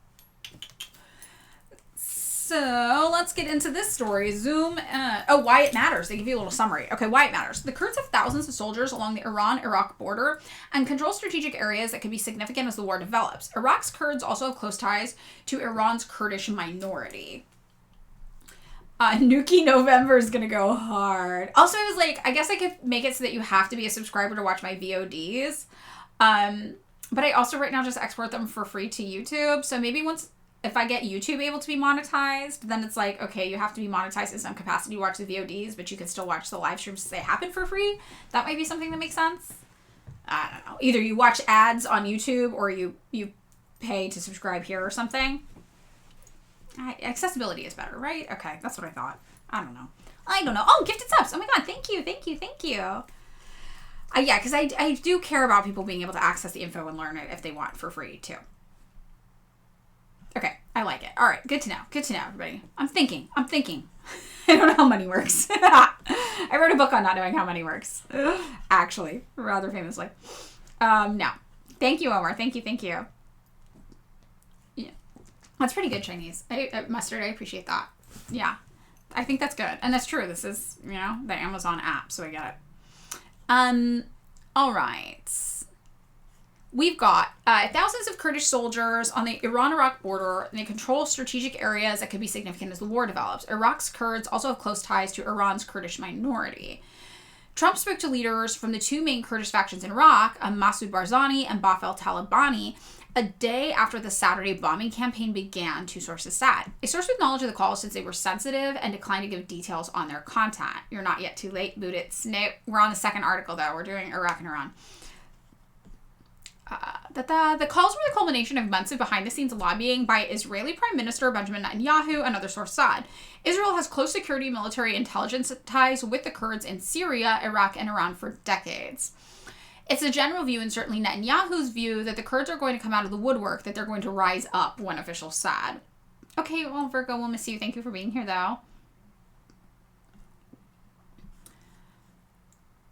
[SPEAKER 1] So let's get into this story. Zoom. Why it matters. They give you a little summary. Okay, why it matters. The Kurds have thousands of soldiers along the Iran-Iraq border and control strategic areas that could be significant as the war develops. Iraq's Kurds also have close ties to Iran's Kurdish minority. Nuki November is gonna go hard. Also, I was like, I guess I could make it so that you have to be a subscriber to watch my VODs. But I also right now just export them for free to YouTube. So maybe if I get YouTube able to be monetized, then it's like, okay, you have to be monetized in some capacity to watch the VODs, but you can still watch the live streams as they happen for free. That might be something that makes sense. I don't know. Either you watch ads on YouTube or you pay to subscribe here or something. Accessibility is better, right? Okay, that's what I thought. I don't know. Oh, gifted subs. Oh my god, thank you. Yeah, because I do care about people being able to access the info and learn it if they want for free, too. Okay, I like it. All right, good to know, everybody. I'm thinking. I don't know how money works. I wrote a book on not knowing how money works. Actually, rather famously. No. Thank you, Omar. Thank you. That's pretty good Chinese. Mustard, I appreciate that. Yeah. I think that's good. And that's true. This is, the Amazon app, so I get it. All right. We've got thousands of Kurdish soldiers on the Iran-Iraq border, and they control strategic areas that could be significant as the war develops. Iraq's Kurds also have close ties to Iran's Kurdish minority. Trump spoke to leaders from the 2 main Kurdish factions in Iraq, Masoud Barzani and Baf el-Talabani, a day after the Saturday bombing campaign began, 2 sources said. A source with knowledge of the call since they were sensitive and declined to give details on their content. You're not yet too late, boot it. Snip. We're on the second article, though. We're doing Iraq and Iran. The calls were the culmination of months of behind-the-scenes lobbying by Israeli Prime Minister Benjamin Netanyahu, another source said. Israel has close security military intelligence ties with the Kurds in Syria, Iraq, and Iran for decades. It's a general view, and certainly Netanyahu's view, that the Kurds are going to come out of the woodwork, that they're going to rise up, one official said. Okay, well, Virgo, we'll miss you. Thank you for being here, though.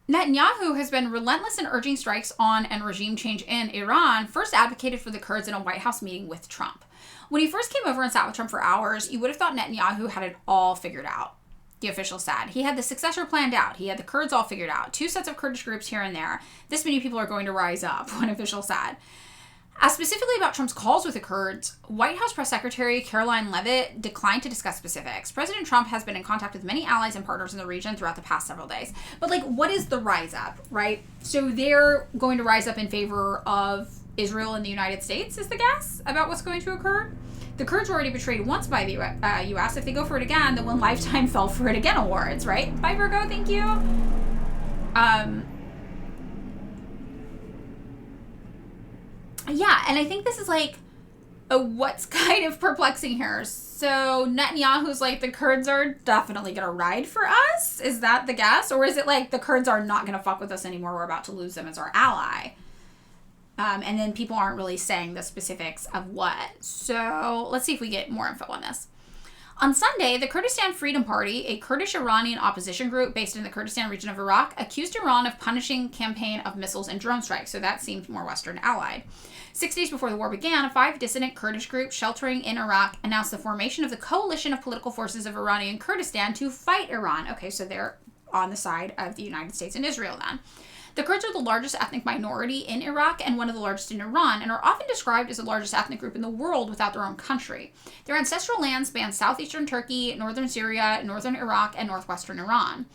[SPEAKER 1] Netanyahu has been relentless in urging strikes on and regime change in Iran, first advocated for the Kurds in a White House meeting with Trump. When he first came over and sat with Trump for hours, you would have thought Netanyahu had it all figured out. the official said. He had the successor planned out. He had the Kurds all figured out. 2 sets of Kurdish groups here and there. This many people are going to rise up, one official said. As specifically about Trump's calls with the Kurds, White House Press Secretary Caroline Leavitt declined to discuss specifics. President Trump has been in contact with many allies and partners in the region throughout the past several days. But, like, what is the rise up, right? So they're going to rise up in favor of Israel and the United States, is the guess about what's going to occur. The Kurds were already betrayed once by the U.S. If they go for it again, they'll win Lifetime Fell for It Again awards, right? Bye, Virgo. Thank you. Yeah, and I think this is like what's kind of perplexing here. So Netanyahu's like, the Kurds are definitely going to ride for us? Is that the guess? Or is it like the Kurds are not going to fuck with us anymore, we're about to lose them as our ally? And then people aren't really saying the specifics of what. So let's see if we get more info on this. On Sunday, the Kurdistan Freedom Party, a Kurdish-Iranian opposition group based in the Kurdistan region of Iraq, accused Iran of punishing campaign of missiles and drone strikes. So that seemed more Western allied. 6 days before the war began, 5 dissident Kurdish groups sheltering in Iraq announced the formation of the Coalition of Political Forces of Iranian Kurdistan to fight Iran. Okay, so they're on the side of the United States and Israel then. The Kurds are the largest ethnic minority in Iraq and one of the largest in Iran, and are often described as the largest ethnic group in the world without their own country. Their ancestral lands span southeastern Turkey, northern Syria, northern Iraq, and northwestern Iran.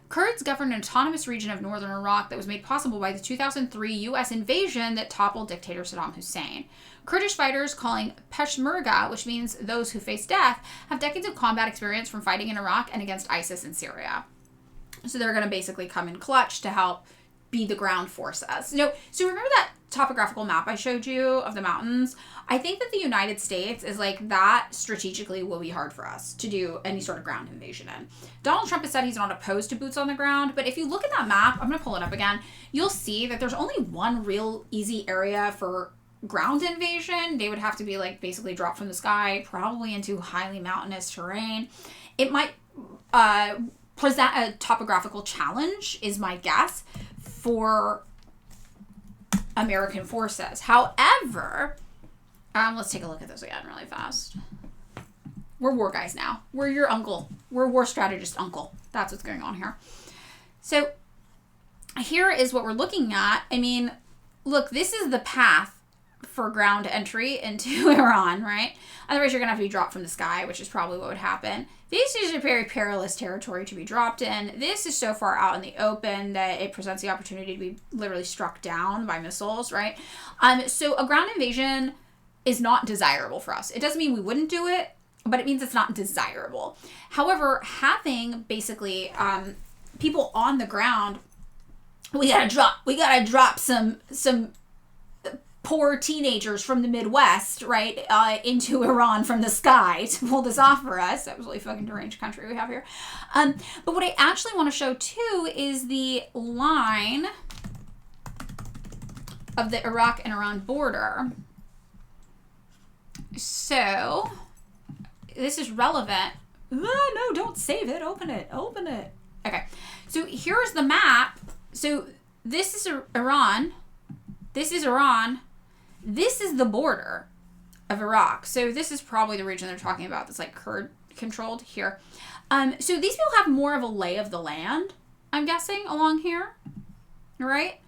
[SPEAKER 1] Kurds govern an autonomous region of northern Iraq that was made possible by the 2003 U.S. invasion that toppled dictator Saddam Hussein. Kurdish fighters, calling Peshmerga, which means those who face death, have decades of combat experience from fighting in Iraq and against ISIS in Syria. So they're going to basically come in clutch to help be the ground forces. So remember that topographical map I showed you of the mountains? I think that the United States is like, that strategically will be hard for us to do any sort of ground invasion in. Donald Trump has said he's not opposed to boots on the ground, but if you look at that map, I'm going to pull it up again, you'll see that there's only one real easy area for ground invasion. They would have to be like basically dropped from the sky, probably into highly mountainous terrain. It might present a topographical challenge, is my guess, for American forces. However, let's take a look at this again really fast. We're war guys now. We're your uncle. We're war strategist uncle. That's what's going on here. So here is what we're looking at. I mean, look, this is the path for ground entry into Iran, right? Otherwise, you're going to have to be dropped from the sky, which is probably what would happen. This is a very perilous territory to be dropped in. This is so far out in the open that it presents the opportunity to be literally struck down by missiles, right? So a ground invasion is not desirable for us. It doesn't mean we wouldn't do it, but it means it's not desirable. However, having basically people on the ground, we gotta drop some poor teenagers from the Midwest, right, into Iran from the sky to pull this off for us. That was really fucking deranged country we have here. But what I actually want to show too is the line of the Iraq and Iran border. So this is relevant. No, don't save it. Open it. Okay. So here's the map. So this is Iran. This is Iran. This is the border of Iraq. So this is probably the region they're talking about that's like Kurd controlled here. So these people have more of a lay of the land, I'm guessing, along here, right?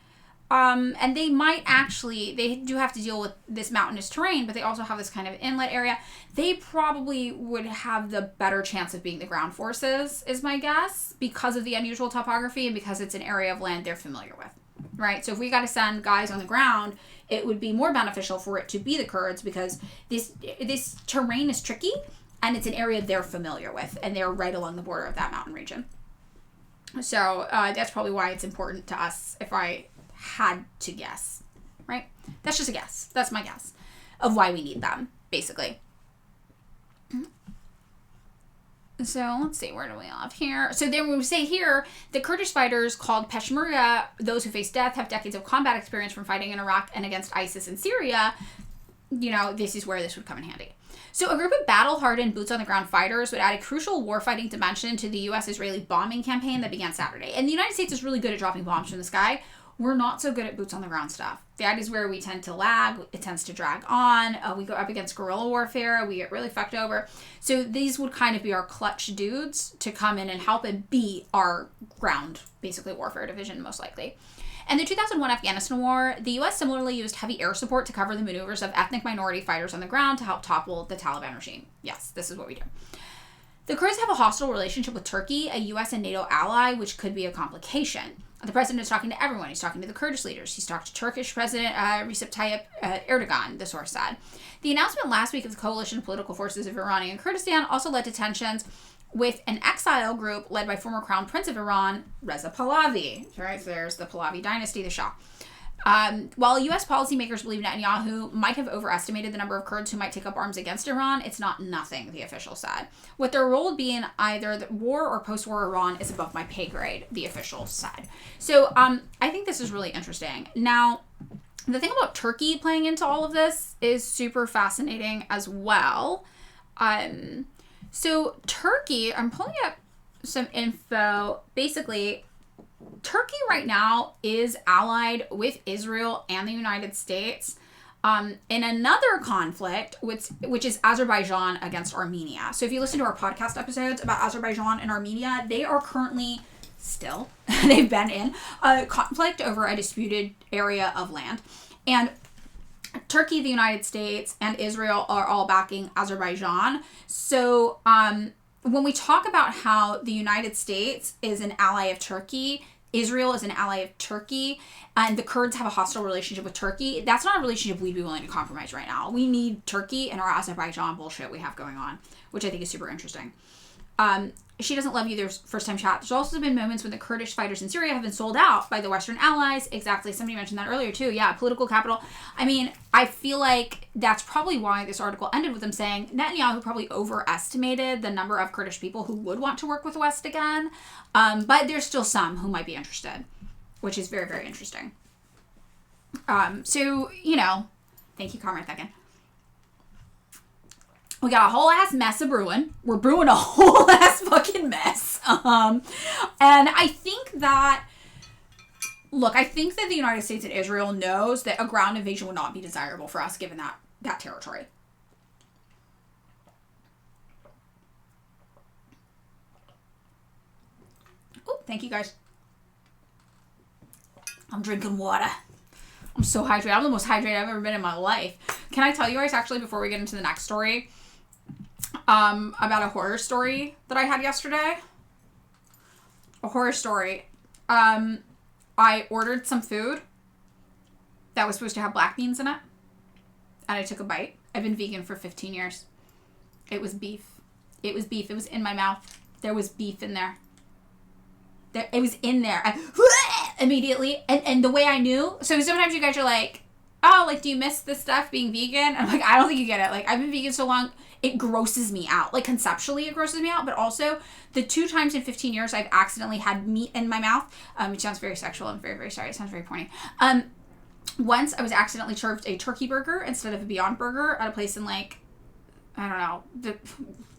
[SPEAKER 1] And they do have to deal with this mountainous terrain, but they also have this kind of inlet area. They probably would have the better chance of being the ground forces, is my guess, because of the unusual topography and because it's an area of land they're familiar with. Right, so if we got to send guys on the ground, it would be more beneficial for it to be the Kurds because this terrain is tricky and it's an area they're familiar with and they're right along the border of that mountain region. So that's probably why it's important to us if I had to guess, right? That's just a guess. That's my guess of why we need them, basically. So let's see, where do we have here? So then when we say here, the Kurdish fighters called Peshmerga, those who face death, have decades of combat experience from fighting in Iraq and against ISIS in Syria. You know, this is where this would come in handy. So a group of battle-hardened, boots-on-the-ground fighters would add a crucial warfighting dimension to the U.S.-Israeli bombing campaign that began Saturday. And the United States is really good at dropping bombs from the sky. we're not so good at boots on the ground stuff. That is where we tend to lag. It tends to drag on. We go up against guerrilla warfare. We get really fucked over. So these would kind of be our clutch dudes to come in and help and be our ground, basically, warfare division, most likely. In the 2001 Afghanistan War, the U.S. similarly used heavy air support to cover the maneuvers of ethnic minority fighters on the ground to help topple the Taliban regime. Yes, this is what we do. The Kurds have a hostile relationship with Turkey, a U.S. and NATO ally, which could be a complication. The president is talking to everyone. He's talking to the Kurdish leaders. He's talked to Turkish President Recep Tayyip Erdogan, the source said. The announcement last week of the coalition of political forces of Iranian Kurdistan also led to tensions with an exile group led by former Crown Prince of Iran, Reza Pahlavi. Right, there's the Pahlavi dynasty, the Shah. While U.S. policymakers believe Netanyahu might have overestimated the number of Kurds who might take up arms against Iran, it's not nothing, the official said. What their role would be in either the war or post-war Iran is above my pay grade, the official said. So I think this is really interesting. Now, the thing about Turkey playing into all of this is super fascinating as well. So Turkey, I'm pulling up some info. Basically, Turkey right now is allied with Israel and the United States in another conflict, which is Azerbaijan against Armenia. So if you listen to our podcast episodes about Azerbaijan and Armenia, they are currently still, they've been in a conflict over a disputed area of land. And Turkey, the United States, and Israel are all backing Azerbaijan. So when we talk about how the United States is an ally of Turkey, Israel is an ally of Turkey, and the Kurds have a hostile relationship with Turkey, that's not a relationship we'd be willing to compromise right now. We need Turkey and our Azerbaijan bullshit we have going on, which I think is super interesting. She doesn't love you. There's first time chat. There's also been moments when the Kurdish fighters in Syria have been sold out by the Western allies. Exactly. Somebody mentioned that earlier too. Yeah, political capital. I mean, I feel like that's probably why this article ended with them saying Netanyahu probably overestimated the number of Kurdish people who would want to work with the West again. But there's still some who might be interested, which is very, very interesting. So, you know, thank you, Comrade Thakin. We got a whole ass mess of brewing. We're brewing a whole ass fucking mess. And I think that, look, I think that the United States and Israel knows that a ground invasion would not be desirable for us given that territory. Oh, thank you guys. I'm drinking water. I'm so hydrated. I'm the most hydrated I've ever been in my life. Can I tell you guys actually before we get into the next story? About a horror story that I had yesterday. A horror story. I ordered some food that was supposed to have black beans in it. And I took a bite. I've been vegan for 15 years. It was beef. It was beef. It was in my mouth. There was beef in there. It was in there. Immediately. And the way I knew. So sometimes you guys are like, oh, like, do you miss this stuff being vegan? I'm like, I don't think you get it. Like, I've been vegan so long, it grosses me out. Like, conceptually, it grosses me out. But also, the 2 times in 15 years I've accidentally had meat in my mouth, which sounds very sexual. I'm very, very sorry. It sounds very pointy. Once I was accidentally served a turkey burger instead of a Beyond Burger at a place in, like, I don't know,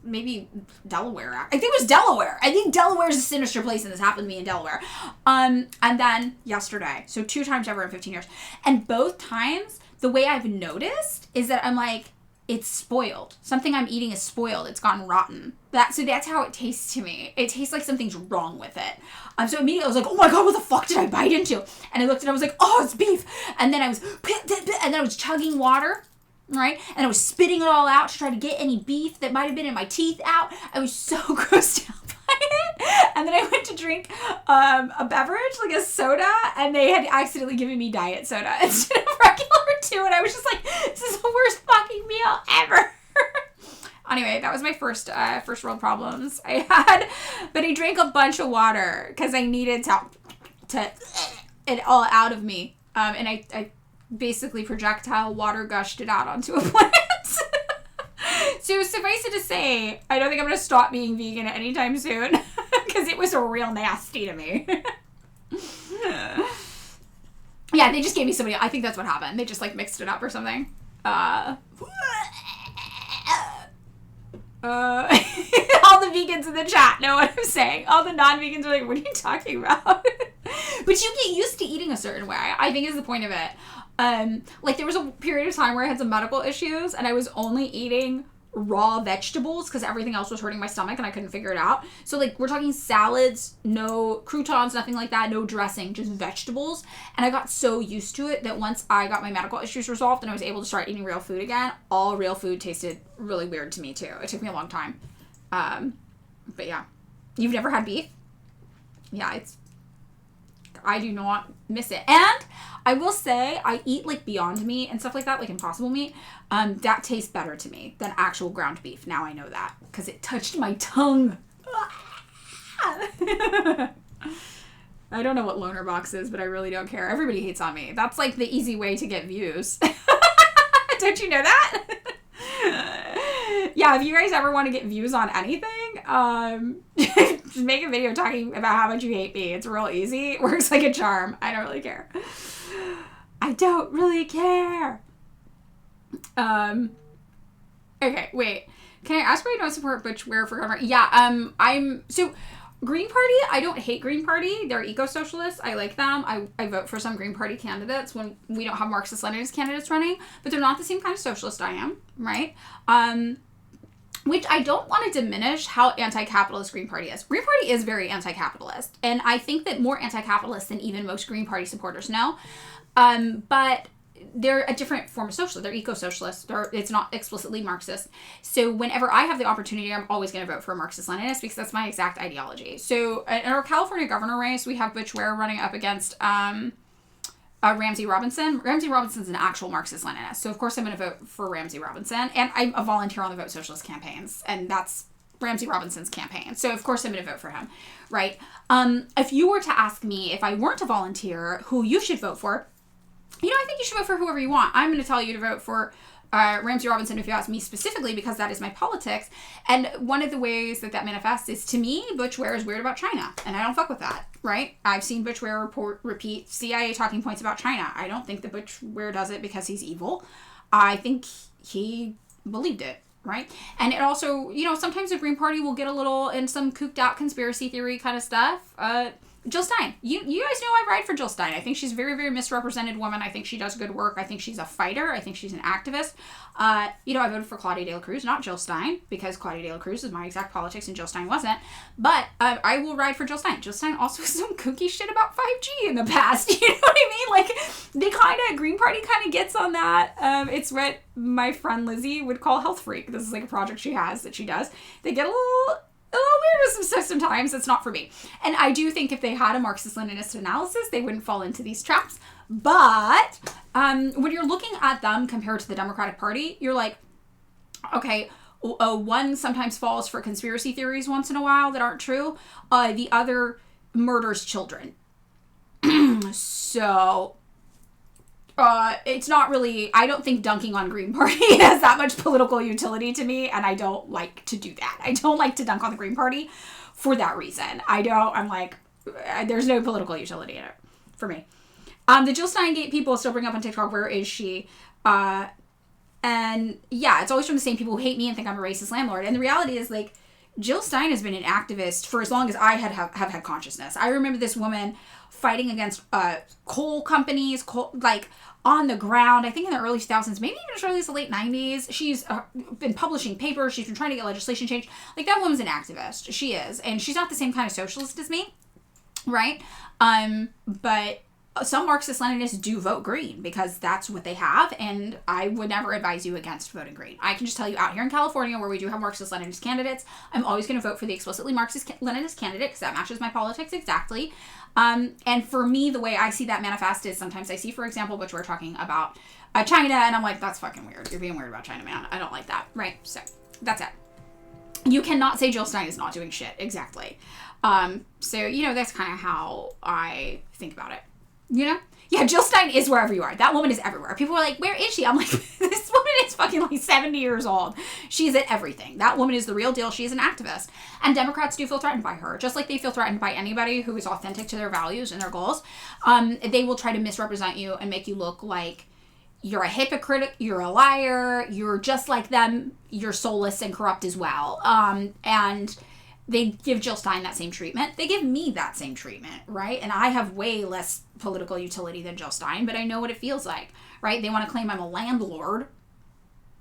[SPEAKER 1] maybe Delaware. I think it was Delaware. I think Delaware is a sinister place, and this happened to me in Delaware. And then yesterday, so 2 times ever in 15 years. And both times, the way I've noticed is that I'm like, it's spoiled. Something I'm eating is spoiled. It's gotten rotten. So that's how it tastes to me. It tastes like something's wrong with it. So immediately I was like, oh my God, what the fuck did I bite into? And I looked and I was like, oh, it's beef. And then I was chugging water. Right? And I was spitting it all out to try to get any beef that might have been in my teeth out. I was so grossed out by it. And then I went to drink a beverage, like a soda, and they had accidentally given me diet soda instead of regular too. And I was just like, this is the worst fucking meal ever. Anyway, that was my first world problems I had. But I drank a bunch of water because I needed to it all out of me. And I basically projectile water gushed it out onto a plant. So suffice it to say, I don't think I'm going to stop being vegan anytime soon because it was real nasty to me. Yeah, they just gave me somebody. I think that's what happened. They just like mixed it up or something. All the vegans in the chat know what I'm saying. All the non-vegans are like, what are you talking about? But you get used to eating a certain way, I think is the point of it. Like there was a period of time where I had some medical issues and I was only eating raw vegetables because everything else was hurting my stomach and I couldn't figure it out. So like we're talking salads, no croutons, nothing like that, no dressing, just vegetables. And I got so used to it that once I got my medical issues resolved and I was able to start eating real food again, all real food tasted really weird to me too. It took me a long time. But yeah. You've never had beef? Yeah, I do not miss it. And I will say I eat like Beyond Meat and stuff like that, like Impossible Meat. That tastes better to me than actual ground beef. Now I know that because it touched my tongue. I don't know what Loner Box is, but I really don't care. Everybody hates on me. That's like the easy way to get views. Don't you know that? Yeah, if you guys ever want to get views on anything, just make a video talking about how much you hate me. It's real easy. It works like a charm. I don't really care. I don't really care. Okay, wait. Can I ask why you don't support butchware for government? Yeah, so Green Party, I don't hate Green Party. They're eco-socialists. I like them. I vote for some Green Party candidates when we don't have Marxist-Leninist candidates running, but they're not the same kind of socialist I am, right? Which I don't want to diminish how anti-capitalist Green Party is. Green Party is very anti-capitalist, and I think that more anti-capitalist than even most Green Party supporters know. But they're a different form of socialist. They're eco-socialist. It's not explicitly Marxist. So whenever I have the opportunity, I'm always going to vote for a Marxist-Leninist because that's my exact ideology. So in our California governor race, we have Butch Ware running up against Ramsey Robinson. Ramsey Robinson's an actual Marxist-Leninist. So of course I'm going to vote for Ramsey Robinson. And I'm a volunteer on the Vote Socialist campaigns. And that's Ramsey Robinson's campaign. So of course I'm going to vote for him, right? If you were to ask me if I weren't a volunteer who you should vote for, I think you should vote for whoever you want. I'm going to tell you to vote for Ramsey Robinson if you ask me specifically because that is my politics. And one of the ways that manifests is, to me, Butch Ware is weird about China. And I don't fuck with that, right? I've seen Butch Ware repeat CIA talking points about China. I don't think that Butch Ware does it because he's evil. I think he believed it, right? And it also, sometimes the Green Party will get a little in some cooked out conspiracy theory kind of stuff. Jill Stein. You guys know I ride for Jill Stein. I think she's a very, very misrepresented woman. I think she does good work. I think she's a fighter. I think she's an activist. I voted for Claudia de la Cruz, not Jill Stein, because Claudia de la Cruz is my exact politics and Jill Stein wasn't. But I will ride for Jill Stein. Jill Stein also has some kooky shit about 5G in the past. You know what I mean? Green Party kind of gets on that. It's what my friend Lizzie would call health freak. This is like a project she has that she does. They get a little weird with some stuff sometimes. It's not for me. And I do think if they had a Marxist-Leninist analysis, they wouldn't fall into these traps. But when you're looking at them compared to the Democratic Party, you're like, okay, one sometimes falls for conspiracy theories once in a while that aren't true. The other murders children. So it's not really, I don't think dunking on Green Party has that much political utility to me, and I don't like to do that. I don't like to dunk on the Green Party for that reason. I'm like, there's no political utility in it for me. The Jill Steingate people still bring up on TikTok, where is she? And yeah, it's always from the same people who hate me and think I'm a racist landlord. And the reality is, like, Jill Stein has been an activist for as long as I have had consciousness. I remember this woman fighting against coal companies, on the ground, I think in the early 2000s, maybe even as early as the late 90s. She's been publishing papers. She's been trying to get legislation changed. Like, that woman's an activist. She is. And she's not the same kind of socialist as me, right? But some Marxist-Leninists do vote green because that's what they have, and I would never advise you against voting green. I can just tell you, out here in California, where we do have Marxist-Leninist candidates, I'm always going to vote for the explicitly Marxist-Leninist candidate because that matches my politics exactly. And for me, the way I see that manifest is sometimes I see, for example, which we're talking about China, and I'm like, that's fucking weird. You're being weird about China, man. I don't like that, right? So that's it. You cannot say Jill Stein is not doing shit. Exactly. So, that's kind of how I think about it. Yeah, Jill Stein is wherever you are. That woman is everywhere. People are like, where is she? I'm like, this woman is fucking like 70 years old. She's at everything. That woman is the real deal. She is an activist. And Democrats do feel threatened by her, just like they feel threatened by anybody who is authentic to their values and their goals. They will try to misrepresent you and make you look like you're a hypocrite, you're a liar, you're just like them, you're soulless and corrupt as well. And They give Jill Stein that same treatment. They give me that same treatment, right? And I have way less political utility than Jill Stein, but I know what it feels like, right? They want to claim I'm a landlord.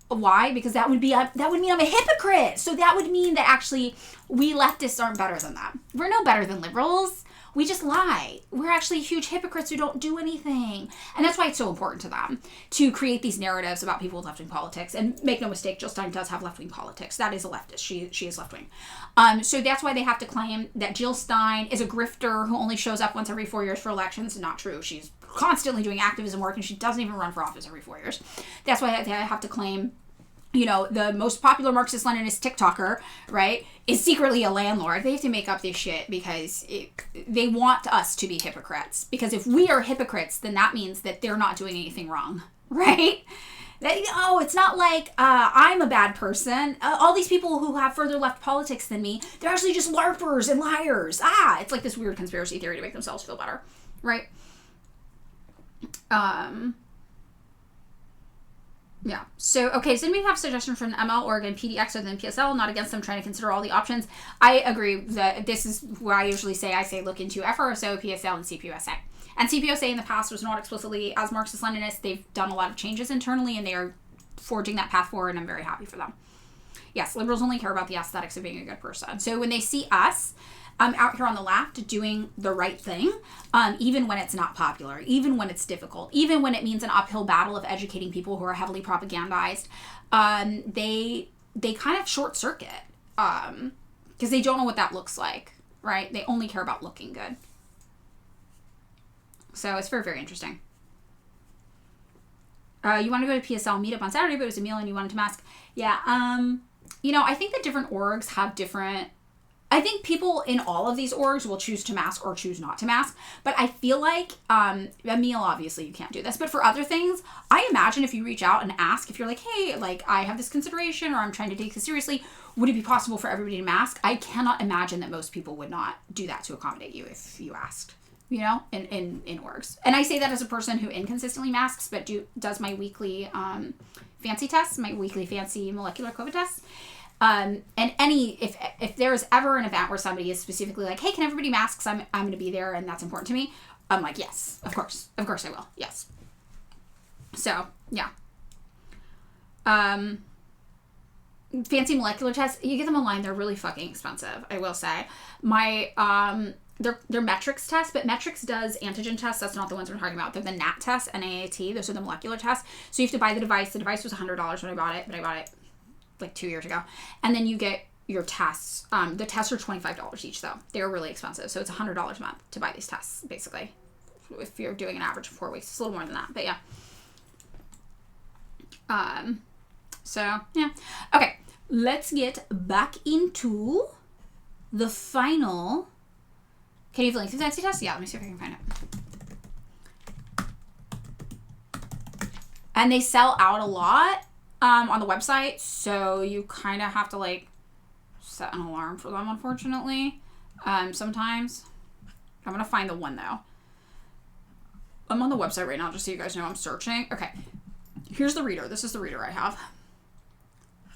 [SPEAKER 1] Why? Because that would mean I'm a hypocrite. So that would mean that actually we leftists aren't better than them. We're no better than liberals. We just lie. We're actually huge hypocrites who don't do anything. And that's why it's so important to them to create these narratives about people with left-wing politics. And make no mistake, Jill Stein does have left-wing politics. That is a leftist. She is left-wing. So that's why they have to claim that Jill Stein is a grifter who only shows up once every 4 years for elections. Not true. She's constantly doing activism work, and she doesn't even run for office every 4 years. That's why they have to claim, you know, the most popular Marxist-Leninist TikToker, right, is secretly a landlord. They have to make up this shit because they want us to be hypocrites. Because if we are hypocrites, then that means that they're not doing anything wrong, right? It's not like I'm a bad person. All these people who have further left politics than me, they're actually just LARPers and liars. It's like this weird conspiracy theory to make themselves feel better, right? Yeah. So, okay. So then we have suggestions from ML, Oregon, PDX, other than PSL. Not against them trying to consider all the options. I agree that this is what I usually say. I say look into FRSO, PSL, and CPUSA. And CPUSA in the past was not explicitly as Marxist-Leninist. They've done a lot of changes internally, and they are forging that path forward, and I'm very happy for them. Yes, liberals only care about the aesthetics of being a good person. So when they see us out here on the left doing the right thing, even when it's not popular, even when it's difficult, even when it means an uphill battle of educating people who are heavily propagandized, they kind of short circuit because they don't know what that looks like, right? They only care about looking good. So it's very, very interesting. You want to go to PSL meetup on Saturday, but it was a meal and you wanted to mask. Yeah. I think that different orgs have different... I think people in all of these orgs will choose to mask or choose not to mask. But I feel like, a meal, obviously, you can't do this. But for other things, I imagine if you reach out and ask, if you're like, hey, like, I have this consideration or I'm trying to take this seriously, would it be possible for everybody to mask? I cannot imagine that most people would not do that to accommodate you if you asked, in orgs. And I say that as a person who inconsistently masks, but does my weekly fancy tests, my weekly fancy molecular COVID tests. And if there's ever an event where somebody is specifically like, hey, can everybody mask? I'm going to be there and that's important to me. I'm like, yes, of course I will. Yes. So yeah. Fancy molecular tests, you get them online. They're really fucking expensive. I will say they're metrics tests, but metrics does antigen tests. That's not the ones we're talking about. They're the NAT tests, NAAT. Those are the molecular tests. So you have to buy the device. The device was $100 when I bought it, but I bought it like 2 years ago. And then you get your tests. The tests are $25 each though. They're really expensive. So it's $100 a month to buy these tests, basically. If you're doing an average of 4 weeks, it's a little more than that, but yeah. So yeah. Okay. Let's get back into the final. Can you have the link to the fancy test? Yeah, let me see if I can find it. And they sell out a lot on the website, so you kind of have to like set an alarm for them, unfortunately. Sometimes. I'm gonna find the one though. I'm on the website right now just so you guys know I'm searching. Okay, here's the reader. This is the reader I have.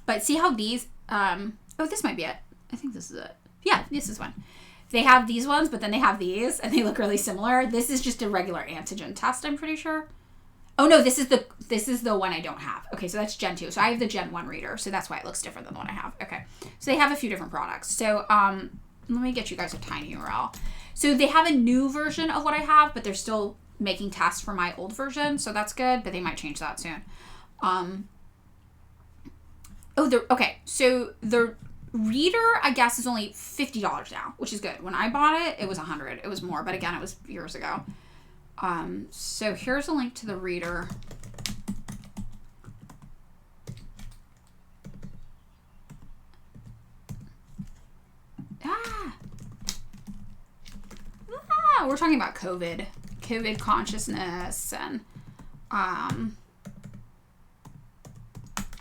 [SPEAKER 1] But see how these, this might be it. I think this is it. Yeah, this is one. They have these ones, but then they have these, and they look really similar. This is just a regular antigen test, I'm pretty sure. Oh no, this is the one I don't have. Okay, so that's Gen 2. So I have the Gen 1 reader, so that's why it looks different than the one I have. Okay, so they have a few different products. So let me get you guys a tiny URL. So they have a new version of what I have, but they're still making tests for my old version, so that's good, but they might change that soon. Okay, so the reader, I guess, is only $50 now, which is good. When I bought it, it was $100. It was more, but again, it was years ago. So here's a link to the reader. We're talking about COVID consciousness and,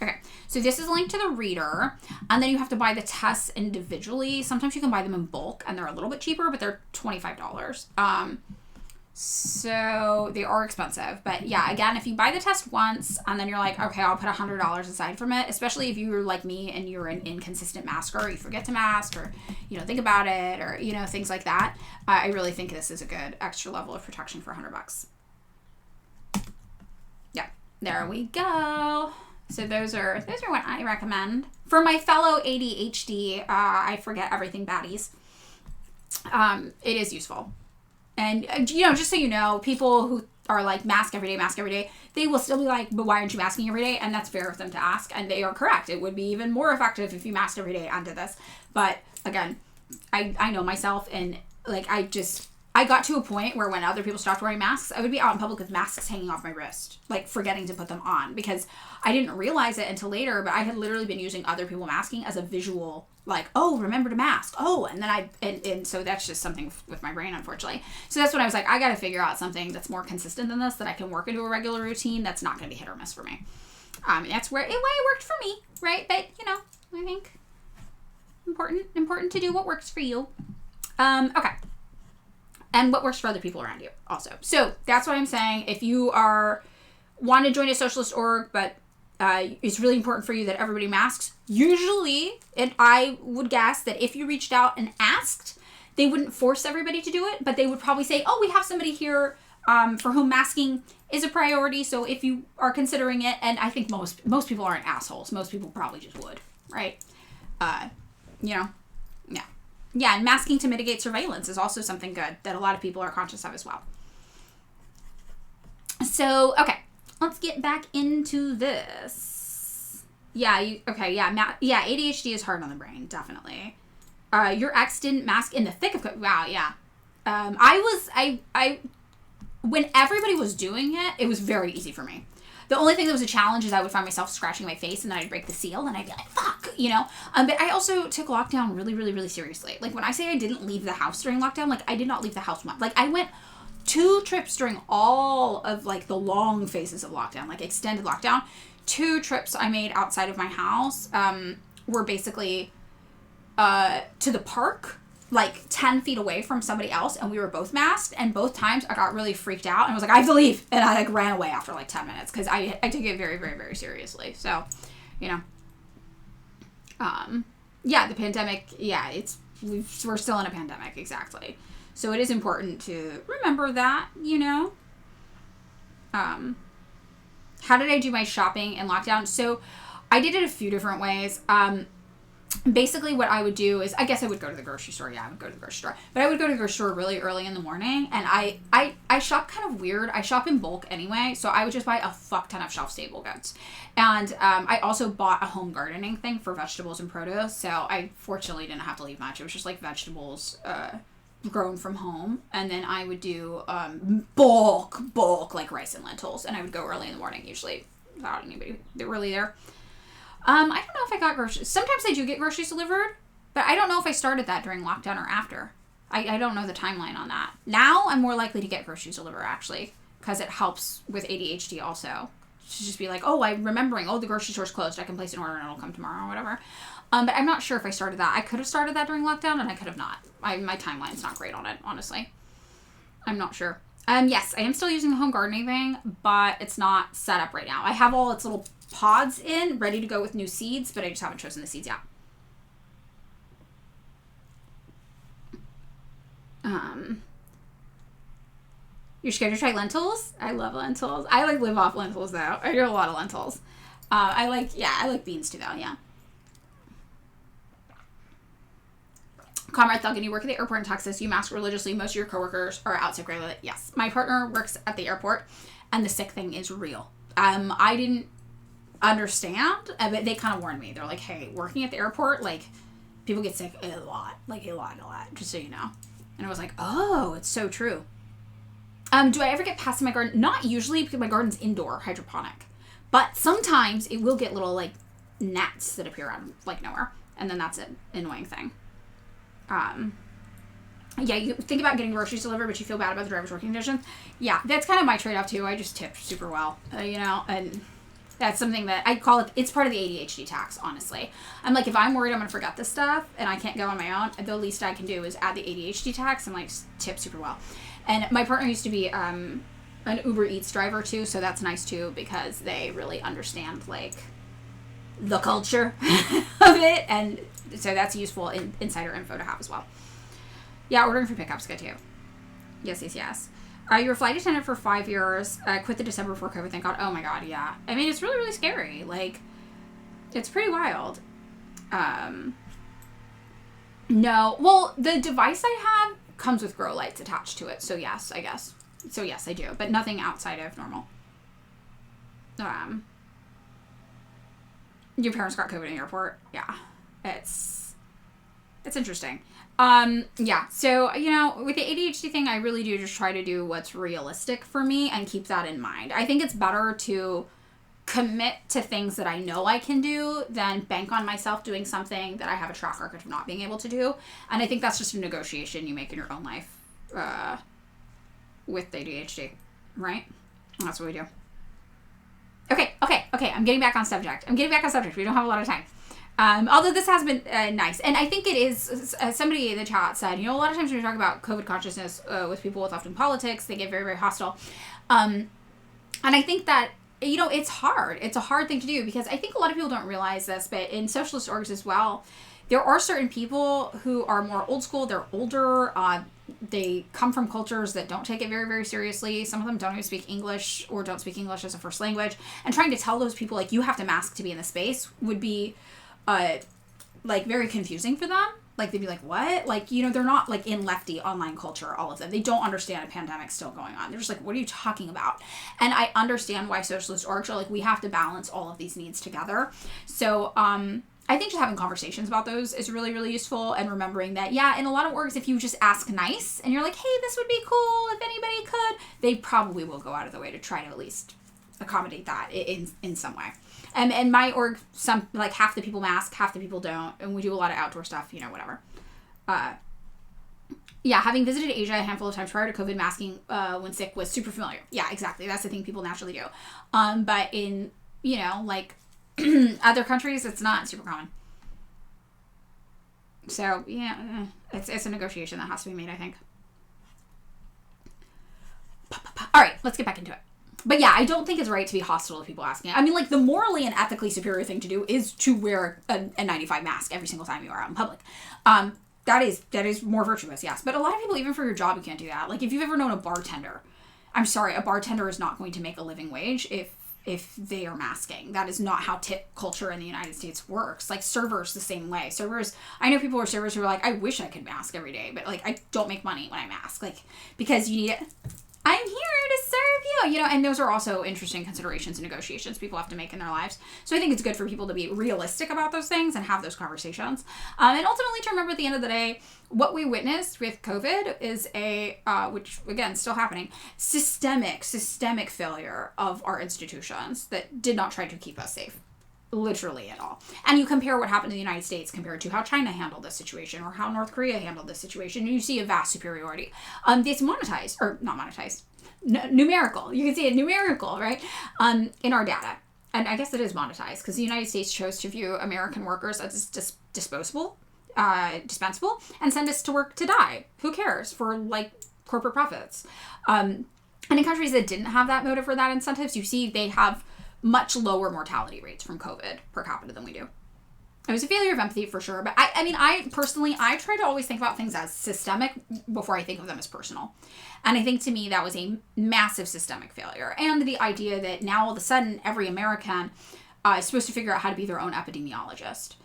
[SPEAKER 1] okay, so this is a link to the reader, and then you have to buy the tests individually. Sometimes you can buy them in bulk, and they're a little bit cheaper, but they're $25. So they are expensive. But yeah, again, if you buy the test once and then you're like, okay, I'll put $100 aside from it, especially if you're like me and you're an inconsistent masker, or you forget to mask, or you don't think about it, or things like that, I really think this is a good extra level of protection for $100. Yeah, there we go. So those are what I recommend for my fellow ADHD. I forget everything baddies. It is useful. And, just so you know, people who are like, mask every day, they will still be like, but why aren't you masking every day? And that's fair of them to ask. And they are correct. It would be even more effective if you masked every day and did this. But, again, I know myself, and, like, I got to a point where when other people stopped wearing masks, I would be out in public with masks hanging off my wrist, like forgetting to put them on, because I didn't realize it until later, but I had literally been using other people masking as a visual, like, oh, remember to mask. Oh, and then and so that's just something with my brain, unfortunately. So that's when I was like, I got to figure out something that's more consistent than this, that I can work into a regular routine that's not going to be hit or miss for me. And that's why it worked for me, right? But, I think important to do what works for you. Okay. And what works for other people around you also. So that's what I'm saying. If you want to join a socialist org, but it's really important for you that everybody masks, usually, and I would guess that if you reached out and asked, they wouldn't force everybody to do it, but they would probably say, oh, we have somebody here for whom masking is a priority, so if you are considering it, and I think most people aren't assholes. Most people probably just would, right? Yeah. Yeah, and masking to mitigate surveillance is also something good that a lot of people are conscious of as well. So, okay, let's get back into this. Yeah, ADHD is hard on the brain, definitely. Your ex didn't mask in the thick of wow, yeah. When everybody was doing it, it was very easy for me. The only thing that was a challenge is I would find myself scratching my face, and then I'd break the seal, and I'd be like, fuck, But I also took lockdown really, really, really seriously. Like, when I say I didn't leave the house during lockdown, like, I did not leave the house once. Like, I went 2 trips during all of, like, the long phases of lockdown, like, extended lockdown. 2 trips I made outside of my house were basically to the park, like 10 feet away from somebody else, and we were both masked, and both times I got really freaked out and I was like, I have to leave, and I like ran away after like 10 minutes because I took it very, very, very seriously. So, the pandemic, we're still in a pandemic, exactly. So it is important to remember that, How did I do my shopping in lockdown? So I did it a few different ways. Basically what I would do is, I guess I would go to the grocery store. Yeah, I would go to the grocery store. But I would go to the grocery store really early in the morning, and I shop kind of weird. I shop in bulk anyway, so I would just buy a fuck ton of shelf-stable goods. And I also bought a home gardening thing for vegetables and produce, so I fortunately didn't have to leave much. It was just like vegetables grown from home, and then I would do bulk, like rice and lentils, and I would go early in the morning, usually without anybody really there. I don't know if I got groceries. Sometimes I do get groceries delivered, but I don't know if I started that during lockdown or after. I don't know the timeline on that. Now I'm more likely to get groceries delivered, actually, because it helps with ADHD also. To just be like, oh, I'm remembering, the grocery store's closed. I can place an order and it'll come tomorrow or whatever. But I'm not sure if I started that. I could have started that during lockdown, and I could have not. My timeline's not great on it, honestly. I'm not sure. Yes, I am still using the home gardening thing, but it's not set up right now. I have all its little pods in, ready to go with new seeds, but I just haven't chosen the seeds yet. You're scared to try lentils? I love lentils. I live off lentils though. I do a lot of lentils. I like beans too though, yeah. Comrade Thuggen, you work at the airport in Texas. You mask religiously. Most of your coworkers are out sick regularly. Yes. My partner works at the airport, and the sick thing is real. I didn't understand, but they kind of warned me. They're like, hey, working at the airport, like, people get sick a lot, just so you know. And I was like, oh, it's so true. Do I ever get pests in my garden? Not usually, because my garden's indoor, hydroponic. But sometimes it will get little, like, gnats that appear out of, like, nowhere. And then that's an annoying thing. You think about getting groceries delivered, but you feel bad about the driver's working conditions. Yeah, that's kind of my trade-off, too. I just tip super well, and that's something that I call it, it's part of the ADHD tax, honestly. I'm like, if I'm worried I'm going to forget this stuff and I can't go on my own, the least I can do is add the ADHD tax and, like, tip super well. And my partner used to be an Uber Eats driver too, so that's nice too because they really understand like the culture of it, and so that's useful insider info to have as well. Yeah, ordering for pickup's good too. Yes. You were a flight attendant for 5 years. Quit the December before COVID. Thank God. Oh my God, yeah. I mean, it's really, really scary. Like, it's pretty wild. No. Well, the device I have comes with grow lights attached to it. So yes, I guess. So yes, I do. But nothing outside of normal. Your parents got COVID in the airport. Yeah. It's interesting. Yeah, so, you know, with the ADHD thing, I really do just try to do what's realistic for me and keep that in mind. I think it's better to commit to things that I know I can do than bank on myself doing something that I have a track record of not being able to do. And I think that's just a negotiation you make in your own life, with ADHD, right? That's what we do. Okay, I'm getting back on subject. We don't have a lot of time. Although this has been nice. And I think it is, somebody in the chat said, you know, a lot of times when we talk about COVID consciousness with people with left-wing politics, they get very, very hostile. And I think that, you know, it's hard. It's a hard thing to do because I think a lot of people don't realize this, but in socialist orgs as well, there are certain people who are more old school, they're older, they come from cultures that don't take it very, very seriously. Some of them don't even speak English or don't speak English as a first language. And trying to tell those people, like, you have to mask to be in the space would be like very confusing for them. Like they'd be like, what? Like, you know, they're not like in lefty online culture, all of them. They don't understand a pandemic still going on. They're just like, what are you talking about? And I understand why socialist orgs are like, we have to balance all of these needs together. So I think just having conversations about those is really, really useful, and remembering that, yeah, in a lot of orgs, if you just ask nice and you're like, hey, this would be cool if anybody could, they probably will go out of the way to try to at least accommodate that in some way. And my org, some, like, half the people mask, half the people don't, and we do a lot of outdoor stuff, you know, whatever. Yeah, having visited Asia a handful of times prior to COVID, masking when sick was super familiar. Yeah, exactly. That's the thing people naturally do. But in, you know, like, other countries, it's not super common. So, yeah, it's a negotiation that has to be made, I think. All right, let's get back into it. But yeah, I don't think it's right to be hostile to people asking. I mean, like, the morally and ethically superior thing to do is to wear a 95 mask every single time you are out in public. That is more virtuous, yes. But a lot of people, even for your job, you can't do that. Like, if you've ever known a bartender, I'm sorry, a bartender is not going to make a living wage if they are masking. That is not how tip culture in the United States works. Like, servers the same way. Servers, I know people who are servers who are like, I wish I could mask every day, but, like, I don't make money when I mask. Like, because you need it. I'm here to serve you, you know, and those are also interesting considerations and negotiations people have to make in their lives. So I think it's good for people to be realistic about those things and have those conversations. And ultimately to remember at the end of the day, what we witnessed with COVID is which again, still happening, systemic failure of our institutions that did not try to keep us safe. Literally at all. And you compare what happened in the United States compared to how China handled this situation or how North Korea handled this situation, and you see a vast superiority. It's monetized, or not monetized, numerical. You can see it numerical, right? In our data. And I guess it is monetized because the United States chose to view American workers as dispensable, and send us to work to die. Who cares? For, like, corporate profits. And in countries that didn't have that motive or that incentives, you see they have much lower mortality rates from COVID per capita than we do. It was a failure of empathy for sure, but I mean, I personally try to always think about things as systemic before I think of them as personal. And I think to me that was a massive systemic failure. And the idea that now all of a sudden every American is supposed to figure out how to be their own epidemiologist.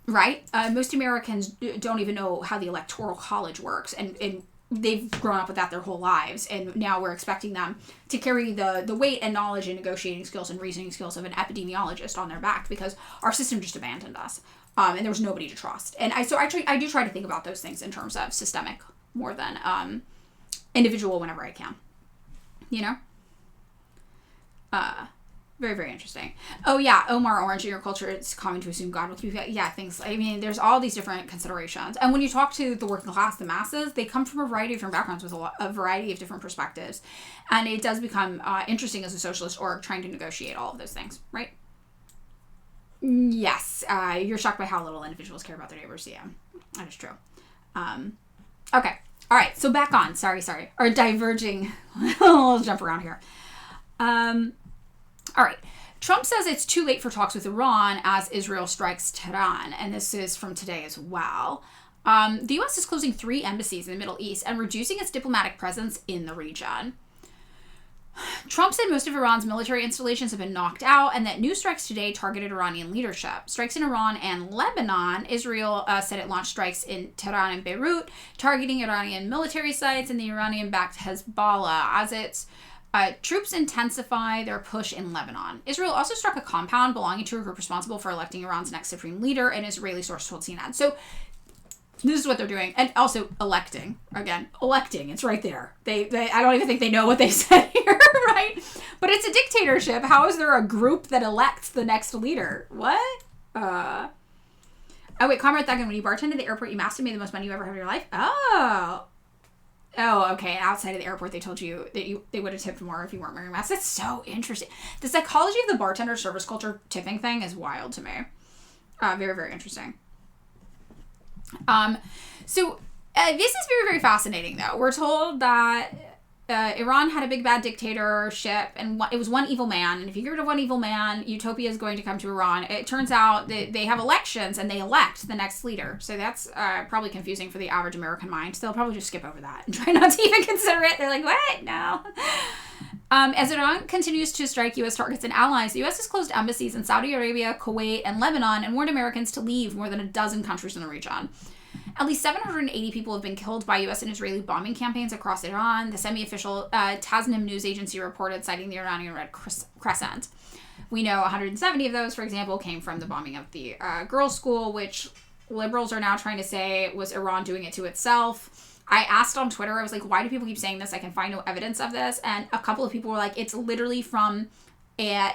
[SPEAKER 1] Right? Most Americans don't even know how the Electoral College works, and they've grown up with that their whole lives, and now we're expecting them to carry the weight and knowledge and negotiating skills and reasoning skills of an epidemiologist on their back because our system just abandoned us, and there was nobody to trust. And I do try to think about those things in terms of systemic more than individual whenever I can, you know. Very, very interesting. Oh, yeah, Omar Orange, in your culture, it's common to assume God will keep you. Yeah, things. I mean, there's all these different considerations. And when you talk to the working class, the masses, they come from a variety of different backgrounds with a variety of different perspectives. And it does become interesting as a socialist org trying to negotiate all of those things, right? Yes, you're shocked by how little individuals care about their neighbors. Yeah, that is true. Okay. All right, so back on. Sorry. Or diverging. I'll jump around here. All right. Trump says it's too late for talks with Iran as Israel strikes Tehran. And this is from today as well. The U.S. is closing 3 embassies in the Middle East and reducing its diplomatic presence in the region. Trump said most of Iran's military installations have been knocked out and that new strikes today targeted Iranian leadership. Strikes in Iran and Lebanon. Israel said it launched strikes in Tehran and Beirut, targeting Iranian military sites and the Iranian-backed Hezbollah as its troops intensify their push in Lebanon. Israel also struck a compound belonging to a group responsible for electing Iran's next supreme leader, an Israeli source told CNN. So this is what they're doing. And also electing. Again, electing. It's right there. They I don't even think they know what they said here, right? But it's a dictatorship. How is there a group that elects the next leader? What? Oh, wait, Comrade Thuggan, when you bartended at the airport, you must have made the most money you ever had in your life? Oh, okay. Outside of the airport, they told you that they would have tipped more if you weren't wearing masks. That's so interesting. The psychology of the bartender service culture tipping thing is wild to me. Very, very interesting. So this is very, very fascinating, though. We're told that Iran had a big bad dictatorship, and it was one evil man. And if you get rid of one evil man, utopia is going to come to Iran. It turns out that they have elections and they elect the next leader. So that's probably confusing for the average American mind. So they'll probably just skip over that and try not to even consider it. They're like, what? No. As Iran continues to strike U.S. targets and allies, the U.S. has closed embassies in Saudi Arabia, Kuwait, and Lebanon and warned Americans to leave more than a dozen countries in the region. At least 780 people have been killed by U.S. and Israeli bombing campaigns across Iran, the semi-official Tasnim news agency reported, citing the Iranian Red Crescent. We know 170 of those, for example, came from the bombing of the girls' school, which liberals are now trying to say was Iran doing it to itself. I asked on Twitter, I was like, why do people keep saying this? I can find no evidence of this. And a couple of people were like, it's literally from a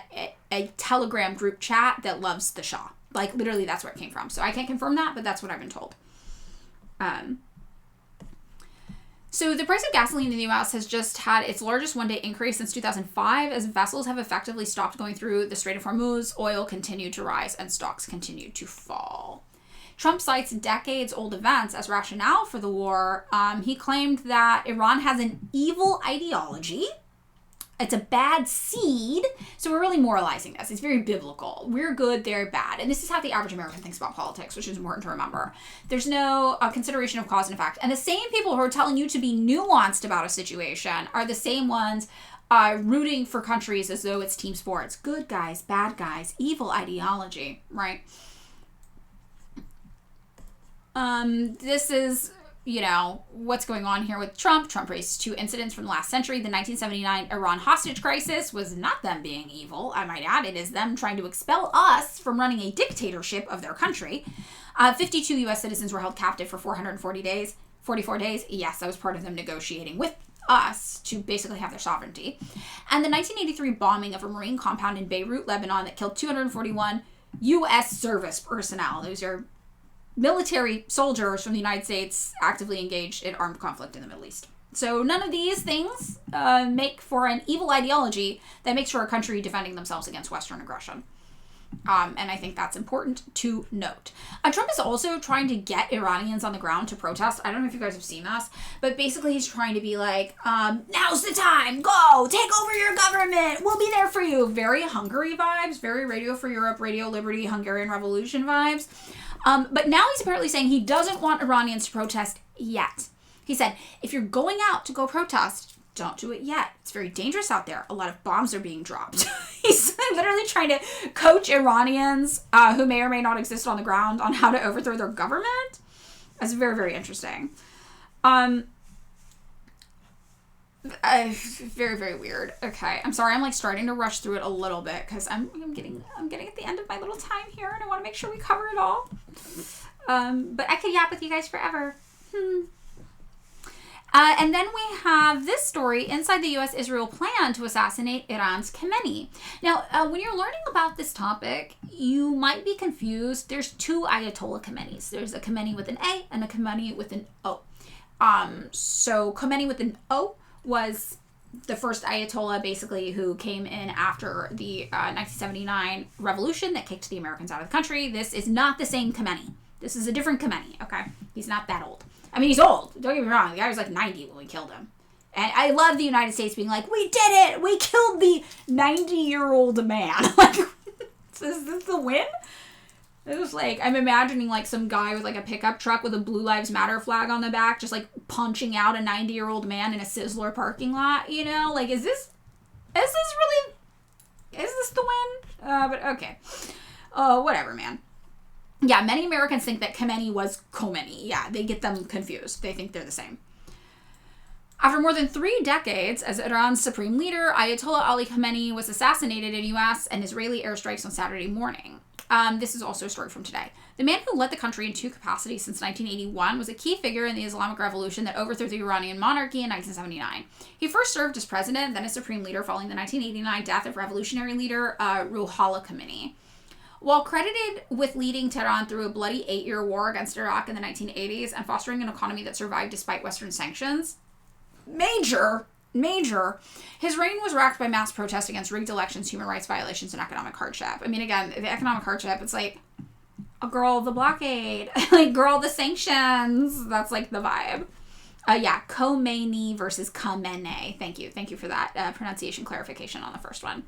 [SPEAKER 1] Telegram group chat that loves the Shah. Like, literally, that's where it came from. So I can't confirm that, but that's what I've been told. So the price of gasoline in the U.S. has just had its largest one-day increase since 2005 as vessels have effectively stopped going through the Strait of Hormuz, oil continued to rise, and stocks continued to fall. Trump cites decades-old events as rationale for the war. He claimed that Iran has an evil ideology. It's a bad seed. So we're really moralizing this. It's very biblical. We're good, they're bad. And this is how the average American thinks about politics, which is important to remember. There's no consideration of cause and effect. And the same people who are telling you to be nuanced about a situation are the same ones rooting for countries as though it's team sports. Good guys, bad guys, evil ideology, right? This is, what's going on here with Trump. Trump raised 2 incidents from the last century. The 1979 Iran hostage crisis was not them being evil, I might add. It is them trying to expel us from running a dictatorship of their country. 52 U.S. citizens were held captive for 44 days. Yes, that was part of them negotiating with us to basically have their sovereignty. And the 1983 bombing of a Marine compound in Beirut, Lebanon, that killed 241 U.S. service personnel. Those are military soldiers from the United States actively engaged in armed conflict in the Middle East. So none of these things make for an evil ideology that makes for a country defending themselves against Western aggression. And I think that's important to note. Trump is also trying to get Iranians on the ground to protest. I don't know if you guys have seen this, but basically he's trying to be like, now's the time, go, take over your government, we'll be there for you. Very Hungary vibes, very Radio for Europe, Radio Liberty, Hungarian Revolution vibes. But now he's apparently saying he doesn't want Iranians to protest yet. He said, if you're going out to go protest, don't do it yet. It's very dangerous out there. A lot of bombs are being dropped. He's literally trying to coach Iranians who may or may not exist on the ground on how to overthrow their government. That's very, very interesting. Very, very weird. Okay, I'm sorry. I'm like starting to rush through it a little bit because I'm getting at the end of my little time here, and I want to make sure we cover it all. But I could yap with you guys forever. And then we have this story inside the U.S.-Israel plan to assassinate Iran's Khamenei. Now, when you're learning about this topic, you might be confused. There's 2 Ayatollah Khameneis. There's a Khamenei with an A and a Khamenei with an O. So Khamenei with an O was the first Ayatollah, basically, who came in after the 1979 revolution that kicked the Americans out of the country. This is not the same Khamenei. This is a different Khamenei, okay? He's not that old. I mean, he's old. Don't get me wrong. The guy was like 90 when we killed him. And I love the United States being like, we did it! We killed the 90-year-old man. Like, is this the win? It was like, I'm imagining like some guy with like a pickup truck with a Blue Lives Matter flag on the back, just like punching out a 90-year-old man in a Sizzler parking lot, you know? Like, is this the win? But okay. Whatever, man. Yeah, many Americans think that Khomeini was Khomeini. Yeah, they get them confused. They think they're the same. After more than 3 decades as Iran's supreme leader, Ayatollah Ali Khamenei was assassinated in U.S. and Israeli airstrikes on Saturday morning. This is also a story from today. The man who led the country in 2 capacities since 1981 was a key figure in the Islamic Revolution that overthrew the Iranian monarchy in 1979. He first served as president, then as supreme leader following the 1989 death of revolutionary leader Ruhollah Khomeini. While credited with leading Tehran through a bloody 8-year war against Iraq in the 1980s and fostering an economy that survived despite Western sanctions, major, his reign was racked by mass protests against rigged elections, human rights violations, and economic hardship. I mean, again, the economic hardship, it's like, a girl, the blockade, like, girl, the sanctions. That's like the vibe. Khomeini versus Khamenei. Thank you for that pronunciation clarification on the first one.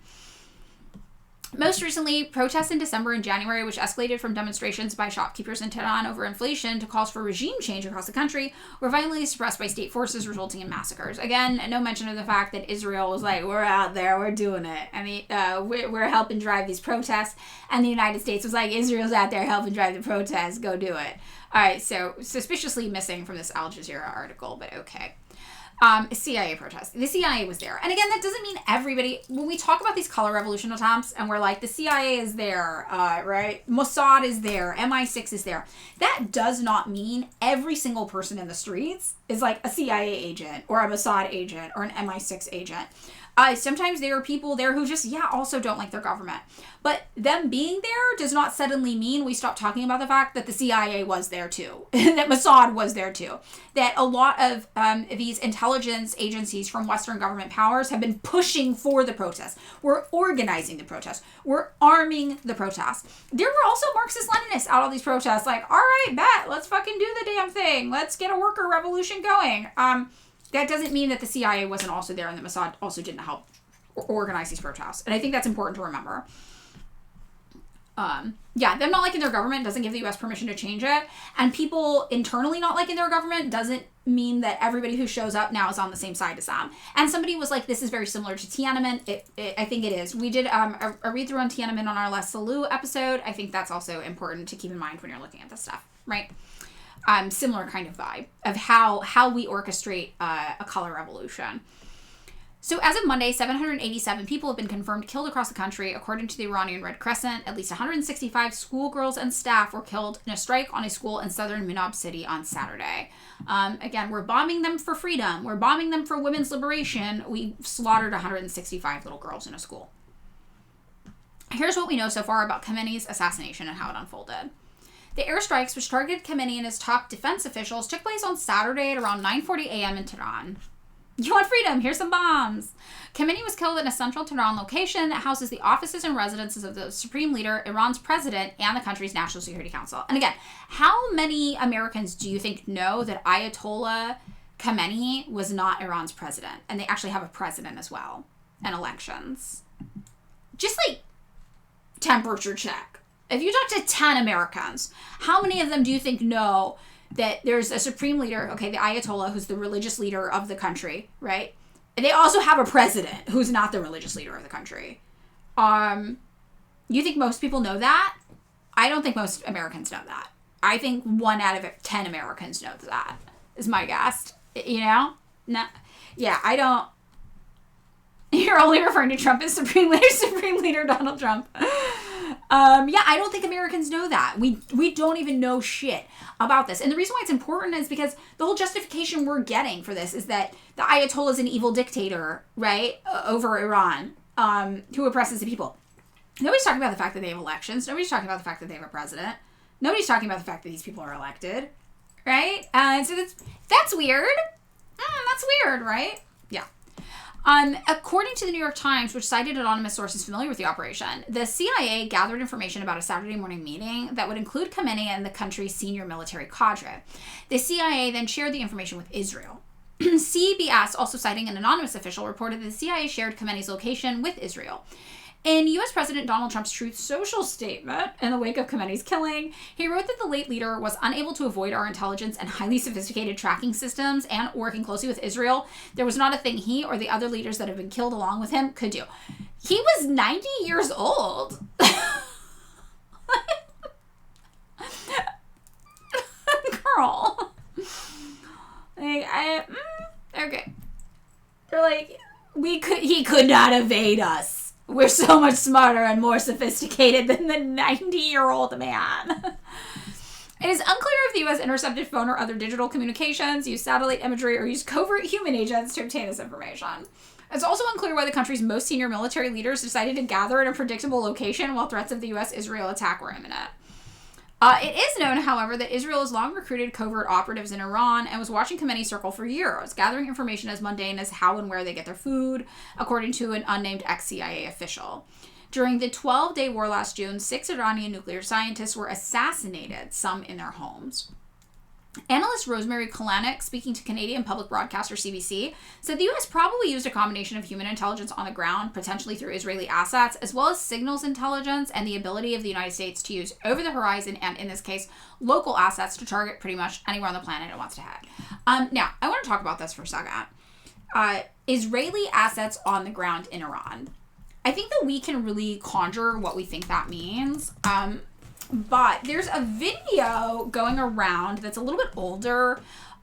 [SPEAKER 1] Most recently, protests in December and January, which escalated from demonstrations by shopkeepers in Tehran over inflation to calls for regime change across the country, were violently suppressed by state forces, resulting in massacres. Again, no mention of the fact that Israel was like, we're out there, we're doing it. I mean, we're helping drive these protests. And the United States was like, Israel's out there helping drive the protests, go do it. All right, so suspiciously missing from this Al Jazeera article, but okay. CIA protest. The CIA was there. And again, that doesn't mean everybody, when we talk about these color revolution attempts and we're like, the CIA is there, right? Mossad is there, MI6 is there. That does not mean every single person in the streets is like a CIA agent or a Mossad agent or an MI6 agent. Sometimes there are people there who just, also don't like their government. But them being there does not suddenly mean we stop talking about the fact that the CIA was there too, that Mossad was there too, that a lot of these intelligence agencies from Western government powers have been pushing for the protests. We're organizing the protests. We're arming the protests. There were also Marxist-Leninists out on these protests, like, all right, bet, let's fucking do the damn thing. Let's get a worker revolution going. That doesn't mean that the CIA wasn't also there and the Mossad also didn't help organize these protests. And I think that's important to remember. Them not liking their government doesn't give the U.S. permission to change it. And people internally not liking their government doesn't mean that everybody who shows up now is on the same side as them. And somebody was like, this is very similar to Tiananmen. I think it is. We did a read-through on Tiananmen on our Les Salou episode. I think that's also important to keep in mind when you're looking at this stuff, right? Similar kind of vibe of how we orchestrate a color revolution. So as of Monday, 787 people have been confirmed killed across the country, according to the Iranian Red Crescent. At least 165 schoolgirls and staff were killed in a strike on a school in southern Minab City on Saturday. Again, we're bombing them for freedom. We're bombing them for women's liberation. We slaughtered 165 little girls in a school. Here's what we know so far about Khamenei's assassination and how it unfolded. The airstrikes, which targeted Khamenei and his top defense officials, took place on Saturday at around 9:40 a.m. in Tehran. You want freedom? Here's some bombs. Khamenei was killed in a central Tehran location that houses the offices and residences of the supreme leader, Iran's president, and the country's National Security Council. And again, how many Americans do you think know that Ayatollah Khamenei was not Iran's president? And they actually have a president as well, and elections. Just like temperature check. If you talk to 10 Americans, how many of them do you think know that there's a supreme leader, okay, the Ayatollah, who's the religious leader of the country, right? And they also have a president who's not the religious leader of the country. You think most people know that? I don't think most Americans know that. I think 1 out of 10 Americans knows that, is my guess. You know? No. Yeah, I don't. You're only referring to Trump as Supreme Leader Donald Trump. I don't think Americans know that. We don't even know shit about this. And the reason why it's important is because the whole justification we're getting for this is that the Ayatollah is an evil dictator, right, over Iran, who oppresses the people. Nobody's talking about the fact that they have elections. Nobody's talking about the fact that they have a president. Nobody's talking about the fact that these people are elected, right? So that's weird. That's weird, right? Yeah. According to the New York Times, which cited anonymous sources familiar with the operation, the CIA gathered information about a Saturday morning meeting that would include Khamenei and the country's senior military cadre. The CIA then shared the information with Israel. CBS, also citing an anonymous official, reported that the CIA shared Khamenei's location with Israel. In U.S. President Donald Trump's Truth Social statement, in the wake of Khamenei's killing, he wrote that the late leader was unable to avoid our intelligence and highly sophisticated tracking systems, and working closely with Israel, there was not a thing he or the other leaders that have been killed along with him could do. He was 90 years old. Girl. Okay. They're like, he could not evade us. We're so much smarter and more sophisticated than the 90-year-old man. It is unclear if the U.S. intercepted phone or other digital communications, used satellite imagery, or used covert human agents to obtain this information. It's also unclear why the country's most senior military leaders decided to gather in a predictable location while threats of the U.S.-Israel attack were imminent. It is known, however, that Israel has long recruited covert operatives in Iran and was watching Khamenei circle for years, gathering information as mundane as how and where they get their food, according to an unnamed ex-CIA official. During the 12-day war last June, 6 Iranian nuclear scientists were assassinated, some in their homes. Analyst Rosemary Kalanick, speaking to Canadian public broadcaster CBC, said the U.S. probably used a combination of human intelligence on the ground, potentially through Israeli assets, as well as signals intelligence and the ability of the United States to use over-the-horizon and, in this case, local assets to target pretty much anywhere on the planet it wants to hit. Now, I want to talk about this for a second. Israeli assets on the ground in Iran. I think that we can really conjure what we think that means. But there's a video going around that's a little bit older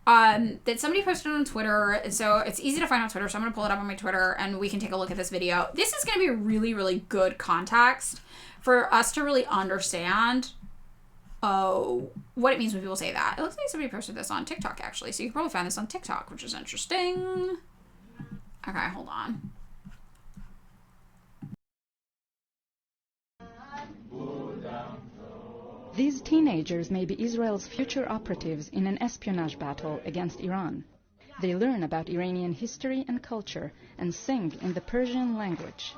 [SPEAKER 1] that somebody posted on Twitter. And so it's easy to find on Twitter. So I'm going to pull it up on my Twitter and we can take a look at this video. This is going to be really, really good context for us to really understand what it means when people say that. It looks like somebody posted this on TikTok, actually. So you can probably find this on TikTok, which is interesting. Okay, hold on.
[SPEAKER 8] These teenagers may be Israel's future operatives in an espionage battle against Iran. They learn about Iranian history and culture and sing in the Persian language.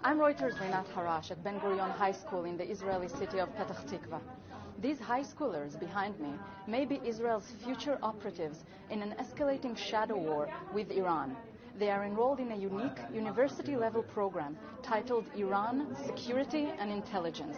[SPEAKER 8] I'm Reuters' Rinat Harash at Ben Gurion High School in the Israeli city of Petah Tikva. These high schoolers behind me may be Israel's future operatives in an escalating shadow war with Iran. They are enrolled in a unique university-level program titled Iran, Security and Intelligence.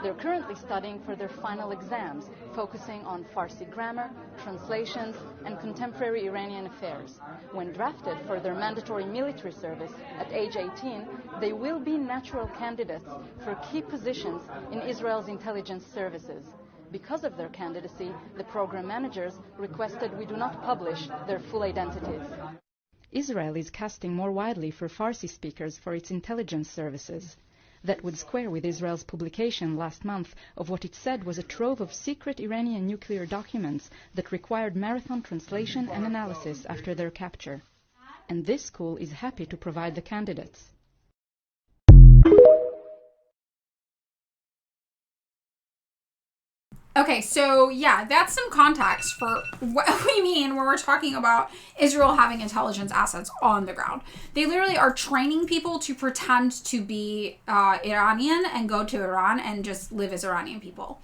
[SPEAKER 8] They're currently studying for their final exams, focusing on Farsi grammar, translations, and contemporary Iranian affairs. When drafted for their mandatory military service at age 18, they will be natural candidates for key positions in Israel's intelligence services. Because of their candidacy, the program managers requested we do not publish their full identities. Israel is casting more widely for Farsi speakers for its intelligence services. That would square with Israel's publication last month of what it said was a trove of secret Iranian nuclear documents that required marathon translation and analysis after their capture. And this school is happy to provide the candidates.
[SPEAKER 1] Okay, so yeah, that's some context for what we mean when we're talking about Israel having intelligence assets on the ground. They literally are training people to pretend to be Iranian and go to Iran and just live as Iranian people.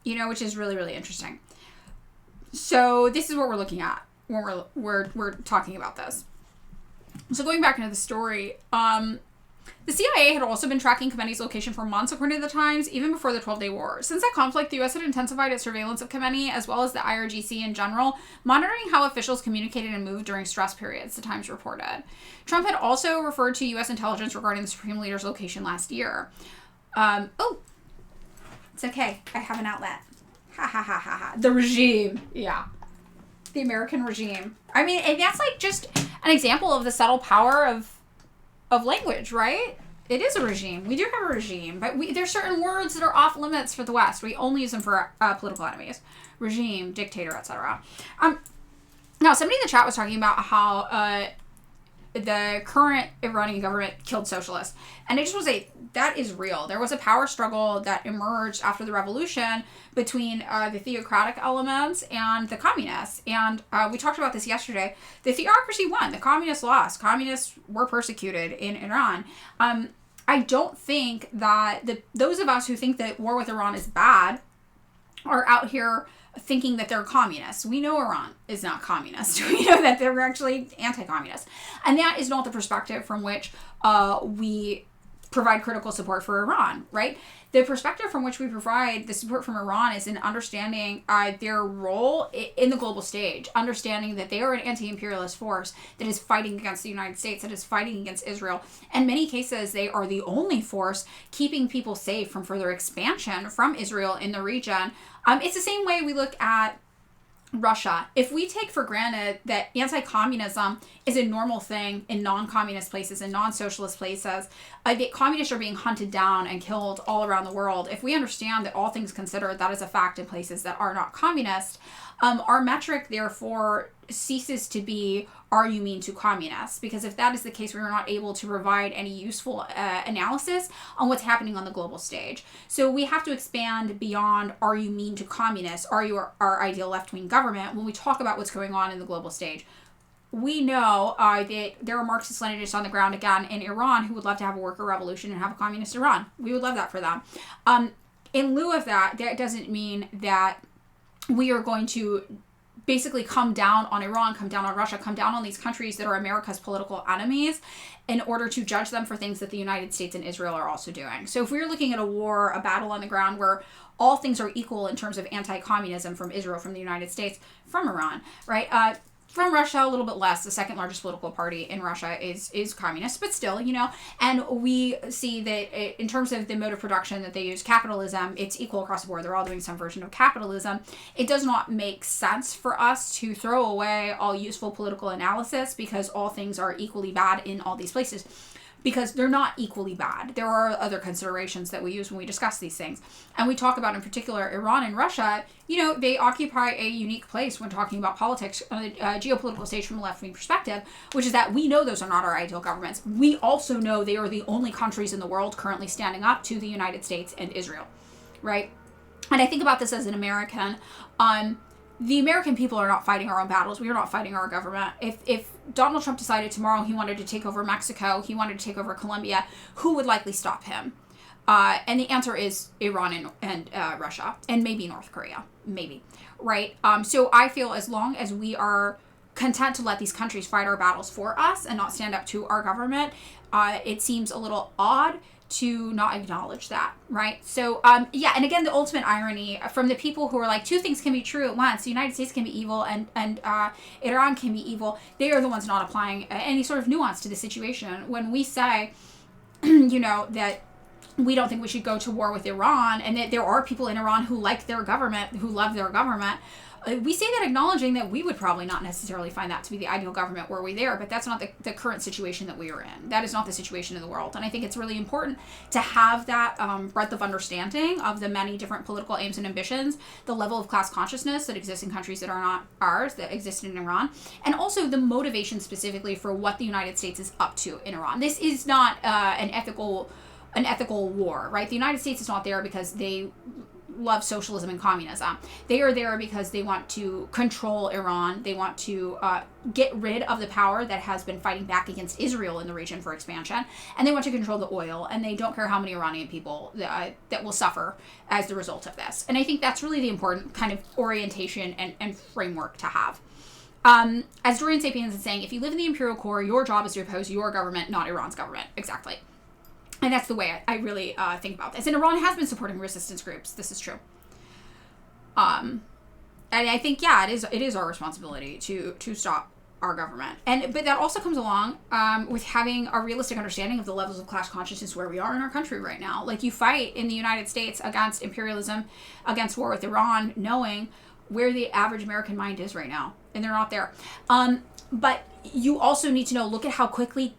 [SPEAKER 1] Which is really, really interesting. So this is what we're looking at when we're talking about this. So going back into the story, the CIA had also been tracking Khamenei's location for months, according to the Times, even before the 12-day war. Since that conflict, the U.S. had intensified its surveillance of Khamenei, as well as the IRGC in general, monitoring how officials communicated and moved during stress periods, the Times reported. Trump had also referred to U.S. intelligence regarding the Supreme Leader's location last year. It's okay. I have an outlet. Ha ha ha ha ha. The regime. Yeah. The American regime. I mean, and that's like just an example of the subtle power of language, right? It is a regime. We do have a regime, but there's certain words that are off limits for the West. We only use them for political enemies. Regime, dictator, etc. Now, somebody in the chat was talking about how the current Iranian government killed socialists. And I just want to say, that is real. There was a power struggle that emerged after the revolution between the theocratic elements and the communists. And we talked about this yesterday. The theocracy won. The communists lost. Communists were persecuted in Iran. I don't think that those of us who think that war with Iran is bad are out here thinking that they're communists. We know Iran is not communist. We know that they're actually anti-communist. And that is not the perspective from which we provide critical support for Iran, right? The perspective from which we provide the support from Iran is in understanding their role in the global stage, understanding that they are an anti-imperialist force that is fighting against the United States, that is fighting against Israel. In many cases, they are the only force keeping people safe from further expansion from Israel in the region. It's the same way we look at Russia. If we take for granted that anti-communism is a normal thing in non-communist places and non-socialist places, that communists are being hunted down and killed all around the world, if we understand that all things considered, that is a fact in places that are not communist, our metric therefore ceases to be, are you mean to communists? Because if that is the case, we are not able to provide any useful analysis on what's happening on the global stage. So we have to expand beyond, are you mean to communists? Are you our ideal left-wing government? When we talk about what's going on in the global stage, we know that there are Marxist-Leninists on the ground again in Iran who would love to have a worker revolution and have a communist Iran. We would love that for them. In lieu of that, that doesn't mean that we are going to basically come down on Iran, come down on Russia, come down on these countries that are America's political enemies in order to judge them for things that the United States and Israel are also doing. So if we're looking at a war, a battle on the ground where all things are equal in terms of anti-communism from Israel, from the United States, from Iran, right? From Russia, a little bit less. The second largest political party in Russia is communist, but still, and we see that in terms of the mode of production that they use, capitalism, it's equal across the board. They're all doing some version of capitalism. It does not make sense for us to throw away all useful political analysis because all things are equally bad in all these places. Because they're not equally bad. There are other considerations that we use when we discuss these things. And we talk about, in particular, Iran and Russia. They occupy a unique place when talking about politics on the geopolitical stage from a left-wing perspective, which is that we know those are not our ideal governments. We also know they are the only countries in the world currently standing up to the United States and Israel, right? And I think about this as an American. The American people are not fighting our own battles. We are not fighting our government. If Donald Trump decided tomorrow he wanted to take over Mexico, he wanted to take over Colombia, who would likely stop him? And the answer is Iran and Russia, and maybe North Korea, maybe, right? So I feel as long as we are content to let these countries fight our battles for us and not stand up to our government, it seems a little odd to not acknowledge that, right? So, yeah, and again, the ultimate irony from the people who are like, two things can be true at once. The United States can be evil and Iran can be evil. They are the ones not applying any sort of nuance to the situation. When we say, that we don't think we should go to war with Iran and that there are people in Iran who like their government, who love their government, we say that acknowledging that we would probably not necessarily find that to be the ideal government were we there, but that's not the current situation that we are in. That is not the situation in the world. And I think it's really important to have that breadth of understanding of the many different political aims and ambitions, the level of class consciousness that exists in countries that are not ours, that exist in Iran, and also the motivation specifically for what the United States is up to in Iran. This is not an ethical war, right? The United States is not there because they love socialism and communism. They are there because they want to control Iran. They want to get rid of the power that has been fighting back against Israel in the region for expansion. And they want to control the oil. And they don't care how many Iranian people that will suffer as the result of this. And I think that's really the important kind of orientation and framework to have. As Dorian Sapiens is saying, if you live in the imperial core, your job is to oppose your government, not Iran's government. Exactly. And that's the way I really think about this. And Iran has been supporting resistance groups. This is true. And I think, yeah, it is our responsibility to stop our government. But that also comes along with having a realistic understanding of the levels of class consciousness where we are in our country right now. Like, you fight in the United States against imperialism, against war with Iran, knowing where the average American mind is right now. And they're not there. But you also need to know, look at how quickly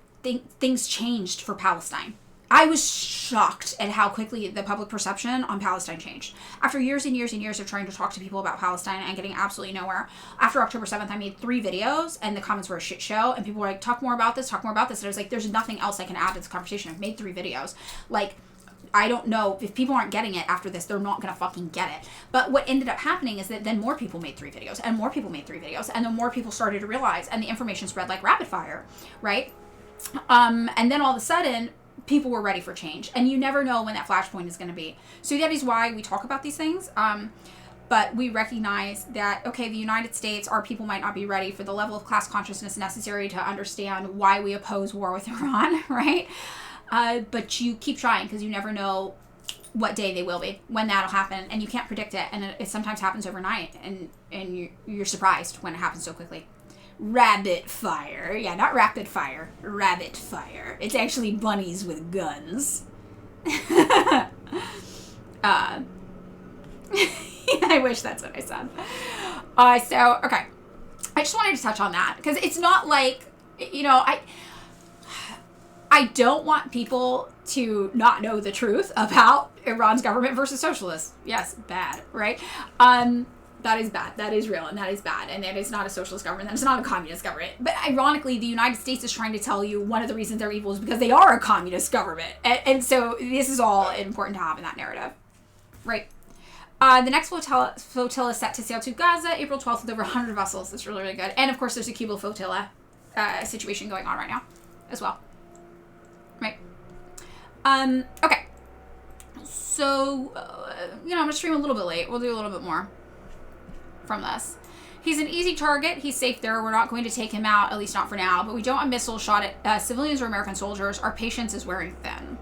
[SPEAKER 1] things changed for Palestine. I was shocked at how quickly the public perception on Palestine changed. After years and years and years of trying to talk to people about Palestine and getting absolutely nowhere, after October 7th, I made 3 videos and the comments were a shit show. And people were like, talk more about this, talk more about this. And I was like, there's nothing else I can add to this conversation. I've made 3 videos. Like, I don't know. If people aren't getting it after this, they're not going to fucking get it. But what ended up happening is that then more people made 3 videos and more people made 3 videos. And then more people started to realize, and the information spread like rapid fire, right? And then all of a sudden, people were ready for change, and you never know when that flashpoint is going to be. So that is why we talk about these things. But we recognize that, okay, the United States, our people might not be ready for the level of class consciousness necessary to understand why we oppose war with Iran, right? But you keep trying, because you never know what day they will be, when that'll happen, and you can't predict it, and it sometimes happens overnight, and you're surprised when it happens so quickly. Rabbit fire. Yeah, not rapid fire. Rabbit fire. It's actually bunnies with guns. I wish that's what I said. So, okay. I just wanted to touch on that, because it's not like, you know, I don't want people to not know the truth about Iran's government versus socialists. Yes, bad, right? That is bad. That is real, and that is bad. And that is not a socialist government. That is not a communist government. But ironically, the United States is trying to tell you one of the reasons they're evil is because they are a communist government. And so this is all important to have in that narrative. Right. The next flotilla is set to sail to Gaza April 12th with over 100 vessels. That's really, really good. And, of course, there's a Cuba flotilla situation going on right now as well. Right. Okay. So, I'm going to stream a little bit late. We'll do a little bit more from this. He's an easy target. He's safe there. We're not going to take him out, at least not for now. But we don't want missiles shot at civilians or American soldiers. Our patience is wearing thin.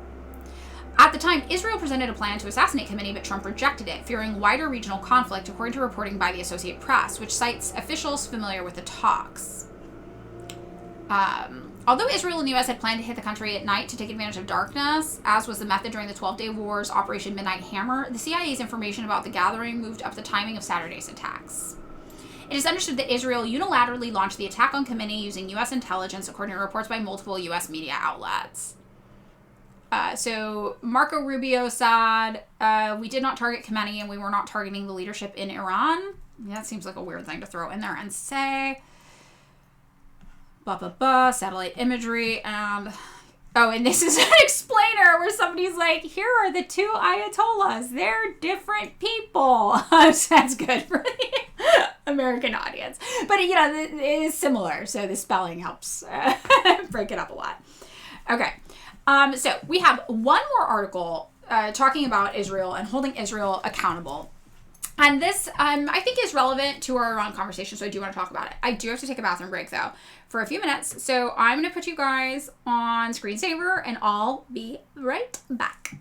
[SPEAKER 1] At the time, Israel presented a plan to assassinate Khamenei, but Trump rejected it, fearing wider regional conflict, according to reporting by the Associated Press, which cites officials familiar with the talks. Although Israel and the U.S. had planned to hit the country at night to take advantage of darkness, as was the method during the 12-Day War's Operation Midnight Hammer, the CIA's information about the gathering moved up the timing of Saturday's attacks. It is understood that Israel unilaterally launched the attack on Khamenei using U.S. intelligence, according to reports by multiple U.S. media outlets. So Marco Rubio said, we did not target Khamenei and we were not targeting the leadership in Iran. Yeah, that seems like a weird thing to throw in there and say. Satellite imagery, and this is an explainer where somebody's like, here are the 2 Ayatollahs. They're different people. That's good for the American audience. But, it is similar, so the spelling helps break it up a lot. Okay, so we have one more article talking about Israel and holding Israel accountable. And this, I think, is relevant to our Iran conversation, so I do want to talk about it. I do have to take a bathroom break, though, for a few minutes. So I'm going to put you guys on screensaver, and I'll be right back.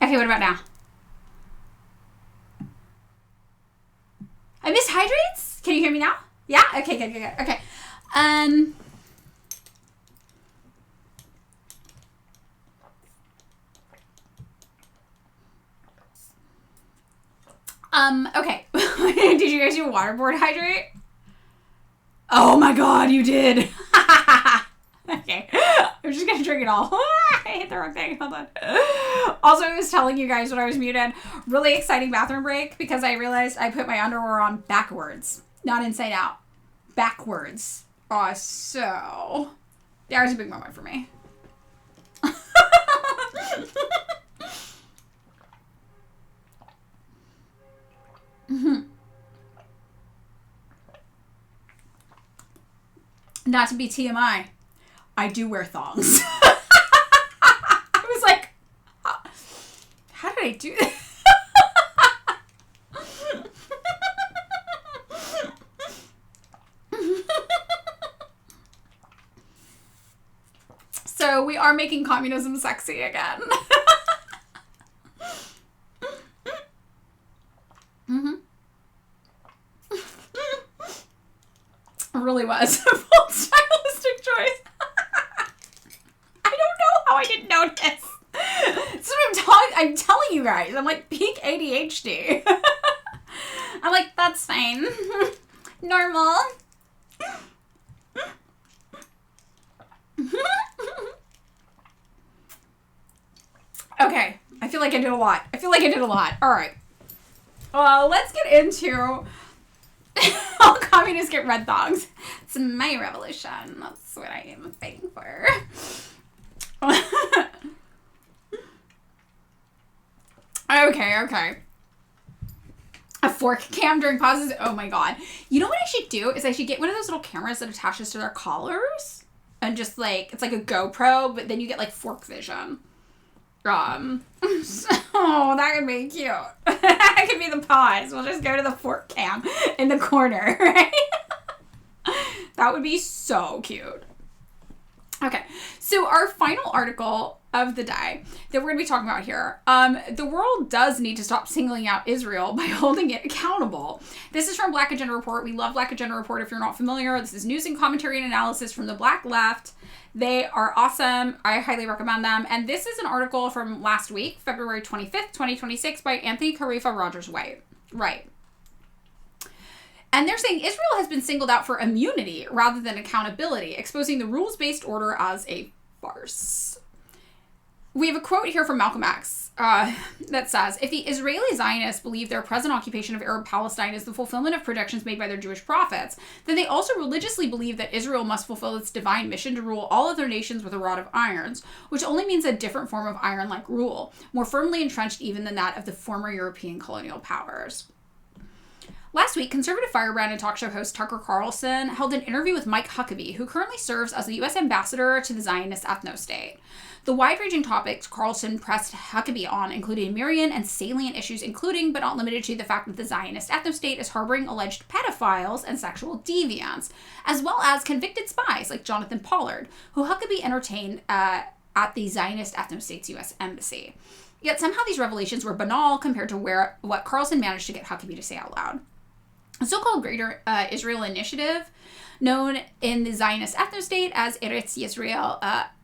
[SPEAKER 1] Okay, what about now? I missed hydrates? Can you hear me now? Yeah? Okay, good. Okay. Okay. Did you guys do waterboard hydrate? Oh my god, you did. Okay. I'm just gonna drink it all. I hit the wrong thing. Hold on. Also, I was telling you guys when I was muted, really exciting bathroom break because I realized I put my underwear on backwards, not inside out. Backwards. Oh, so that was a big moment for me. Not to be TMI, I do wear thongs. I was like, how did I do this? So we are making communism sexy again. It really was a full stylistic choice. I don't know how I didn't notice. That's what I'm telling you guys. I'm like peak ADHD. I'm like, that's fine. Normal. Okay. I feel like I did a lot. All right. Well, let's get into all communists get red thongs. It's my revolution. That's what I am fighting for. Okay. A fork cam during pauses. Oh my god. You know what I should do is I should get one of those little cameras that attaches to their collars and just like, it's like a GoPro, but then you get like fork vision. So that could be cute. That could be the pause. We'll just go to the fork cam in the corner, right? That would be so cute. Okay, so our final article of the day that we're going to be talking about here. The world does need to stop singling out Israel by holding it accountable. This is from Black Agenda Report. We love Black Agenda Report if you're not familiar. This is news and commentary and analysis from the Black left. They are awesome. I highly recommend them. And this is an article from last week, February 25th, 2026 by Anthony Carifa Rogers White. Right. And they're saying Israel has been singled out for immunity rather than accountability, exposing the rules-based order as a farce. We have a quote here from Malcolm X that says, if the Israeli Zionists believe their present occupation of Arab Palestine is the fulfillment of predictions made by their Jewish prophets, then they also religiously believe that Israel must fulfill its divine mission to rule all other nations with a rod of irons, which only means a different form of iron-like rule, more firmly entrenched even than that of the former European colonial powers. Last week, conservative firebrand and talk show host Tucker Carlson held an interview with Mike Huckabee, who currently serves as the U.S. ambassador to the Zionist ethno-state. The wide-ranging topics Carlson pressed Huckabee on included myriad and salient issues, including, but not limited to, the fact that the Zionist ethno-state is harboring alleged pedophiles and sexual deviants, as well as convicted spies like Jonathan Pollard, who Huckabee entertained at the Zionist ethno-state's U.S. embassy. Yet somehow these revelations were banal compared to what Carlson managed to get Huckabee to say out loud. The so-called Greater Israel Initiative, known in the Zionist ethno-state as Eretz Yisrael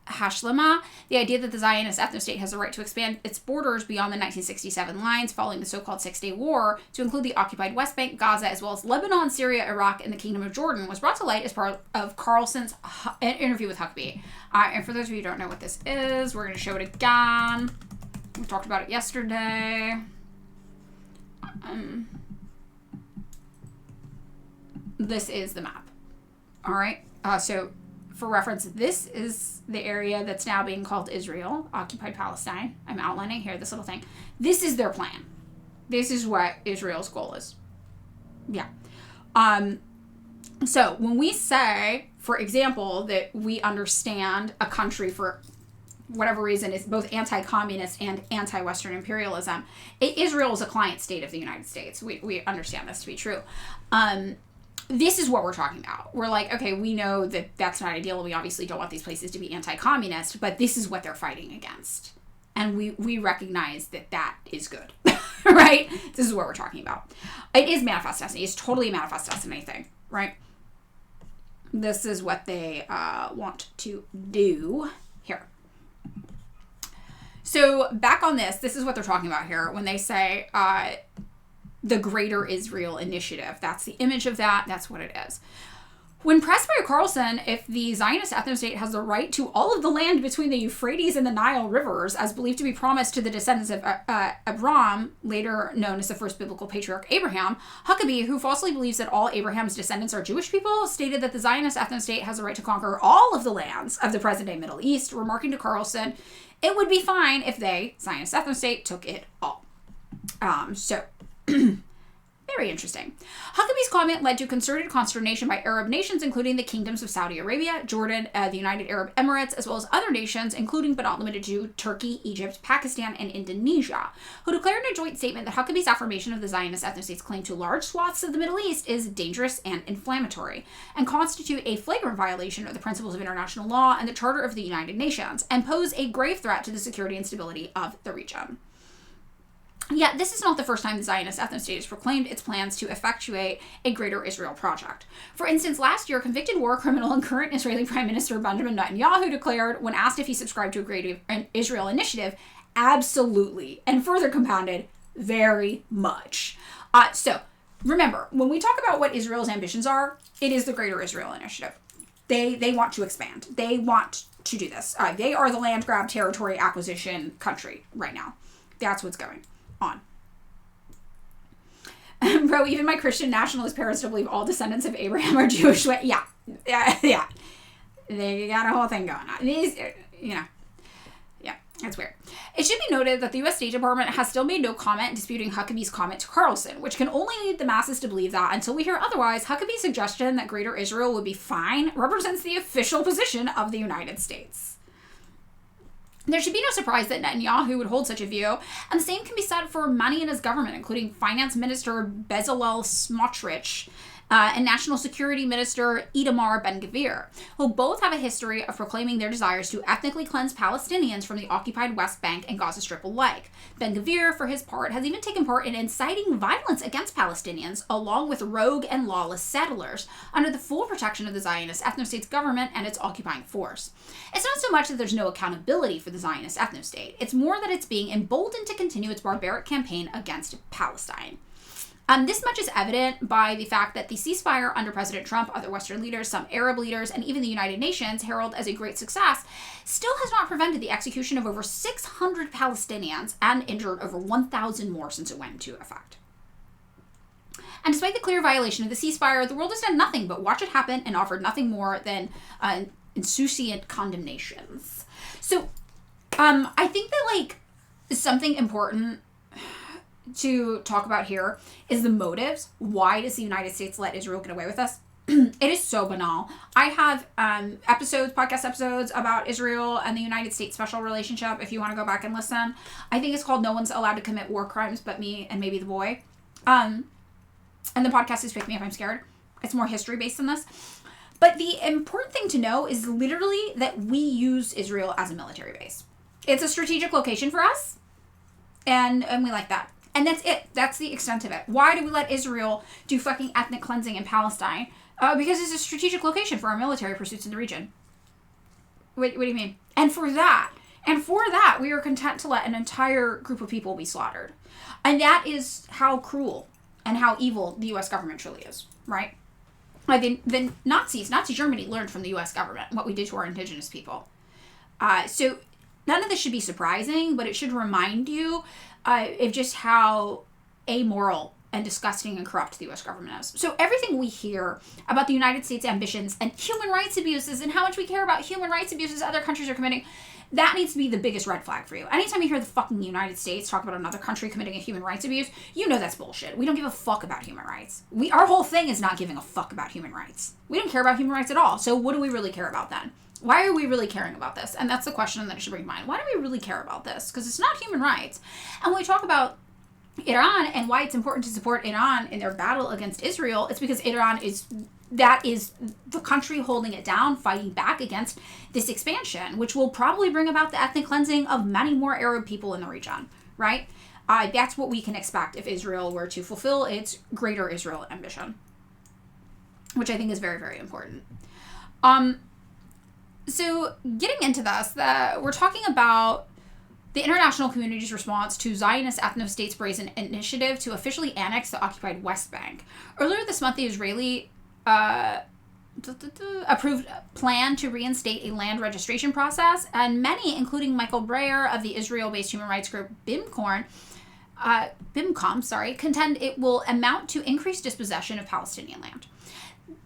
[SPEAKER 1] Hashlama, the idea that the Zionist ethno-state has the right to expand its borders beyond the 1967 lines following the so-called Six-Day War to include the occupied West Bank, Gaza, as well as Lebanon, Syria, Iraq, and the Kingdom of Jordan, was brought to light as part of Carlson's interview with Huckabee. And for those of you who don't know what this is, we're going to show it again. We talked about it yesterday. This is the map. All right. So for reference, this is the area that's now being called Israel, occupied Palestine. I'm outlining here this little thing. This is their plan. This is what Israel's goal is. Yeah. So when we say, for example, that we understand a country for whatever reason is both anti-communist and anti-Western imperialism, Israel is a client state of the United States. We understand this to be true. This is what we're talking about. We're like, okay, we know that that's not ideal. We obviously don't want these places to be anti-communist, but this is what they're fighting against. And we recognize that is good, right? This is what we're talking about. It is manifest destiny. It's totally a manifest destiny thing, right? This is what they want to do here. So back on this is what they're talking about here when they say the Greater Israel Initiative. That's the image of that. That's what it is. When pressed by Carlson if the Zionist ethno-state has the right to all of the land between the Euphrates and the Nile rivers, as believed to be promised to the descendants of Abram, later known as the first biblical patriarch Abraham, Huckabee, who falsely believes that all Abraham's descendants are Jewish people, stated that the Zionist ethno-state has the right to conquer all of the lands of the present-day Middle East, remarking to Carlson, it would be fine if they, Zionist ethno-state, took it all. Very interesting. Huckabee's comment led to concerted consternation by Arab nations, including the kingdoms of Saudi Arabia, Jordan, the United Arab Emirates, as well as other nations, including but not limited to Turkey, Egypt, Pakistan, and Indonesia, who declared in a joint statement that Huckabee's affirmation of the Zionist ethno-state's claim to large swaths of the Middle East is dangerous and inflammatory, and constitute a flagrant violation of the principles of international law and the Charter of the United Nations, and pose a grave threat to the security and stability of the region. Yet, this is not the first time the Zionist ethno-state has proclaimed its plans to effectuate a Greater Israel project. For instance, last year, convicted war criminal and current Israeli Prime Minister Benjamin Netanyahu declared, when asked if he subscribed to a Greater Israel initiative, absolutely, and further compounded, very much. So, remember, when we talk about what Israel's ambitions are, it is the Greater Israel Initiative. They want to expand. They want to do this. They are the land grab territory acquisition country right now. That's what's going on. Bro, even my Christian nationalist parents don't believe all descendants of Abraham are Jewish. Yeah. They got a whole thing going on. These, yeah, it's weird. It should be noted that the U.S. State Department has still made no comment disputing Huckabee's comment to Carlson, which can only lead the masses to believe that, until we hear otherwise, Huckabee's suggestion that Greater Israel would be fine represents the official position of the United States. There should be no surprise that Netanyahu would hold such a view, and the same can be said for many in his government, including Finance Minister Bezalel Smotrich and National Security Minister Itamar Ben-Gvir, who both have a history of proclaiming their desires to ethnically cleanse Palestinians from the occupied West Bank and Gaza Strip alike. Ben-Gvir, for his part, has even taken part in inciting violence against Palestinians, along with rogue and lawless settlers, under the full protection of the Zionist ethno-state's government and its occupying force. It's not so much that there's no accountability for the Zionist ethno-state, it's more that it's being emboldened to continue its barbaric campaign against Palestine. This much is evident by the fact that the ceasefire under President Trump, other Western leaders, some Arab leaders, and even the United Nations herald as a great success, still has not prevented the execution of over 600 Palestinians and injured over 1,000 more since it went into effect. And despite the clear violation of the ceasefire, the world has done nothing but watch it happen and offered nothing more than insouciant condemnations. So, I think that, something important to talk about here is the motives. Why does the United States let Israel get away with this? It is so banal. I have podcast episodes about Israel and the United States special relationship if you want to go back and listen. I think it's called No One's Allowed to Commit War Crimes But Me and Maybe the Boy. And the podcast is Pick Me If I'm Scared. It's more history based than this. But the important thing to know is literally that we use Israel as a military base. It's a strategic location for us, and we like that. And that's it. That's the extent of it. Why do we let Israel do fucking ethnic cleansing in Palestine? Because it's a strategic location for our military pursuits in the region. What do you mean? And for that, we are content to let an entire group of people be slaughtered. And that is how cruel and how evil the U.S. government truly is, right? The Nazi Germany learned from the U.S. government what we did to our indigenous people. So none of this should be surprising, but it should remind you of just how amoral and disgusting and corrupt the U.S. government is. So everything we hear about the United States' ambitions and human rights abuses and how much we care about human rights abuses other countries are committing, that needs to be the biggest red flag for you. Anytime you hear the fucking United States talk about another country committing a human rights abuse, you know that's bullshit. We don't give a fuck about human rights. Our whole thing is not giving a fuck about human rights. We don't care about human rights at all. So what do we really care about then? Why are we really caring about this? And that's the question that I should bring in mind. Why do we really care about this? Because it's not human rights. And when we talk about Iran and why it's important to support Iran in their battle against Israel, it's because Iran is that is the country holding it down, fighting back against this expansion, which will probably bring about the ethnic cleansing of many more Arab people in the region, right? That's what we can expect if Israel were to fulfill its greater Israel ambition, which I think is very, very important. So getting into this, we're talking about the international community's response to Zionist ethno-states' brazen initiative to officially annex the occupied West Bank. Earlier this month, the Israeli approved a plan to reinstate a land registration process, and many, including Michael Breyer of the Israel-based human rights group BIMCOM, contend it will amount to increased dispossession of Palestinian land.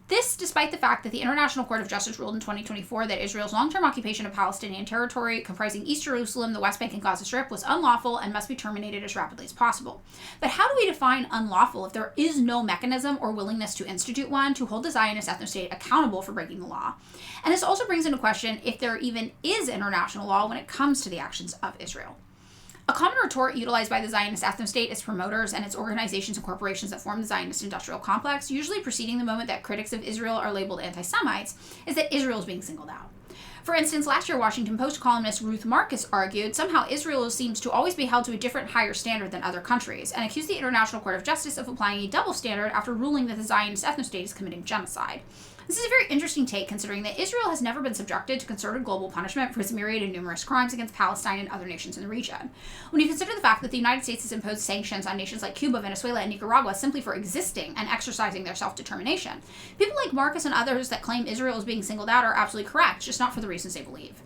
[SPEAKER 1] This, despite the fact that the International Court of Justice ruled in 2024 that Israel's long-term occupation of Palestinian territory comprising East Jerusalem, the West Bank, and Gaza Strip was unlawful and must be terminated as rapidly as possible. But how do we define unlawful if there is no mechanism or willingness to institute one to hold the Zionist ethno-state accountable for breaking the law? And this also brings into question if there even is international law when it comes to the actions of Israel. A common retort utilized by the Zionist ethno-state, its promoters, and its organizations and corporations that form the Zionist industrial complex, usually preceding the moment that critics of Israel are labeled anti-Semites, is that Israel is being singled out. For instance, last year, Washington Post columnist Ruth Marcus argued somehow Israel seems to always be held to a different, higher standard than other countries, and accused the International Court of Justice of applying a double standard after ruling that the Zionist ethno-state is committing genocide. This is a very interesting take, considering that Israel has never been subjected to concerted global punishment for its myriad and numerous crimes against Palestine and other nations in the region. When you consider the fact that the United States has imposed sanctions on nations like Cuba, Venezuela, and Nicaragua simply for existing and exercising their self-determination, people like Marcus and others that claim Israel is being singled out are absolutely correct, just not for the reasons they believe.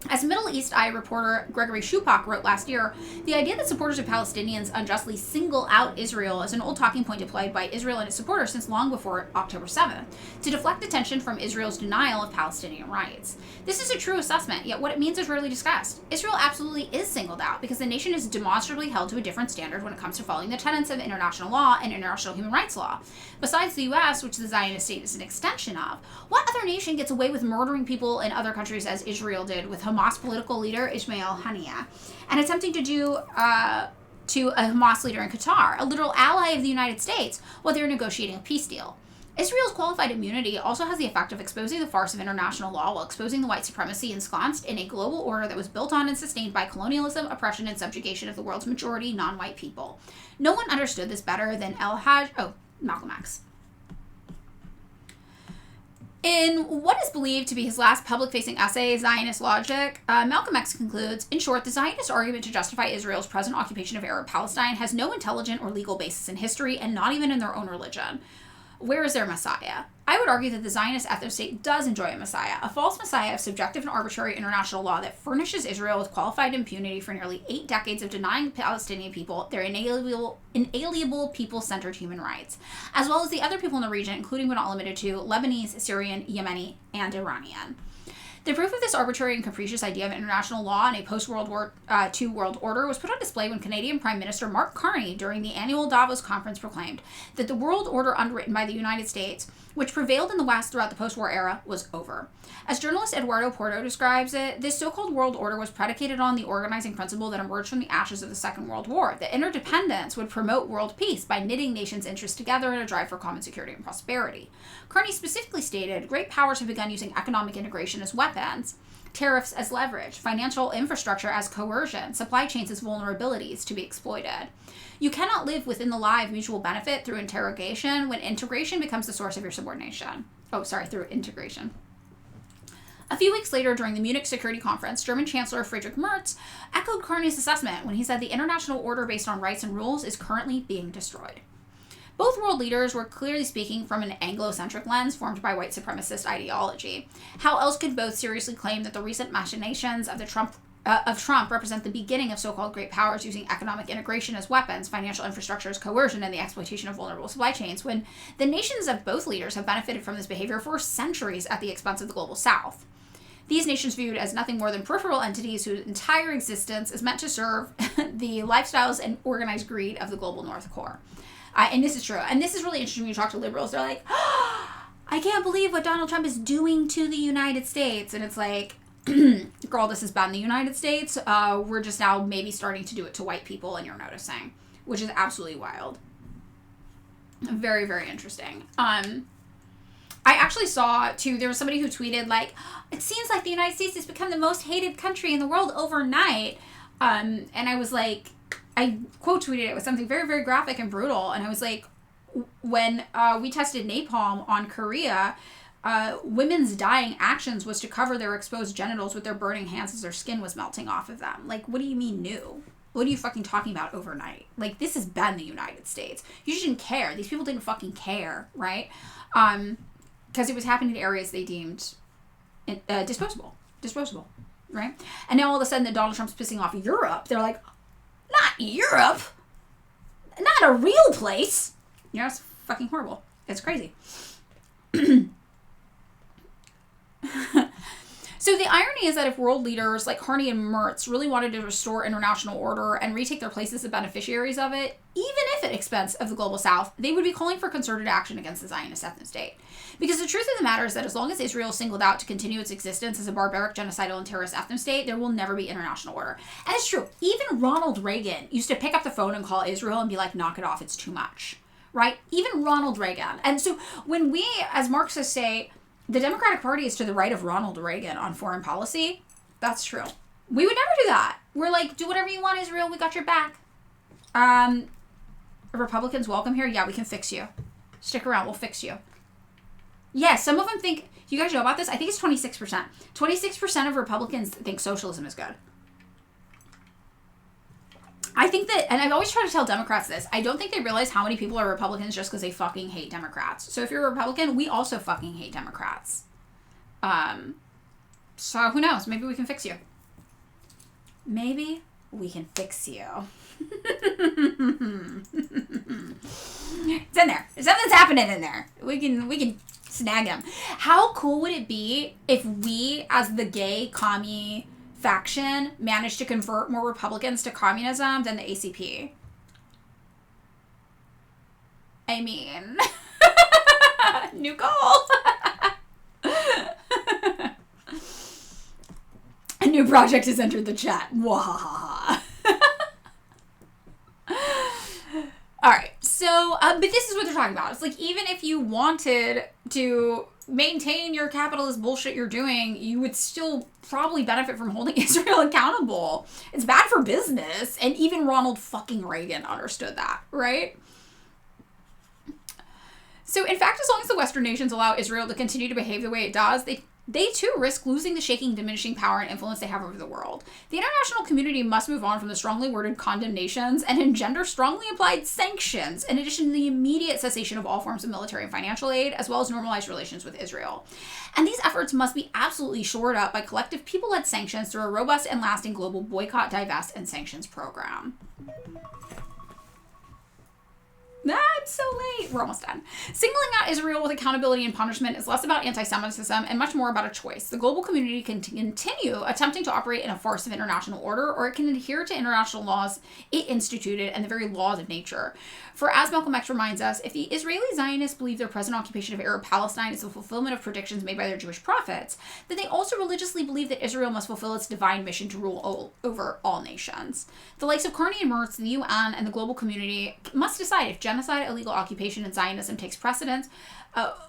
[SPEAKER 1] As Middle East Eye reporter Gregory Shupak wrote last year, the idea that supporters of Palestinians unjustly single out Israel is an old talking point deployed by Israel and its supporters since long before October 7th, to deflect attention from Israel's denial of Palestinian rights. This is a true assessment, yet what it means is rarely discussed. Israel absolutely is singled out because the nation is demonstrably held to a different standard when it comes to following the tenets of international law and international human rights law. Besides the U.S., which the Zionist state is an extension of, what other nation gets away with murdering people in other countries as Israel did with Hamas political leader Ismail Haniyeh, and attempting to do to a Hamas leader in Qatar, a literal ally of the United States, while they're negotiating a peace deal? Israel's qualified immunity also has the effect of exposing the farce of international law while exposing the white supremacy ensconced in a global order that was built on and sustained by colonialism, oppression, and subjugation of the world's majority non-white people. No one understood this better than Malcolm X. In what is believed to be his last public-facing essay, Zionist Logic, Malcolm X concludes, in short, the Zionist argument to justify Israel's present occupation of Arab Palestine has no intelligent or legal basis in history, and not even in their own religion. Where is their Messiah? I would argue that the Zionist ethno-state does enjoy a Messiah, a false Messiah of subjective and arbitrary international law that furnishes Israel with qualified impunity for nearly 8 decades of denying Palestinian people their inalienable people-centered human rights, as well as the other people in the region, including but not limited to Lebanese, Syrian, Yemeni, and Iranian. The proof of this arbitrary and capricious idea of international law in a post-World War II world order was put on display when Canadian Prime Minister Mark Carney, during the annual Davos conference, proclaimed that the world order underwritten by the United States, which prevailed in the West throughout the post-war era, was over. As journalist Eduardo Porto describes it, this so-called world order was predicated on the organizing principle that emerged from the ashes of the Second World War, that interdependence would promote world peace by knitting nations' interests together in a drive for common security and prosperity. Carney specifically stated, great powers have begun using economic integration as weapons, tariffs as leverage, financial infrastructure as coercion, supply chains as vulnerabilities to be exploited. You cannot live within the lie of mutual benefit through interrogation when integration becomes the source of your subordination. Through integration. A few weeks later, during the Munich Security Conference, German Chancellor Friedrich Merz echoed Carney's assessment when he said the international order based on rights and rules is currently being destroyed. Both world leaders were clearly speaking from an Anglo-centric lens formed by white supremacist ideology. How else could both seriously claim that the recent machinations of Trump represent the beginning of so-called great powers using economic integration as weapons, financial infrastructure as coercion, and the exploitation of vulnerable supply chains, when the nations of both leaders have benefited from this behavior for centuries at the expense of the global South? These nations viewed as nothing more than peripheral entities whose entire existence is meant to serve the lifestyles and organized greed of the global North core. And this is true. And this is really interesting when you talk to liberals. They're like, oh, I can't believe what Donald Trump is doing to the United States. And it's like, girl, this is bad in the United States. We're just now maybe starting to do it to white people and you're noticing, which is absolutely wild. Very, very interesting. I actually saw, too, there was somebody who tweeted, like, it seems like the United States has become the most hated country in the world overnight. And I was like, I quote tweeted it with something very, very graphic and brutal. And I was like, when we tested napalm on Korea, women's dying actions was to cover their exposed genitals with their burning hands as their skin was melting off of them. Like, what do you mean new? What are you fucking talking about overnight? Like, this has been the United States. You shouldn't care. These people didn't fucking care, right? Because it was happening to areas they deemed disposable, right? And now all of a sudden that Donald Trump's pissing off Europe, they're like, not Europe, not a real place. You know, it's fucking horrible. It's crazy. So the irony is that if world leaders like Carney and Mertz really wanted to restore international order and retake their place as beneficiaries of it, even if at expense of the global south, they would be calling for concerted action against the Zionist ethnic state. Because the truth of the matter is that as long as Israel is singled out to continue its existence as a barbaric, genocidal, and terrorist ethnic state, there will never be international order. And it's true. Even Ronald Reagan used to pick up the phone and call Israel and be like, knock it off, it's too much. Right? Even Ronald Reagan. And so when we, as Marxists, say, the Democratic Party is to the right of Ronald Reagan on foreign policy, that's true. We would never do that. We're like, do whatever you want, Israel. We got your back. Republicans welcome here. Yeah, we can fix you. Stick around. We'll fix you. Yeah, some of them think, you guys know about this? I think it's 26%. 26% of Republicans think socialism is good. I think that, and I've always tried to tell Democrats this, I don't think they realize how many people are Republicans just because they fucking hate Democrats. So if you're a Republican, we also fucking hate Democrats. So who knows? Maybe we can fix you. Maybe we can fix you. It's in there. Something's happening in there. We can snag them. How cool would it be if we, as the gay commie faction, managed to convert more Republicans to communism than the ACP? I mean, new goal. A new project has entered the chat. Wahahaha. All right, so, but this is what they're talking about. It's like, even if you wanted to maintain your capitalist bullshit you're doing, you would still probably benefit from holding Israel accountable. It's bad for business. And even Ronald fucking Reagan understood that, right? So, in fact, as long as the Western nations allow Israel to continue to behave the way it does, they too risk losing the shaking, diminishing power and influence they have over the world. The international community must move on from the strongly worded condemnations and engender strongly applied sanctions, in addition to the immediate cessation of all forms of military and financial aid, as well as normalized relations with Israel. And these efforts must be absolutely shored up by collective people-led sanctions through a robust and lasting global boycott, divest, and sanctions program. I'm so late. We're almost done. Singling out Israel with accountability and punishment is less about anti-Semitism and much more about a choice. The global community can continue attempting to operate in a farce of international order, or it can adhere to international laws it instituted and the very laws of nature. For as Malcolm X reminds us, if the Israeli Zionists believe their present occupation of Arab Palestine is the fulfillment of predictions made by their Jewish prophets, then they also religiously believe that Israel must fulfill its divine mission to rule over all nations. The likes of Carney and Mertz, the UN, and the global community must decide if genocide, illegal occupation, and Zionism takes precedence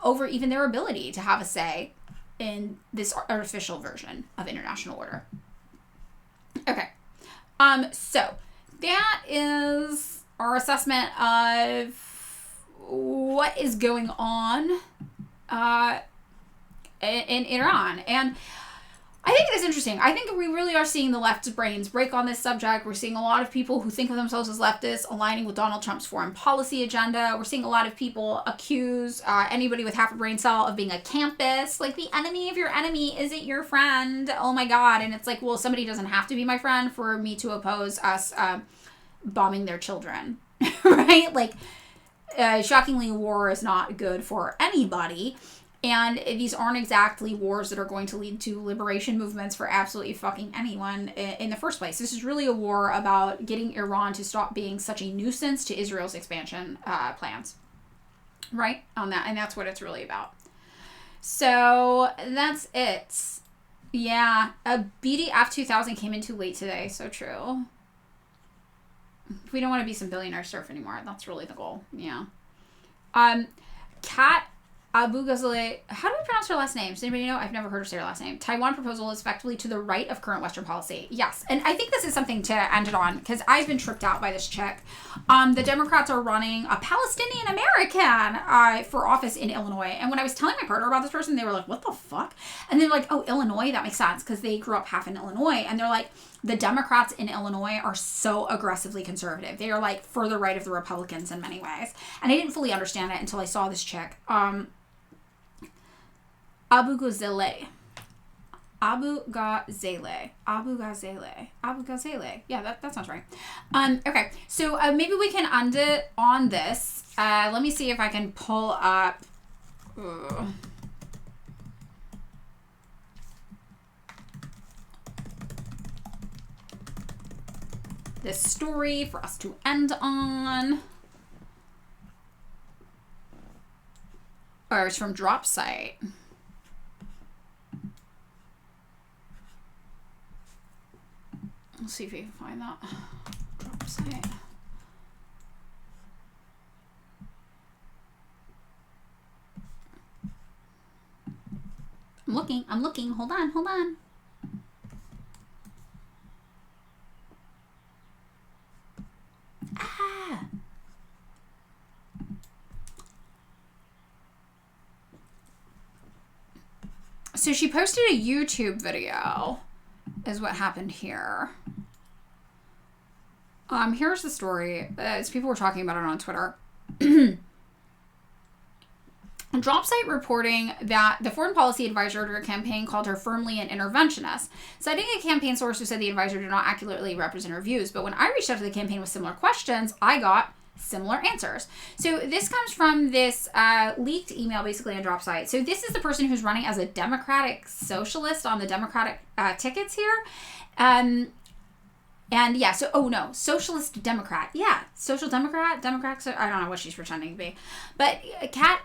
[SPEAKER 1] over even their ability to have a say in this artificial version of international order. Okay. So that is our assessment of what is going on in Iran. And I think it is interesting. I think we really are seeing the left's brains break on this subject. We're seeing a lot of people who think of themselves as leftists aligning with Donald Trump's foreign policy agenda. We're seeing a lot of people accuse anybody with half a brain cell of being a campus. Like, the enemy of your enemy isn't your friend. Oh my God. And it's like, well, somebody doesn't have to be my friend for me to oppose us bombing their children, right? Like, shockingly, war is not good for anybody. And these aren't exactly wars that are going to lead to liberation movements for absolutely fucking anyone in the first place. This is really a war about getting Iran to stop being such a nuisance to Israel's expansion plans, right? On that, and that's what it's really about. So that's it. Yeah, a BDF 2000 came in too late today. So true. We don't want to be some billionaire surf anymore. That's really the goal. Yeah. Cat Abu Ghazaleh, how do we pronounce her last name? Does anybody know? I've never heard her say her last name. Taiwan proposal is effectively to the right of current Western policy. Yes. And I think this is something to end it on because I've been tripped out by this chick. The Democrats are running a Palestinian American for office in Illinois. And when I was telling my partner about this person, they were like, what the fuck? And they're like, oh, Illinois, that makes sense because they grew up half in Illinois. And they're like, the Democrats in Illinois are so aggressively conservative. They are like further right of the Republicans in many ways. And I didn't fully understand it until I saw this chick. Abu Ghazaleh. Yeah, that sounds right. Okay, so maybe we can end it on this. Let me see if I can pull up. This story for us to end on. Or it's from Drop Site. Let's see if we can find that. Drop Site. I'm looking. Hold on. So she posted a YouTube video, is what happened here. Here's the story. As people were talking about it on Twitter. Drop Site reporting that the foreign policy advisor to her campaign called her firmly an interventionist, citing a campaign source who said the advisor did not accurately represent her views. But when I reached out to the campaign with similar questions, I got similar answers. So this comes from this leaked email basically on Drop Site. So this is the person who's running as a Democratic Socialist on the Democratic tickets here. And yeah, so, Socialist Democrat. Yeah, Social Democrat, I don't know what she's pretending to be. But Kat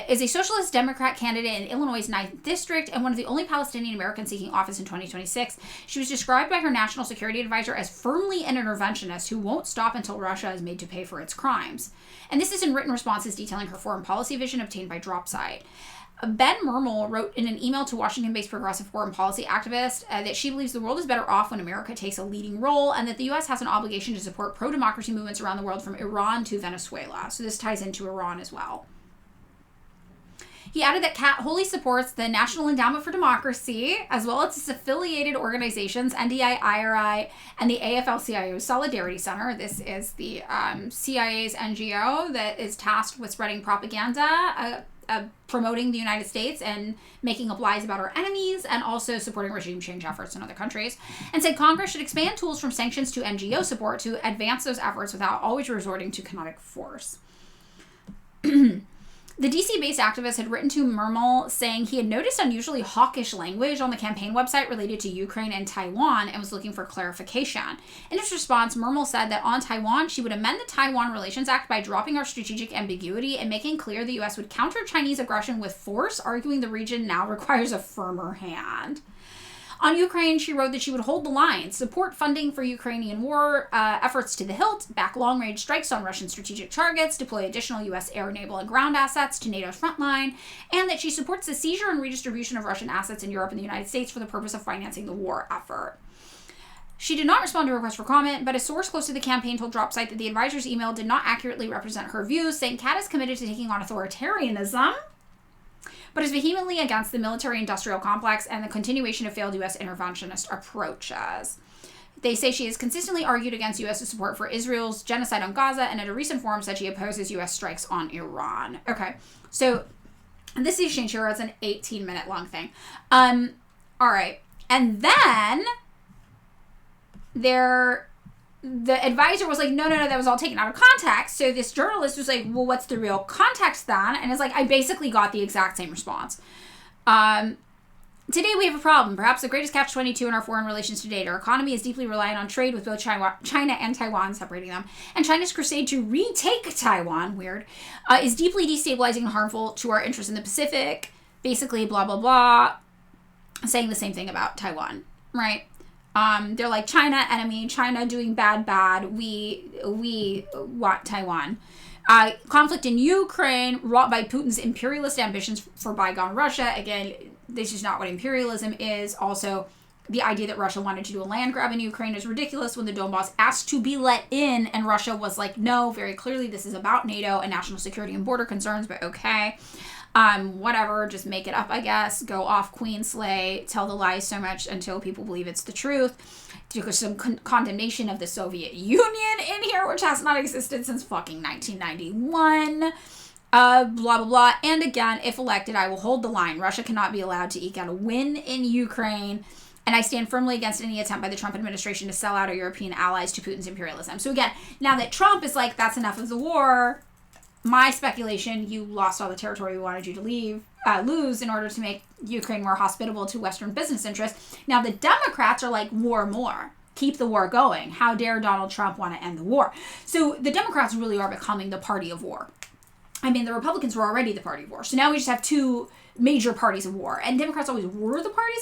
[SPEAKER 1] is a Socialist Democrat candidate in Illinois' 9th District and one of the only Palestinian Americans seeking office in 2026. She was described by her national security advisor as firmly an interventionist who won't stop until Russia is made to pay for its crimes. And this is in written responses detailing her foreign policy vision obtained by Drop Site. Ben Mermel wrote in an email to Washington-based progressive foreign policy activist that she believes the world is better off when America takes a leading role and that the U.S. has an obligation to support pro-democracy movements around the world from Iran to Venezuela. So this ties into Iran as well. He added that Kat wholly supports the National Endowment for Democracy, as well as its affiliated organizations, NDI, IRI, and the AFL-CIO Solidarity Center. This is the CIA's NGO that is tasked with spreading propaganda, promoting the United States and making up lies about our enemies, and also supporting regime change efforts in other countries, and said Congress should expand tools from sanctions to NGO support to advance those efforts without always resorting to kinetic force. The DC-based activist had written to Mermel saying he had noticed unusually hawkish language on the campaign website related to Ukraine and Taiwan and was looking for clarification. In its response, Mermel said that on Taiwan, she would amend the Taiwan Relations Act by dropping our strategic ambiguity and making clear the U.S. would counter Chinese aggression with force, arguing the region now requires a firmer hand. On Ukraine, she wrote that she would hold the line, support funding for Ukrainian war efforts to the hilt, back long-range strikes on Russian strategic targets, deploy additional U.S. air, naval, and ground assets to NATO's front line, and that she supports the seizure and redistribution of Russian assets in Europe and the United States for the purpose of financing the war effort. She did not respond to a request for comment, but a source close to the campaign told Drop Site that the advisor's email did not accurately represent her views, saying Kat is committed to taking on authoritarianism, but is vehemently against the military-industrial complex and the continuation of failed U.S. interventionist approaches. They say she has consistently argued against U.S. support for Israel's genocide on Gaza, and at a recent forum said she opposes U.S. strikes on Iran. Okay, so this exchange here is an 18-minute long thing. All right, and then the advisor was like, no, that was all taken out of context. So this journalist was like, well, what's the real context then? And it's like, I basically got the exact same response. Today we have a problem, perhaps the greatest catch-22 in our foreign relations to date. Our economy is deeply reliant on trade with both China and Taiwan, separating them. And China's crusade to retake Taiwan, is deeply destabilizing and harmful to our interests in the Pacific. Basically, blah, blah, blah, saying the same thing about Taiwan, right? They're like, China, enemy, China doing bad, we want Taiwan. Conflict in Ukraine wrought by Putin's imperialist ambitions for bygone Russia. Again, this is not what imperialism is. Also, the idea that Russia wanted to do a land grab in Ukraine is ridiculous when the Donbass asked to be let in, and Russia was like, no, very clearly this is about NATO and national security and border concerns, but okay. Whatever, just make it up, I guess. Go off, Queen, slay, tell the lies so much until people believe it's the truth. There's some condemnation of the Soviet Union in here, which has not existed since fucking 1991. Blah, blah, blah. And again, if elected, I will hold the line. Russia cannot be allowed to eke out a win in Ukraine. And I stand firmly against any attempt by the Trump administration to sell out our European allies to Putin's imperialism. So again, now that Trump is like, that's enough of the war, my speculation, you lost all the territory we wanted you to lose in order to make Ukraine more hospitable to Western business interests. Now the Democrats are like, war more. Keep the war going. How dare Donald Trump want to end the war? So the Democrats really are becoming the party of war. I mean, the Republicans were already the party of war. So now we just have two major parties of war. And Democrats always were the party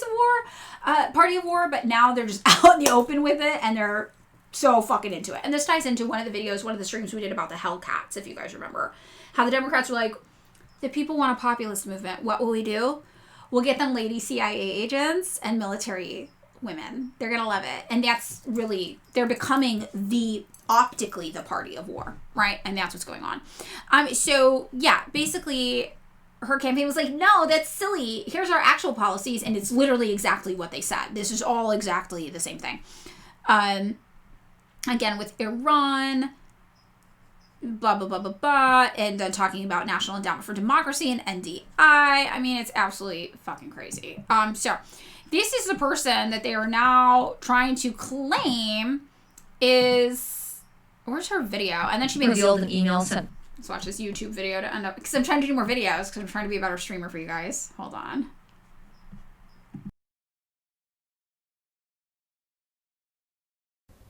[SPEAKER 1] of war, but now they're just out in the open with it, and they're so fucking into it. And this ties into one of the streams we did about the Hellcats, if you guys remember. How the Democrats were like, the people want a populist movement. What will we do? We'll get them lady CIA agents and military women. They're going to love it. And that's really, they're becoming optically the party of war, right? And that's what's going on. So yeah, basically her campaign was like, no, that's silly. Here's our actual policies. And it's literally exactly what they said. This is all exactly the same thing. Again, with Iran, blah, blah, blah, blah, blah. And then talking about National Endowment for Democracy and NDI. I mean, it's absolutely fucking crazy. So this is the person that they are now trying to claim is, where's her video? And then she made
[SPEAKER 9] an email sent.
[SPEAKER 1] Let's watch this YouTube video to end up, because I'm trying to do more videos, because I'm trying to be a better streamer for you guys. Hold on.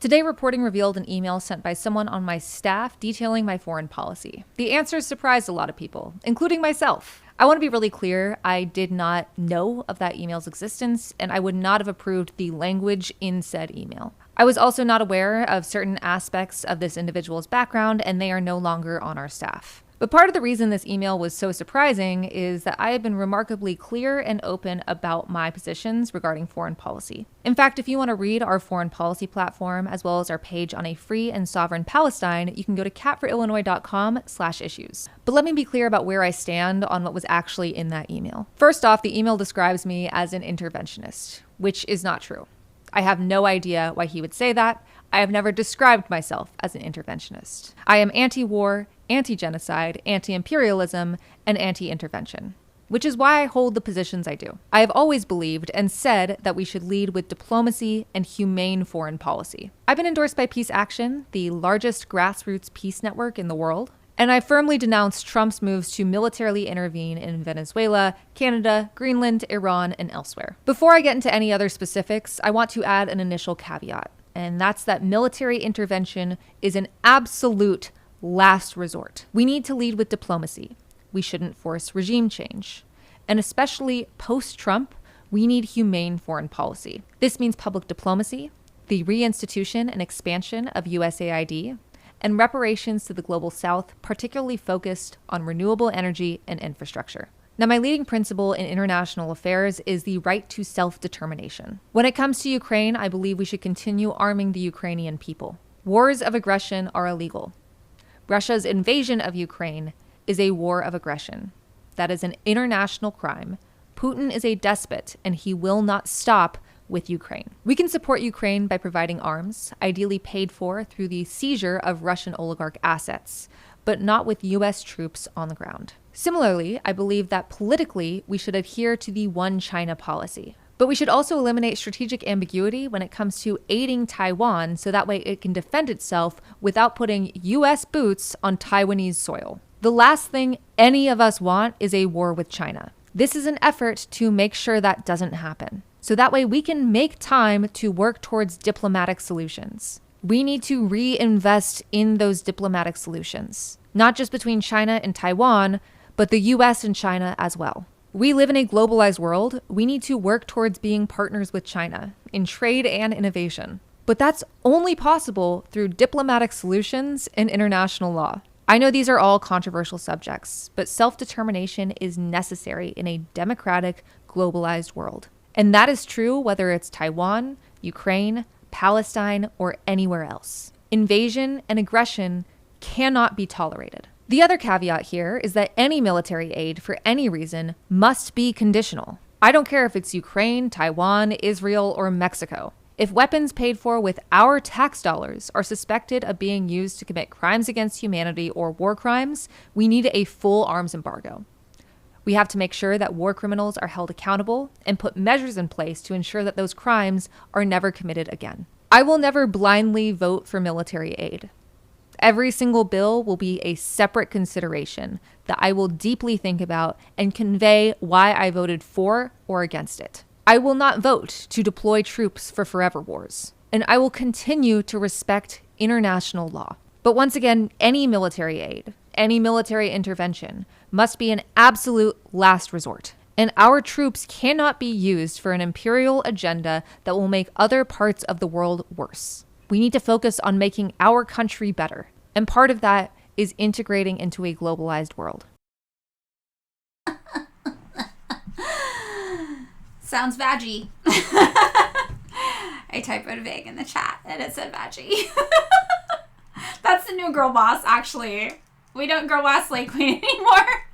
[SPEAKER 9] Today, reporting revealed an email sent by someone on my staff detailing my foreign policy. The answers surprised a lot of people, including myself. I want to be really clear, I did not know of that email's existence, and I would not have approved the language in said email. I was also not aware of certain aspects of this individual's background, and they are no longer on our staff. But part of the reason this email was so surprising is that I have been remarkably clear and open about my positions regarding foreign policy. In fact, if you want to read our foreign policy platform, as well as our page on a free and sovereign Palestine, you can go to catforillinois.com/issues. But let me be clear about where I stand on what was actually in that email. First off, the email describes me as an interventionist, which is not true. I have no idea why he would say that. I have never described myself as an interventionist. I am anti-war, anti-genocide, anti-imperialism, and anti-intervention, which is why I hold the positions I do. I have always believed and said that we should lead with diplomacy and humane foreign policy. I've been endorsed by Peace Action, the largest grassroots peace network in the world, and I firmly denounce Trump's moves to militarily intervene in Venezuela, Canada, Greenland, Iran, and elsewhere. Before I get into any other specifics, I want to add an initial caveat, and that's that military intervention is an absolute last resort. We need to lead with diplomacy. We shouldn't force regime change. And especially post-Trump, we need humane foreign policy. This means public diplomacy, the reinstitution and expansion of USAID, and reparations to the global south, particularly focused on renewable energy and infrastructure. Now, my leading principle in international affairs is the right to self-determination. When it comes to Ukraine, I believe we should continue arming the Ukrainian people. Wars of aggression are illegal. Russia's invasion of Ukraine is a war of aggression. That is an international crime. Putin is a despot, and he will not stop with Ukraine. We can support Ukraine by providing arms, ideally paid for through the seizure of Russian oligarch assets, but not with U.S. troops on the ground. Similarly, I believe that politically we should adhere to the One China policy. But we should also eliminate strategic ambiguity when it comes to aiding Taiwan so that way it can defend itself without putting U.S. boots on Taiwanese soil. The last thing any of us want is a war with China. This is an effort to make sure that doesn't happen. So that way we can make time to work towards diplomatic solutions. We need to reinvest in those diplomatic solutions, not just between China and Taiwan, but the US and China as well. We live in a globalized world. We need to work towards being partners with China in trade and innovation. But that's only possible through diplomatic solutions and international law. I know these are all controversial subjects, but self-determination is necessary in a democratic, globalized world. And that is true whether it's Taiwan, Ukraine, Palestine, or anywhere else. Invasion and aggression cannot be tolerated. The other caveat here is that any military aid for any reason must be conditional. I don't care if it's Ukraine, Taiwan, Israel, or Mexico. If weapons paid for with our tax dollars are suspected of being used to commit crimes against humanity or war crimes, we need a full arms embargo. We have to make sure that war criminals are held accountable and put measures in place to ensure that those crimes are never committed again. I will never blindly vote for military aid. Every single bill will be a separate consideration that I will deeply think about and convey why I voted for or against it. I will not vote to deploy troops for forever wars, and I will continue to respect international law. But once again, any military aid, any military intervention must be an absolute last resort. And our troops cannot be used for an imperial agenda that will make other parts of the world worse. We need to focus on making our country better. And part of that is integrating into a globalized world.
[SPEAKER 1] Sounds vaggy. I typoed vag in the chat and it said vaggy. That's the new girl boss, actually. We don't girl boss Slay Queen anymore.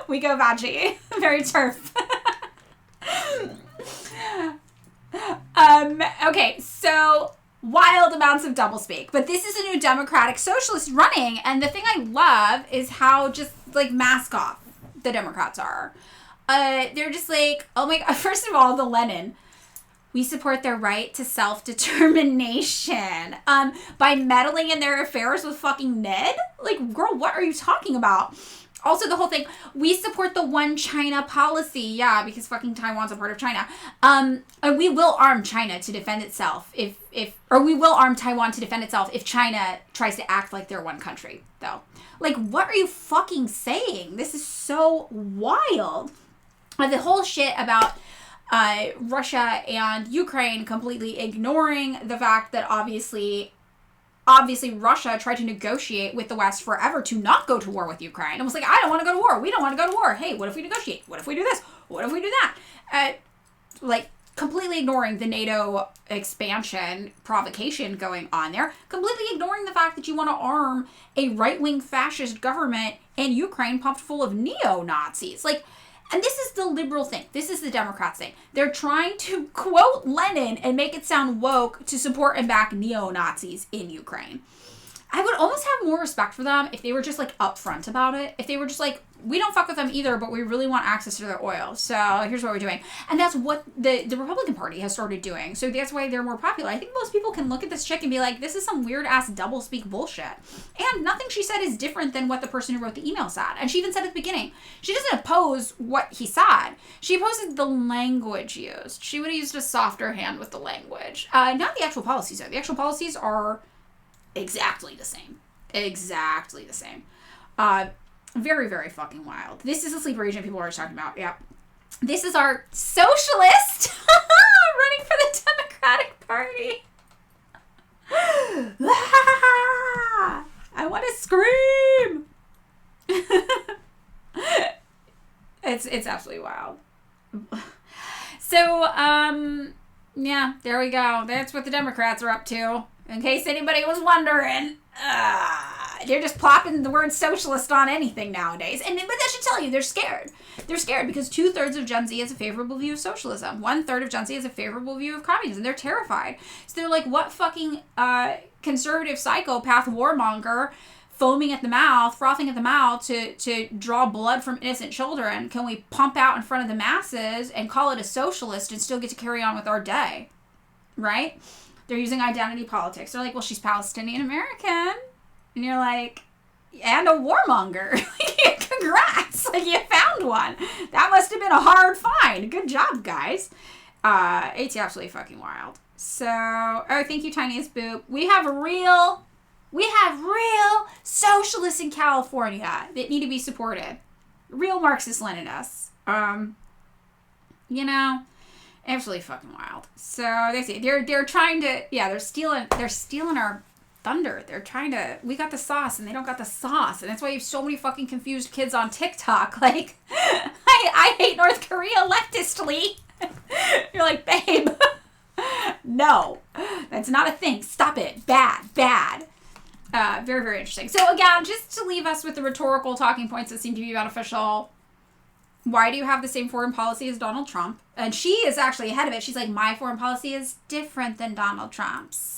[SPEAKER 1] We go vaggy. Very turf. Okay, so wild amounts of doublespeak. But this is a new Democratic Socialist running, and the thing I love is how just, like, mask off the Democrats are. They're just like, oh my God, first of all, the Lenin. We support their right to self-determination. By meddling in their affairs with fucking Ned? Like, girl, what are you talking about? Also, the whole thing, we support the one China policy. Yeah, because fucking Taiwan's a part of China. And we will arm China to defend itself or we will arm Taiwan to defend itself if China tries to act like they're one country, though. Like, what are you fucking saying? This is so wild. The whole shit about Russia and Ukraine completely ignoring the fact that obviously Russia tried to negotiate with the West forever to not go to war with Ukraine. It was like, I don't want to go to war. We don't want to go to war. Hey, what if we negotiate? What if we do this? What if we do that? Like, completely ignoring the NATO expansion provocation going on there. Completely ignoring the fact that you want to arm a right-wing fascist government in Ukraine pumped full of neo-Nazis. Like, and this is the liberal thing. This is the Democrats thing. They're trying to quote Lenin and make it sound woke to support and back neo-Nazis in Ukraine. I would almost have more respect for them if they were just, like, upfront about it. If they were just like, we don't fuck with them either, but we really want access to their oil. So here's what we're doing. And that's what the Republican Party has started doing. So that's why they're more popular. I think most people can look at this chick and be like, this is some weird-ass doublespeak bullshit. And nothing she said is different than what the person who wrote the email said. And she even said at the beginning, she doesn't oppose what he said. She opposes the language used. She would have used a softer hand with the language. Not the actual policies, though. The actual policies are exactly the same. Exactly the same. Very, very fucking wild. This is a sleeper agent people are talking about. Yeah. This is our socialist running for the Democratic Party. I want to scream. It's absolutely wild. So, yeah, there we go. That's what the Democrats are up to. In case anybody was wondering, they're just plopping the word socialist on anything nowadays. But that should tell you, they're scared. They're scared because 2/3 of Gen Z has a favorable view of socialism. 1/3 of Gen Z has a favorable view of communism. They're terrified. So they're like, what fucking conservative psychopath warmonger foaming at the mouth, frothing at the mouth to draw blood from innocent children can we pump out in front of the masses and call it a socialist and still get to carry on with our day? Right? They're using identity politics. They're like, well, she's Palestinian American. And you're like, and a warmonger. Congrats. Like, you found one. That must have been a hard find. Good job, guys. It's absolutely fucking wild. So, oh, thank you, Tiniest Boop. We have real socialists in California that need to be supported. Real Marxist-Leninists. You know, absolutely fucking wild. So they say they're trying to, yeah, they're stealing our thunder. They're trying to, we got the sauce and they don't got the sauce. And that's why you have so many fucking confused kids on TikTok. Like, I hate North Korea leftistly. You're like, babe, no, that's not a thing. Stop it. Bad. Very, very interesting. So again, just to leave us with the rhetorical talking points that seem to be beneficial. Why do you have the same foreign policy as Donald Trump? And she is actually ahead of it. She's like, my foreign policy is different than Donald Trump's.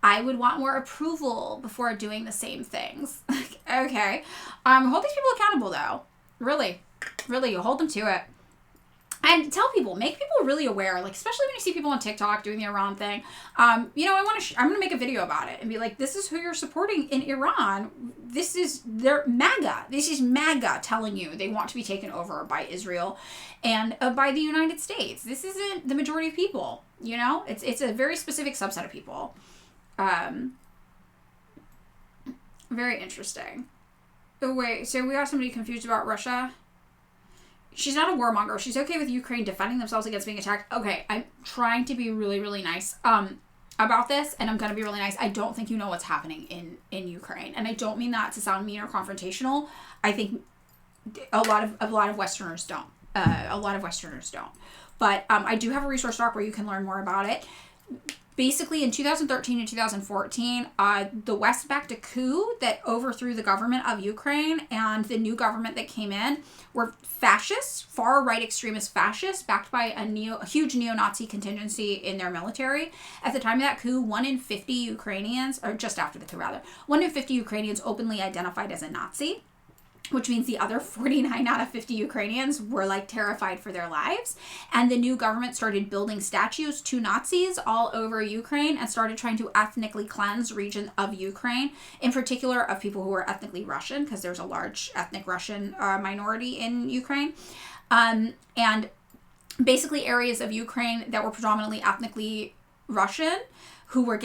[SPEAKER 1] I would want more approval before doing the same things. Okay. Hold these people accountable, though. Really, you hold them to it. And tell people, make people really aware, like, especially when you see people on TikTok doing the Iran thing. I'm going to make a video about it and be like, this is who you're supporting in Iran. They're MAGA. This is MAGA telling you they want to be taken over by Israel and by the United States. This isn't the majority of people, It's a very specific subset of people. Very interesting. Oh, wait, so we have somebody confused about Russia? She's not a warmonger. She's okay with Ukraine defending themselves against being attacked. Okay, I'm trying to be really, really nice about this, and I'm going to be really nice. I don't think you know what's happening in Ukraine, and I don't mean that to sound mean or confrontational. I think a lot of Westerners don't. But I do have a resource doc where you can learn more about it. Basically, in 2013 and 2014, the West backed a coup that overthrew the government of Ukraine, and the new government that came in were fascists, far-right extremist fascists, backed by a huge neo-Nazi contingency in their military. At the time of that coup, 1 in 50 Ukrainians, or just after the coup rather, 1 in 50 Ukrainians openly identified as a Nazi, which means the other 49 out of 50 Ukrainians were like terrified for their lives. And the new government started building statues to Nazis all over Ukraine and started trying to ethnically cleanse region of Ukraine, in particular of people who are ethnically Russian, because there's a large ethnic Russian minority in Ukraine. And basically areas of Ukraine that were predominantly ethnically Russian, who were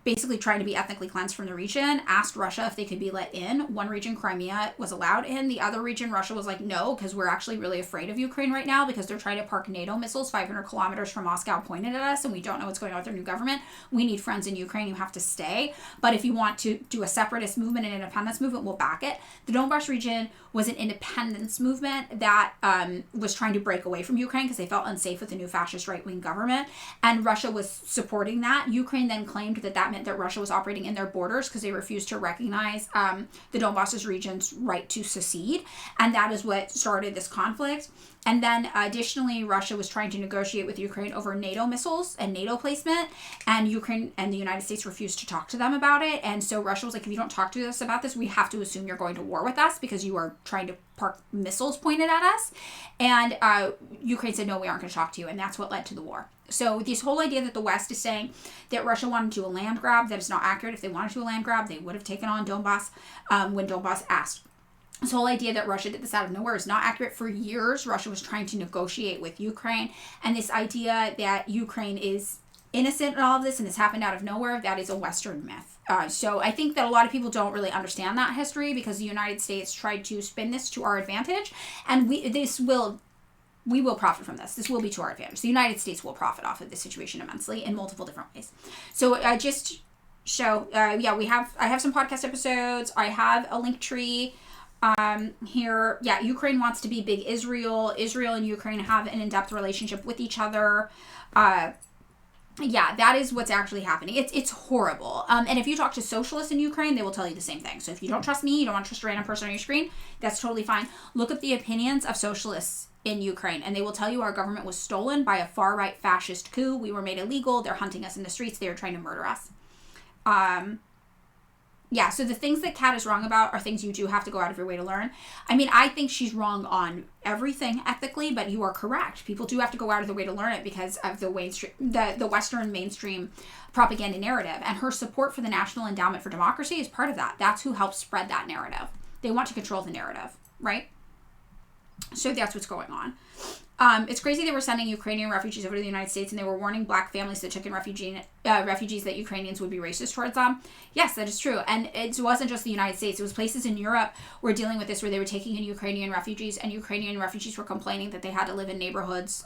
[SPEAKER 1] basically trying to be ethnically cleansed from the region, asked Russia if they could be let in. One region, Crimea, was allowed in. The other region, Russia was like, no, because we're actually really afraid of Ukraine right now because they're trying to park NATO missiles 500 kilometers from Moscow pointed at us, and we don't know what's going on with their new government. We need friends in Ukraine. You have to stay. But if you want to do a separatist movement, an independence movement, we'll back it. The Donbass region was an independence movement that was trying to break away from Ukraine because they felt unsafe with the new fascist right-wing government, and Russia was supporting that. Ukraine then claimed that meant that Russia was operating in their borders because they refused to recognize the Donbass region's right to secede, and that is what started this conflict. And then additionally, Russia was trying to negotiate with Ukraine over NATO missiles and NATO placement, and Ukraine and the United States refused to talk to them about it. And so Russia was like, if you don't talk to us about this, we have to assume you're going to war with us because you are trying to park missiles pointed at us. And Ukraine said, no, we aren't going to talk to you. And that's what led to the war. So this whole idea that the West is saying that Russia wanted to do a land grab, that is not accurate. If they wanted to do a land grab, they would have taken on Donbass when Donbass asked. This whole idea that Russia did this out of nowhere is not accurate. For years, Russia was trying to negotiate with Ukraine. And this idea that Ukraine is innocent in all of this and this happened out of nowhere, that is a Western myth. So I think that a lot of people don't really understand that history because the United States tried to spin this to our advantage. And we will profit from this. This will be to our advantage. The United States will profit off of this situation immensely in multiple different ways. So I have some podcast episodes. I have a link tree here. Yeah, Ukraine wants to be big Israel. Israel and Ukraine have an in-depth relationship with each other. Yeah, that is what's actually happening. It's horrible. And if you talk to socialists in Ukraine, they will tell you the same thing. So if you don't trust me, you don't want to trust a random person on your screen, that's totally fine. Look up the opinions of socialists in Ukraine, and they will tell you our government was stolen by a far-right fascist coup. We were made illegal. They're hunting us in the streets. They are trying to murder us. Yeah, so the things that Kat is wrong about are things you do have to go out of your way to learn. I mean, I think she's wrong on everything ethically, but you are correct. People do have to go out of their way to learn it because of the Western mainstream propaganda narrative. And her support for the National Endowment for Democracy is part of that. That's who helps spread that narrative. They want to control the narrative, right? So that's what's going on. It's crazy they were sending Ukrainian refugees over to the United States, and they were warning black families that took in refugees that Ukrainians would be racist towards them. Yes, that is true. And it wasn't just the United States. It was places in Europe were dealing with this where they were taking in Ukrainian refugees, and Ukrainian refugees were complaining that they had to live in neighborhoods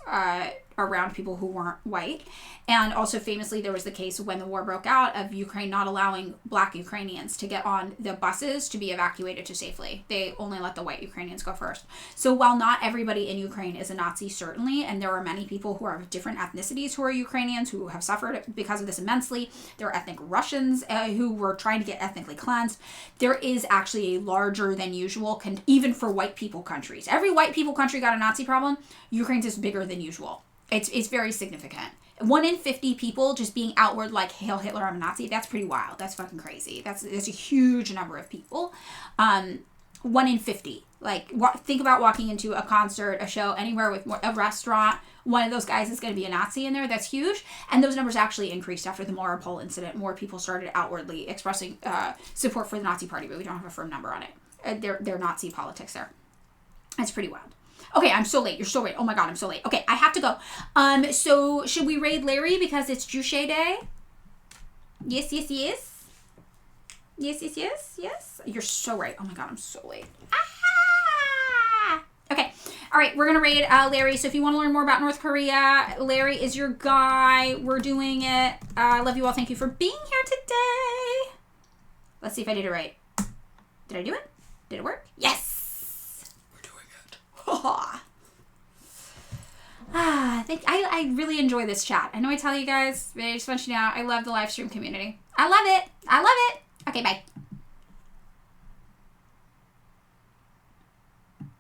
[SPEAKER 1] around people who weren't white. And also famously, there was the case when the war broke out of Ukraine not allowing black Ukrainians to get on the buses to be evacuated to safely. They only let the white Ukrainians go first. So while not everybody in Ukraine is a Nazi, certainly, and there are many people who are of different ethnicities who are Ukrainians who have suffered because of this immensely. There are ethnic Russians who were trying to get ethnically cleansed. There is actually a larger than usual, even for white people countries. Every white people country got a Nazi problem. Ukraine's is bigger than usual. It's very significant. 1 in 50 people just being outward like, hail Hitler, I'm a Nazi, that's pretty wild. That's fucking crazy. That's a huge number of people. 1 in 50. Like, think about walking into a concert, a show, anywhere with a restaurant. One of those guys is going to be a Nazi in there. That's huge. And those numbers actually increased after the Mariupol incident. More people started outwardly expressing support for the Nazi party, but we don't have a firm number on it. They're Nazi politics there. That's pretty wild. Okay, I'm so late. You're so late. Oh my God, I'm so late. Okay, I have to go. So should we raid Larry because it's Juche Day? Yes, yes, yes. Yes, yes, yes, yes. You're so right. Oh my God, I'm so late. Ah! Okay. All right, we're going to raid Larry. So if you want to learn more about North Korea, Larry is your guy. We're doing it. I love you all. Thank you for being here today. Let's see if I did it right. Did I do it? Did it work? Yes. I really enjoy this chat. I know I tell you guys, but I just want you to know I love the live stream community. I love it. I love it. Okay, bye.